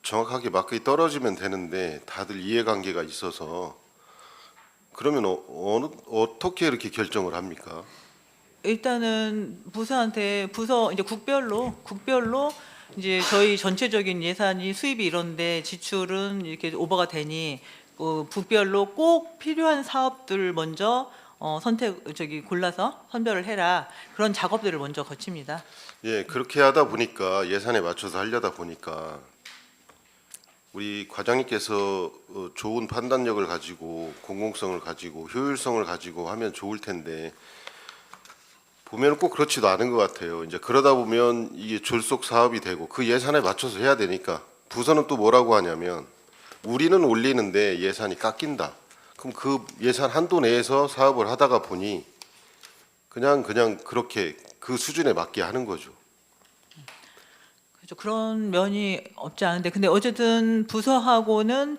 정확하게 맞게 떨어지면 되는데 다들 이해관계가 있어서 그러면 어떻게 이렇게 결정을 합니까? 일단은 부서한테 부서 이제 국별로 이제 저희 전체적인 예산이 수입이 이런데 지출은 이렇게 오버가 되니 국별로 꼭 필요한 사업들 먼저 골라서 선별을 해라, 그런 작업들을 먼저 거칩니다. 예, 그렇게 하다 보니까 예산에 맞춰서 하려다 보니까 우리 과장님께서 좋은 판단력을 가지고 공공성을 가지고 효율성을 가지고 하면 좋을 텐데 보면 꼭 그렇지도 않은 것 같아요. 이제 그러다 보면 이게 졸속 사업이 되고 그 예산에 맞춰서 해야 되니까 부서는 또 뭐라고 하냐면 우리는 올리는데 예산이 깎인다. 그럼 그 예산 한도 내에서 사업을 하다가 보니 그냥 그렇게 그 수준에 맞게 하는 거죠. 그렇죠. 그런 면이 없지 않은데, 근데 어쨌든 부서하고는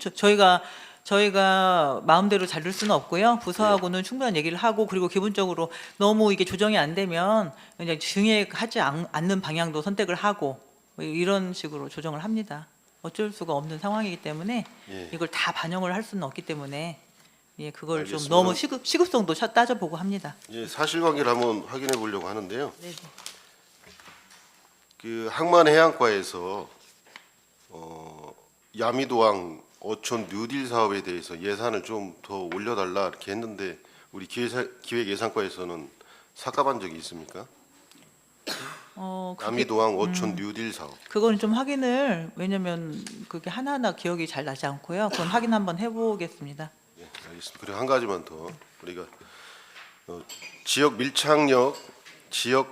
저희가 마음대로 자를 수는 없고요. 부서하고는 충분한 얘기를 하고, 그리고 기본적으로 너무 이게 조정이 안 되면 그냥 증액하지 않는 방향도 선택을 하고 이런 식으로 조정을 합니다. 어쩔 수가 없는 상황이기 때문에 예. 이걸 다 반영을 할 수는 없기 때문에 그걸 알겠습니다. 좀 너무 시급성도 따져보고 합니다. 예, 사실관계를 한번 확인해 보려고 하는데요. 네. 그 항만해양과에서 야미도항 어촌 뉴딜 사업에 대해서 예산을 좀 더 올려달라 이렇게 했는데 우리 기획예산과에서는 삭감한 적이 있습니까? 야미도항 어촌 뉴딜 사업. 그건 좀 확인을, 왜냐면 그게 하나하나 기억이 잘 나지 않고요. 그건 확인 한번 해보겠습니다. 예, 알겠습니다. 그리고 한 가지만 더 우리가 지역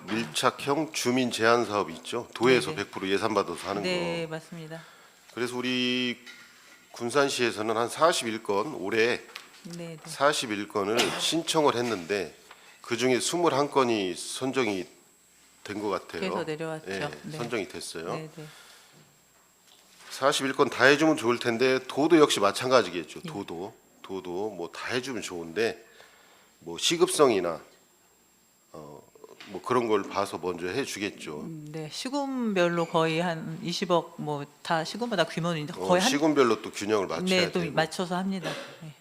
밀착형 주민 제한 사업이 있죠. 도에서 네네. 100% 예산 받아서 하는 네, 거. 맞습니다. 그래서 우리 군산시에서는 한 41건 올해 네, 41건을 신청을 했는데 그 중에 21건이 선정이 된 것 같아요. 그래서 내려왔죠. 예, 네. 선정이 됐어요. 네, 네. 41건 다 해주면 좋을 텐데 도도 역시 마찬가지겠죠. 도도 뭐 다 해주면 좋은데 뭐 시급성이나 뭐 그런 걸 봐서 먼저 해주겠죠. 네, 시군별로 거의 한 20억, 뭐 다 시군마다 규모는 거의 한 시군별로 또 균형을 맞춰야 네, 또 되고. 맞춰서 합니다. 네.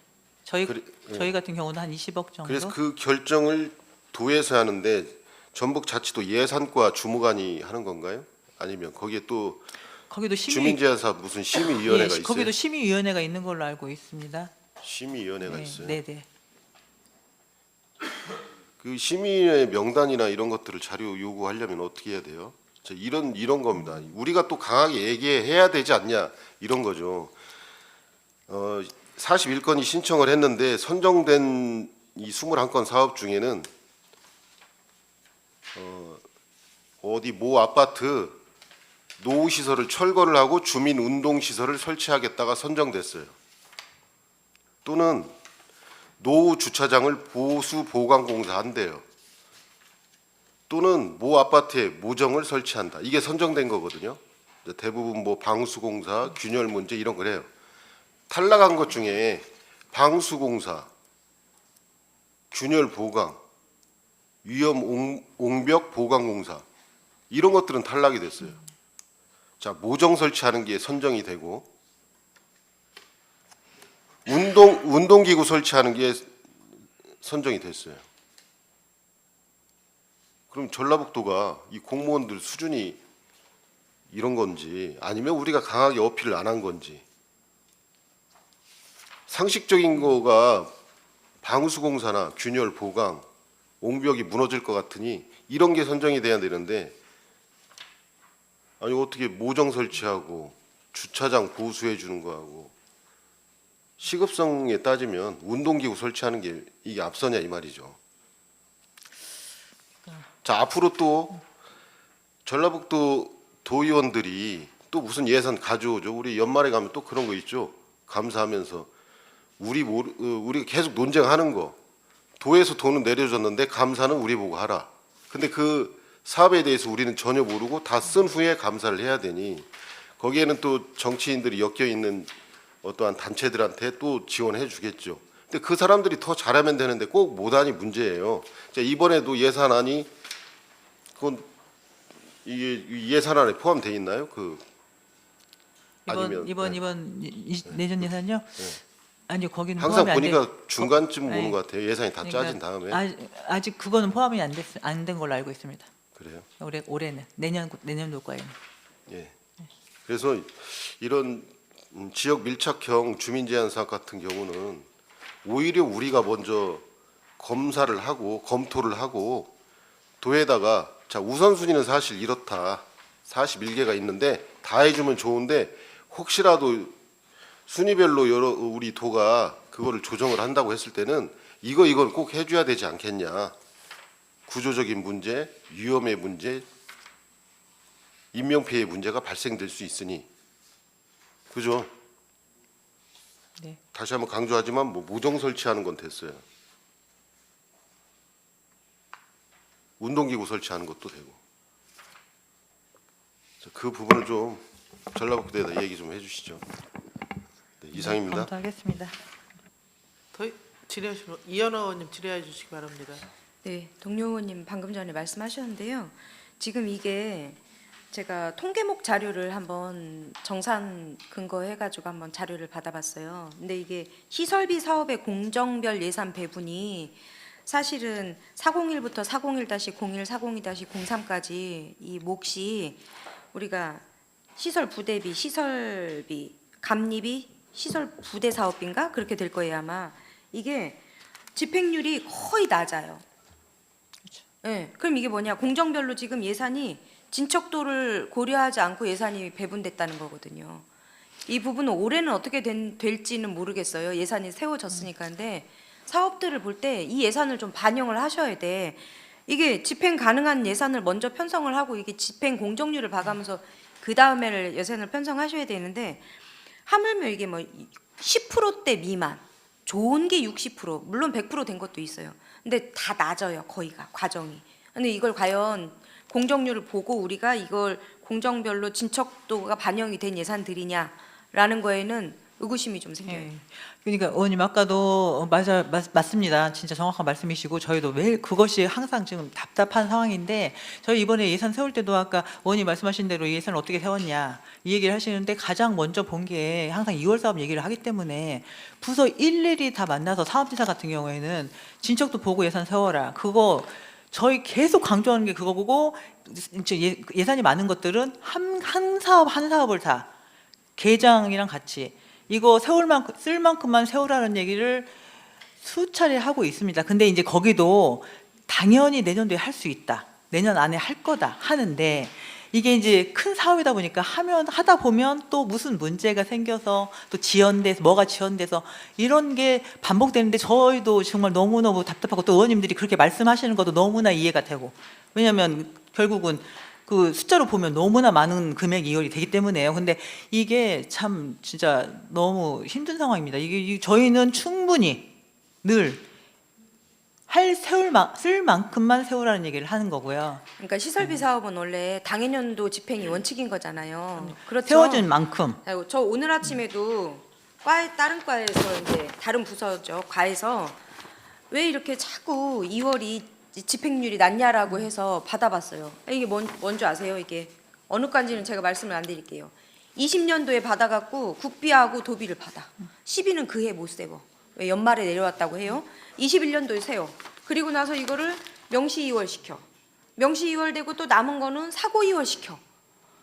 저희 같은 경우는 한 20억 정도. 그래서 그 결정을 도에서 하는데 전북자치도 예산과 주무관이 하는 건가요? 아니면 거기에 또 거기도 주민제한사업 무슨 심의위원회가 있어요? 거기도 심의위원회가 있는 걸로 알고 있습니다. 심의위원회가 네, 있어요. 네, 네. 그 심의의 명단이나 이런 것들을 자료 요구하려면 어떻게 해야 돼요? 이런 겁니다. 우리가 또 강하게 얘기해야 되지 않냐 이런 거죠. 41건이 신청을 했는데 선정된 이 21건 사업 중에는 어디 모 아파트 노후 시설을 철거를 하고 주민 운동 시설을 설치하겠다가 선정됐어요. 또는 노후 주차장을 보수 보강 공사한대요. 또는 모 아파트에 모정을 설치한다. 이게 선정된 거거든요. 대부분 뭐 방수 공사, 균열 문제 이런 거래요. 탈락한 것 중에 방수 공사, 균열 보강, 위험 옹벽 보강 공사 이런 것들은 탈락이 됐어요. 자, 모정 설치하는 게 선정이 되고 운동기구 설치하는 게 선정이 됐어요. 그럼 전라북도가 이 공무원들 수준이 이런 건지 아니면 우리가 강하게 어필을 안 한 건지 상식적인 거가 방수공사나 균열 보강, 옹벽이 무너질 것 같으니 이런 게 선정이 돼야 되는데 아니 어떻게 모정 설치하고 주차장 보수해 주는 거하고 시급성에 따지면 운동기구 설치하는 게 이게 앞서냐 이 말이죠. 자, 앞으로 또 전라북도 도의원들이 또 무슨 예산 가져오죠. 우리 연말에 가면 또 그런 거 있죠. 감사하면서 우리가 계속 논쟁하는 거. 도에서 돈은 내려줬는데 감사는 우리 보고 하라. 근데 그 사업에 대해서 우리는 전혀 모르고 다 쓴 후에 감사를 해야 되니 거기에는 또 정치인들이 엮여 있는 어떠한 단체들한테 또 지원해 주겠죠. 근데 그 사람들이 더 잘하면 되는데 꼭 못하니 문제예요. 자, 이번에도 예산안이 그건 이게 예산안에 포함되어 있나요? 아니면 내년 예산요? 아니요, 거기는 항상 포함이 안 돼. 보니까 중간쯤 네. 오는 것 같아요. 예산이 다 그러니까 짜진 다음에. 아직 그거는 포함이 안 된 걸로 알고 있습니다. 그래요. 올해는 내년도과에는. 예. 그래서 이런 지역 밀착형 주민 제한 사업 같은 경우는 오히려 우리가 먼저 검사를 하고 검토를 하고 도에다가 자 우선순위는 사실 이렇다. 41개가 있는데 다 해주면 좋은데 혹시라도 순위별로 우리 도가 그거를 조정을 한다고 했을 때는 이건 꼭 해줘야 되지 않겠냐. 구조적인 문제, 위험의 문제, 인명피해의 문제가 발생될 수 있으니 그죠? 네. 다시 한번 강조하지만 뭐 모종 설치하는 건 됐어요. 운동기구 설치하는 것도 되고 그 부분을 좀 전라북도에다 얘기 좀 해주시죠. 네, 이상입니다. 검토하겠습니다. 더 질의하시면 이현아 의원님 질의해 주시기 바랍니다. 네, 동료 의원님 방금 전에 말씀하셨는데요. 지금 이게 제가 통계목 자료를 한번 정산 근거해가지고 한번 자료를 받아봤어요. 근데 이게 시설비 사업의 공정별 예산 배분이 사실은 401부터 401-01, 402-03까지 이 몫이 우리가 시설 부대비, 시설비, 감리비, 시설 부대 사업비인가 그렇게 될 거예요 아마. 이게 집행률이 거의 낮아요. 네, 그럼 이게 뭐냐? 공정별로 지금 예산이 진척도를 고려하지 않고 예산이 배분됐다는 거거든요. 이 부분은 올해는 어떻게 될지는 모르겠어요. 예산이 세워졌으니까. 근데 사업들을 볼 때 이 예산을 좀 반영을 하셔야 돼. 이게 집행 가능한 예산을 먼저 편성을 하고 이게 집행 공정률을 봐가면서 그 다음에 예산을 편성하셔야 되는데 하물며 이게 뭐 10%대 미만, 좋은 게 60%, 물론 100% 된 것도 있어요. 근데 다 낮아요, 거의가 과정이. 근데 이걸 과연 공정률을 보고 우리가 이걸 공정별로 진척도가 반영이 된 예산들이냐라는 거에는 의구심이 좀 생겨요. 네. 그러니까 의원님 아까도 맞습니다. 진짜 정확한 말씀이시고 저희도 매일 그것이 항상 지금 답답한 상황인데 저희 이번에 예산 세울 때도 아까 의원님 말씀하신 대로 이 예산을 어떻게 세웠냐 이 얘기를 하시는데 가장 먼저 본 게 항상 2월 사업 얘기를 하기 때문에 부서 일일이 다 만나서 사업지사 같은 경우에는 진척도 보고 예산 세워라. 그거 저희 계속 강조하는 게 그거 보고 예산이 많은 것들은 한 사업을 다 계장이랑 같이 이거 쓸 만큼만 세우라는 얘기를 수차례 하고 있습니다. 근데 이제 거기도 당연히 내년도에 할 수 있다. 내년 안에 할 거다 하는데 이게 이제 큰 사업이다 보니까 하다 보면 또 무슨 문제가 생겨서 또 지연돼서 뭐가 지연돼서 이런 게 반복되는데 저희도 정말 너무너무 답답하고 또 의원님들이 그렇게 말씀하시는 것도 너무나 이해가 되고 왜냐하면 결국은 그 숫자로 보면 너무나 많은 금액이 이월이 되기 때문에요. 근데 이게 참 진짜 너무 힘든 상황입니다. 이게 저희는 충분히 늘 쓸 만큼만 세우라는 얘기를 하는 거고요. 그러니까 시설비 사업은 원래 당해년도 집행이 원칙인 거잖아요. 그렇죠. 세워진 만큼. 저 오늘 아침에도 다른 과에서 이제 다른 부서죠. 과에서 왜 이렇게 자꾸 2월이 집행률이 낮냐라고 해서 받아봤어요. 이게 뭔지 아세요? 이게 어느 과인지는 제가 말씀을 안 드릴게요. 20년도에 받아갖고 국비하고 도비를 받아. 12는 그 해 못 세워. 왜 연말에 내려왔다고 해요? 21년도에 세워. 그리고 나서 이거를 명시 2월 시켜. 명시 2월 되고 또 남은 거는 사고 2월 시켜.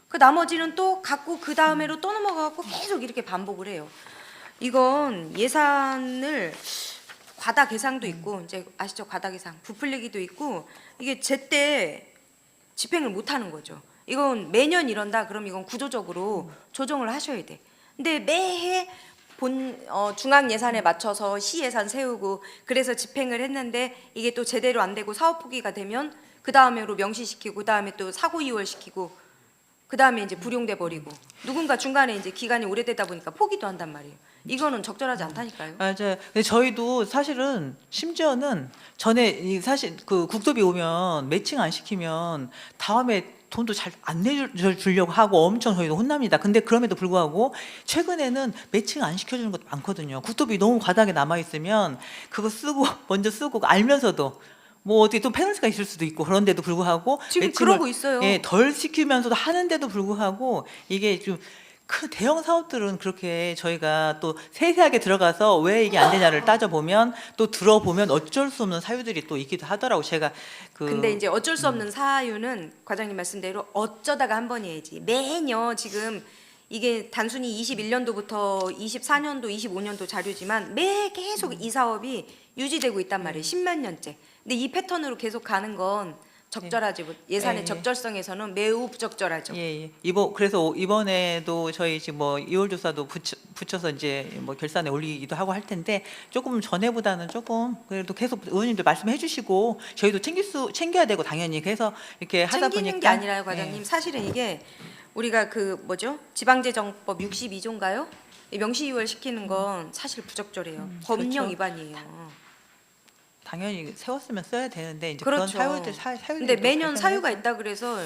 그 나머지는 또 갖고 그 다음에로 또 넘어가갖고 계속 이렇게 반복을 해요. 이건 예산을 과다 계상도 있고 이제 아시죠? 과다 계상, 부풀리기도 있고 이게 제때 집행을 못 하는 거죠. 이건 매년 이런다 그럼 이건 구조적으로 조정을 하셔야 돼. 근데 매해 중앙 예산에 맞춰서 시 예산 세우고 그래서 집행을 했는데 이게 또 제대로 안 되고 사업 포기가 되면 그 다음에로 명시시키고 그 다음에 또 사고 2월 시키고 그 다음에 이제 불용돼 버리고 누군가 중간에 이제 기간이 오래되다 보니까 포기도 한단 말이에요. 이거는 적절하지 않다니까요. 맞아요. 근데 저희도 사실은 심지어는 전에 사실 그 국도비 오면 매칭 안 시키면 다음에 돈도 잘 안 내주려고 하고 엄청 저희도 혼납니다. 근데 그럼에도 불구하고 최근에는 매칭 안 시켜주는 것도 많거든요. 국도비 너무 과다하게 남아 있으면 그거 먼저 쓰고 알면서도 뭐 어떻게 또 페널티가 있을 수도 있고 그런데도 불구하고 지금 그러고 있어요. 덜 시키면서도 하는데도 불구하고 이게 좀 큰 대형 사업들은 그렇게 저희가 또 세세하게 들어가서 왜 이게 안 되냐를 따져보면 또 들어보면 어쩔 수 없는 사유들이 또 있기도 하더라고. 제가 근데 이제 어쩔 수 없는 사유는 과장님 말씀대로 어쩌다가 한 번이야지. 매년 지금 이게 단순히 21년도부터 24년도, 25년도 자료지만 매 계속 이 사업이 유지되고 있단 말이에요. 10몇 년째. 근데 이 패턴으로 계속 가는 건 적절하지. 예산의 예. 적절성에서는 매우 부적절하죠. 예. 그래서 이번에도 저희 지금 뭐 2월 조사도 붙여서 이제 뭐 결산에 올리기도 하고 할 텐데 조금 전에보다는 조금 그래도 계속 의원님들 말씀해 주시고 저희도 챙겨야 되고 당연히 그래서 이렇게 하다 보니까 챙기는 게 아니라요, 과장님. 예. 사실은 이게 우리가 그 뭐죠? 지방재정법 62조인가요? 명시유월 시키는 건 사실 부적절해요. 법령 그렇죠. 위반이에요. 당연히 세웠으면 써야 되는데 이제 그렇죠. 그런 사유들이 근데 매년 발생해서 사유가 있다 그래서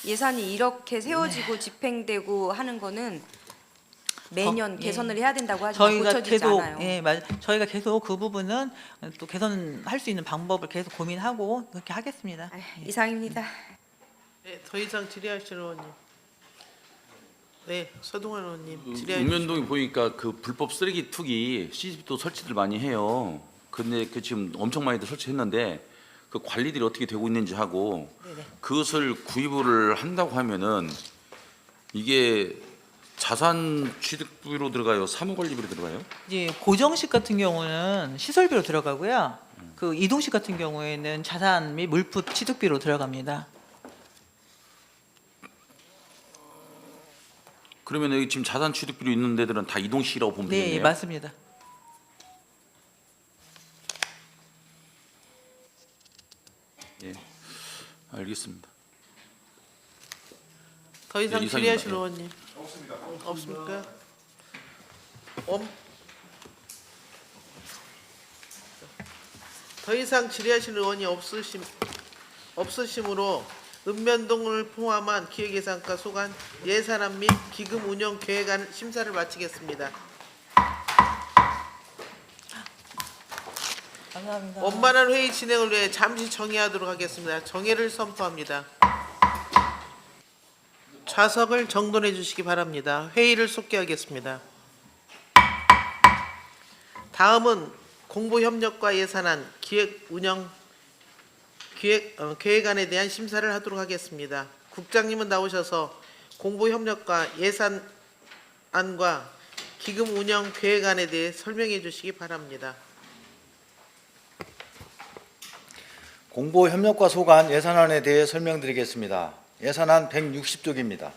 예산이 이렇게 세워지고 집행되고 하는 거는 매년 예. 개선을 해야 된다고 하지만 저희가 고쳐지지 계속 않아요. 저희가 계속 그 부분은 또 개선할 수 있는 방법을 계속 고민하고 그렇게 하겠습니다. 이상입니다. 네, 더 이상 질의하실 의원님. 네, 서동환 의원님 질의해 주시죠. 읍면동에 보니까 그 불법 쓰레기 투기 CCTV도 설치들 많이 해요. 근데 그 지금 엄청 많이들 설치했는데 그 관리들이 어떻게 되고 있는지 하고 그것을 구입을 한다고 하면은 이게 자산 취득비로 들어가요, 사무관리비로 들어가요? 이제 고정식 같은 경우는 시설비로 들어가고요. 그 이동식 같은 경우에는 자산 및 물품 취득비로 들어갑니다. 그러면 여기 지금 자산 취득비로 있는 데들은 다 이동식이라고 보면 네, 되겠네요. 맞습니다. 예, 알겠습니다. 더 이상 네, 이상입니다. 질의하실 예. 의원님. 없습니까? 더 이상 질의하실 의원이 없으시므로 읍면동을 포함한 기획예산과 소관 예산안 및 기금 운영 계획안 심사를 마치겠습니다. 감사합니다. 원만한 회의 진행을 위해 잠시 정회하도록 하겠습니다. 정회를 선포합니다. 좌석을 정돈해 주시기 바랍니다. 회의를 속개하겠습니다. 다음은 공보협력과 예산안 계획안에 대한 심사를 하도록 하겠습니다. 국장님은 나오셔서 공보협력과 예산안과 기금 운영 계획안에 대해 설명해 주시기 바랍니다. 공보협력과 소관 예산안에 대해 설명드리겠습니다. 예산안 160쪽입니다.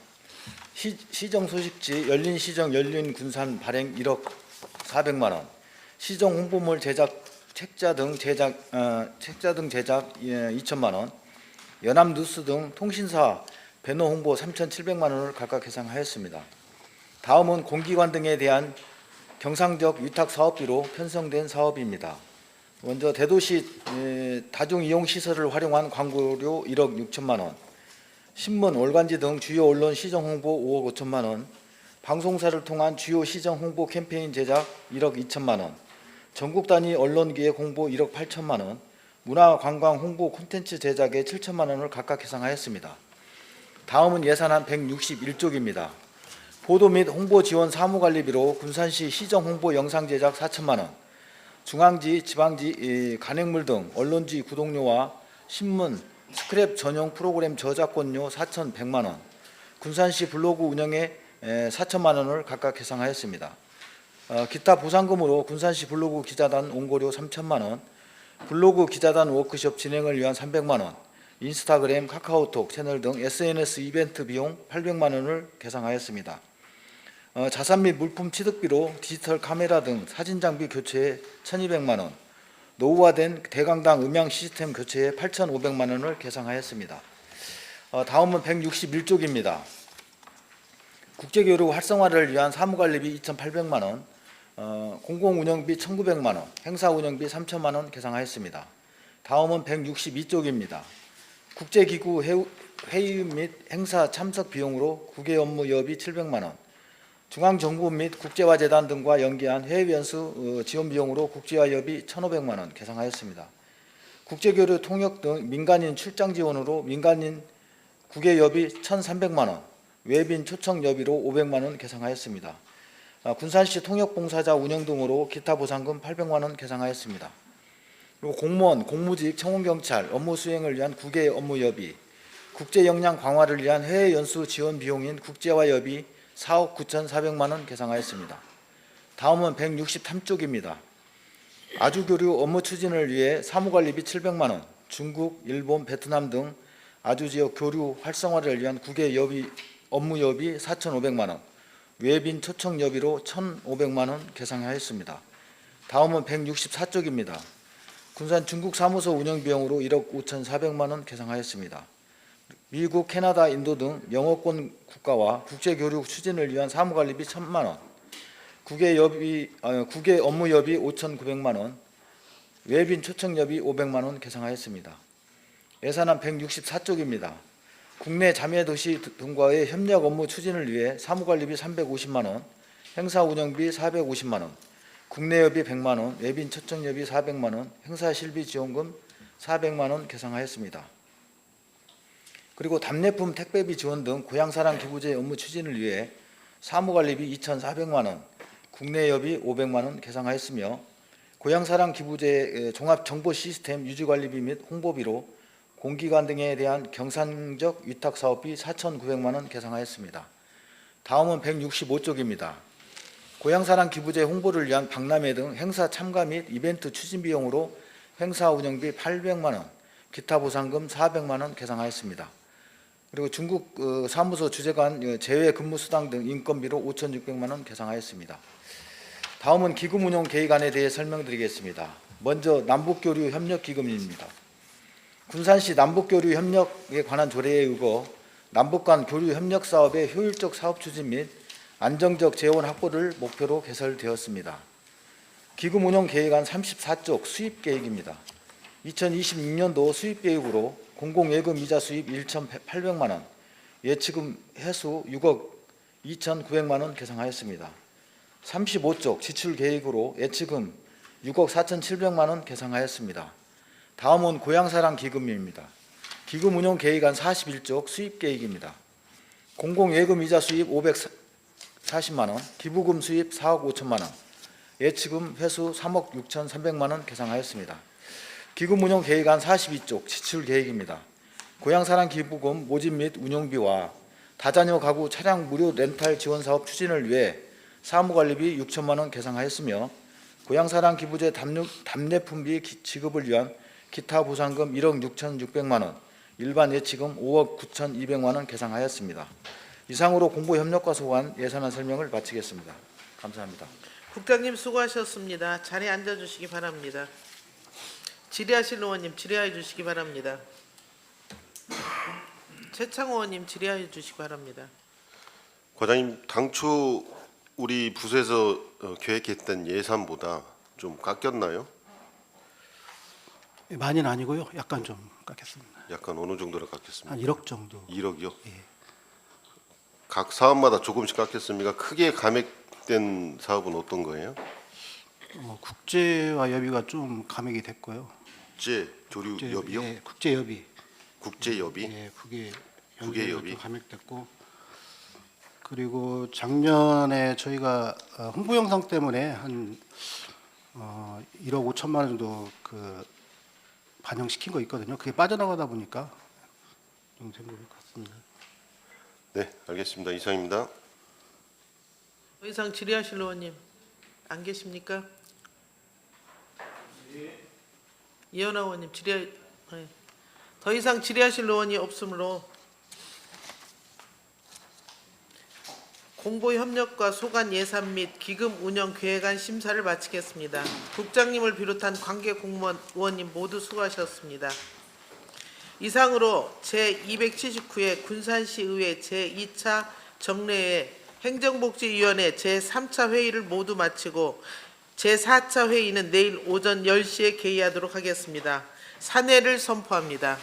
시정소식지 열린시정 열린군산 발행 1억 400만 원, 시정 홍보물 제작 책자 등 제작 2천만 원, 연합뉴스 등 통신사 배너 홍보 3,700만 원을 각각 예상하였습니다. 다음은 공기관 등에 대한 경상적 위탁 사업비로 편성된 사업입니다. 먼저 대도시 다중이용 시설을 활용한 광고료 1억 6천만 원, 신문, 월간지 등 주요 언론 시정 홍보 5억 5천만 원, 방송사를 통한 주요 시정 홍보 캠페인 제작 1억 2천만 원, 전국 단위 언론기획 홍보 1억 8천만 원, 문화관광 홍보 콘텐츠 제작에 7천만 원을 각각 예상하였습니다. 다음은 예산안 161쪽입니다. 보도 및 홍보 지원 사무관리비로 군산시 시정 홍보 영상 제작 4천만 원, 중앙지, 지방지, 간행물 등 언론지 구독료와 신문, 스크랩 전용 프로그램 저작권료 4,100만 원, 군산시 블로그 운영에 4천만 원을 각각 예상하였습니다. 기타 보상금으로 군산시 블로그 기자단 온고료 3천만 원, 블로그 기자단 워크숍 진행을 위한 300만 원, 인스타그램, 카카오톡 채널 등 SNS 이벤트 비용 800만 원을 계상하였습니다. 자산 및 물품 취득비로 디지털 카메라 등 사진 장비 교체에 1,200만 원, 노후화된 대강당 음향 시스템 교체에 8,500만 원을 계상하였습니다. 다음은 161쪽입니다. 국제교류 활성화를 위한 사무관리비 2,800만 원, 공공운영비 1,900만 원, 행사운영비 3천만 원 계상하였습니다. 다음은 162쪽입니다. 국제기구 회의 및 행사 참석 비용으로 국외 업무 여비 700만 원, 중앙정부 및 국제화재단 등과 연계한 해외연수 지원 비용으로 국제화여비 1,500만 원 계상하였습니다. 국제교류 통역 등 민간인 출장 지원으로 민간인 국외여비 1,300만 원, 외빈 초청 여비로 500만 원 계상하였습니다. 군산시 통역봉사자 운영 등으로 기타 보상금 800만 원 계상하였습니다. 그리고 공무원, 공무직, 청원경찰 업무 수행을 위한 국외 업무 여비, 국제 역량 강화를 위한 해외 연수 지원 비용인 국제화 여비 4억 9,400만 원 계상하였습니다. 다음은 163쪽입니다. 아주교류 업무 추진을 위해 사무관리비 700만 원, 중국, 일본, 베트남 등 아주지역 교류 활성화를 위한 국외 여비, 업무 여비 4,500만 원, 외빈 초청 여비로 1,500만 원 계상하였습니다. 다음은 164쪽입니다. 군산 중국 사무소 운영 비용으로 1억 5,400만 원 계상하였습니다. 미국, 캐나다, 인도 등 영어권 국가와 국제 교류 추진을 위한 사무관리비 1,000만 원, 국외 업무 여비 5,900만 원, 외빈 초청 여비 500만 원 계상하였습니다. 예산안 164쪽입니다. 국내 자매 도시 등과의 협력 업무 추진을 위해 사무관리비 350만 원, 행사 운영비 450만 원, 국내 여비 100만 원, 외빈 초청 여비 400만 원, 행사 실비 지원금 400만 원 계상하였습니다. 그리고 답례품 택배비 지원 등 고향사랑 기부제 업무 추진을 위해 사무관리비 2,400만 원, 국내 여비 500만 원 계상하였으며 고향사랑 기부제 종합정보 시스템 유지관리비 및 홍보비로 공기관 등에 대한 경산적 위탁사업비 4,900만 원 계상하였습니다. 다음은 165쪽입니다. 고향사랑 기부제 홍보를 위한 박람회 등 행사 참가 및 이벤트 추진 비용으로 행사 운영비 800만 원, 기타 보상금 400만 원 계상하였습니다. 그리고 중국 사무소 주재관 제외 근무 수당 등 인건비로 5,600만 원 계상하였습니다. 다음은 기금 운용 계획안에 대해 설명드리겠습니다. 먼저 남북교류 협력기금입니다. 군산시 남북교류 협력에 관한 조례에 의거 남북 간 교류 협력 사업의 효율적 사업 추진 및 안정적 재원 확보를 목표로 개설되었습니다. 기금 운용 계획안 34쪽 수입 계획입니다. 2026년도 수입 계획으로 공공예금 이자 수입 1,800만 원, 예치금 해수 6억 2,900만 원 계상하였습니다. 35쪽 지출 계획으로 예치금 6억 4,700만 원 계상하였습니다. 다음은 고향사랑 기금입니다. 기금 운용 계획안 41쪽 수입 계획입니다. 공공예금 이자 수입 540만 원, 기부금 수입 4억 5천만 원, 예치금 회수 3억 6,300만 원 계상하였습니다. 기금 운용 계획안 42쪽 지출 계획입니다. 고향사랑 기부금 모집 및 운용비와 다자녀 가구 차량 무료 렌탈 지원 사업 추진을 위해 사무관리비 6천만 원 계상하였으며 고향사랑 기부제 답례품비 지급을 위한 기타 보상금 1억 6,600만 원, 일반 예치금 5억 9,200만 원 계상하였습니다. 이상으로 공보협력과 소관 예산안 설명을 마치겠습니다. 감사합니다. 국장님 수고하셨습니다. 자리에 앉아주시기 바랍니다. 질의하실 의원님 질의해 주시기 바랍니다. 최창호 의원님 질의해 주시기 바랍니다. 과장님, 당초 우리 부서에서 계획했던 예산보다 좀 깎였나요? 많이는 아니고요. 약간 좀 깎였습니다. 약간 어느 정도로 깎였습니까? 한 1억 정도. 1억이요? 예. 각 사업마다 조금씩 깎였습니까? 크게 감액된 사업은 어떤 거예요? 국제화 여비가 좀 감액이 됐고요. 국제 조류 여비요? 예, 국제 여비. 국제 여비? 예, 그게 국외 연계가 여비? 좀 감액됐고, 그리고 작년에 저희가 홍보 영상 때문에 한 1억 5천만 원 정도 그 반영시킨 거 있거든요. 그게 빠져나가다 보니까 좀 된 것 같습니다. 네, 알겠습니다. 이상입니다. 더 이상 질의하실 의원님 안 계십니까? 이현아 의원님 더 이상 질의하실 의원이 없으므로 공보협력과 소관 예산 및 기금 운영 계획안 심사를 마치겠습니다. 국장님을 비롯한 관계 공무원 의원님 모두 수고하셨습니다. 이상으로 제279회 군산시의회 제2차 정례회 행정복지위원회 제3차 회의를 모두 마치고 제4차 회의는 내일 오전 10시에 개의하도록 하겠습니다. 산회를 선포합니다.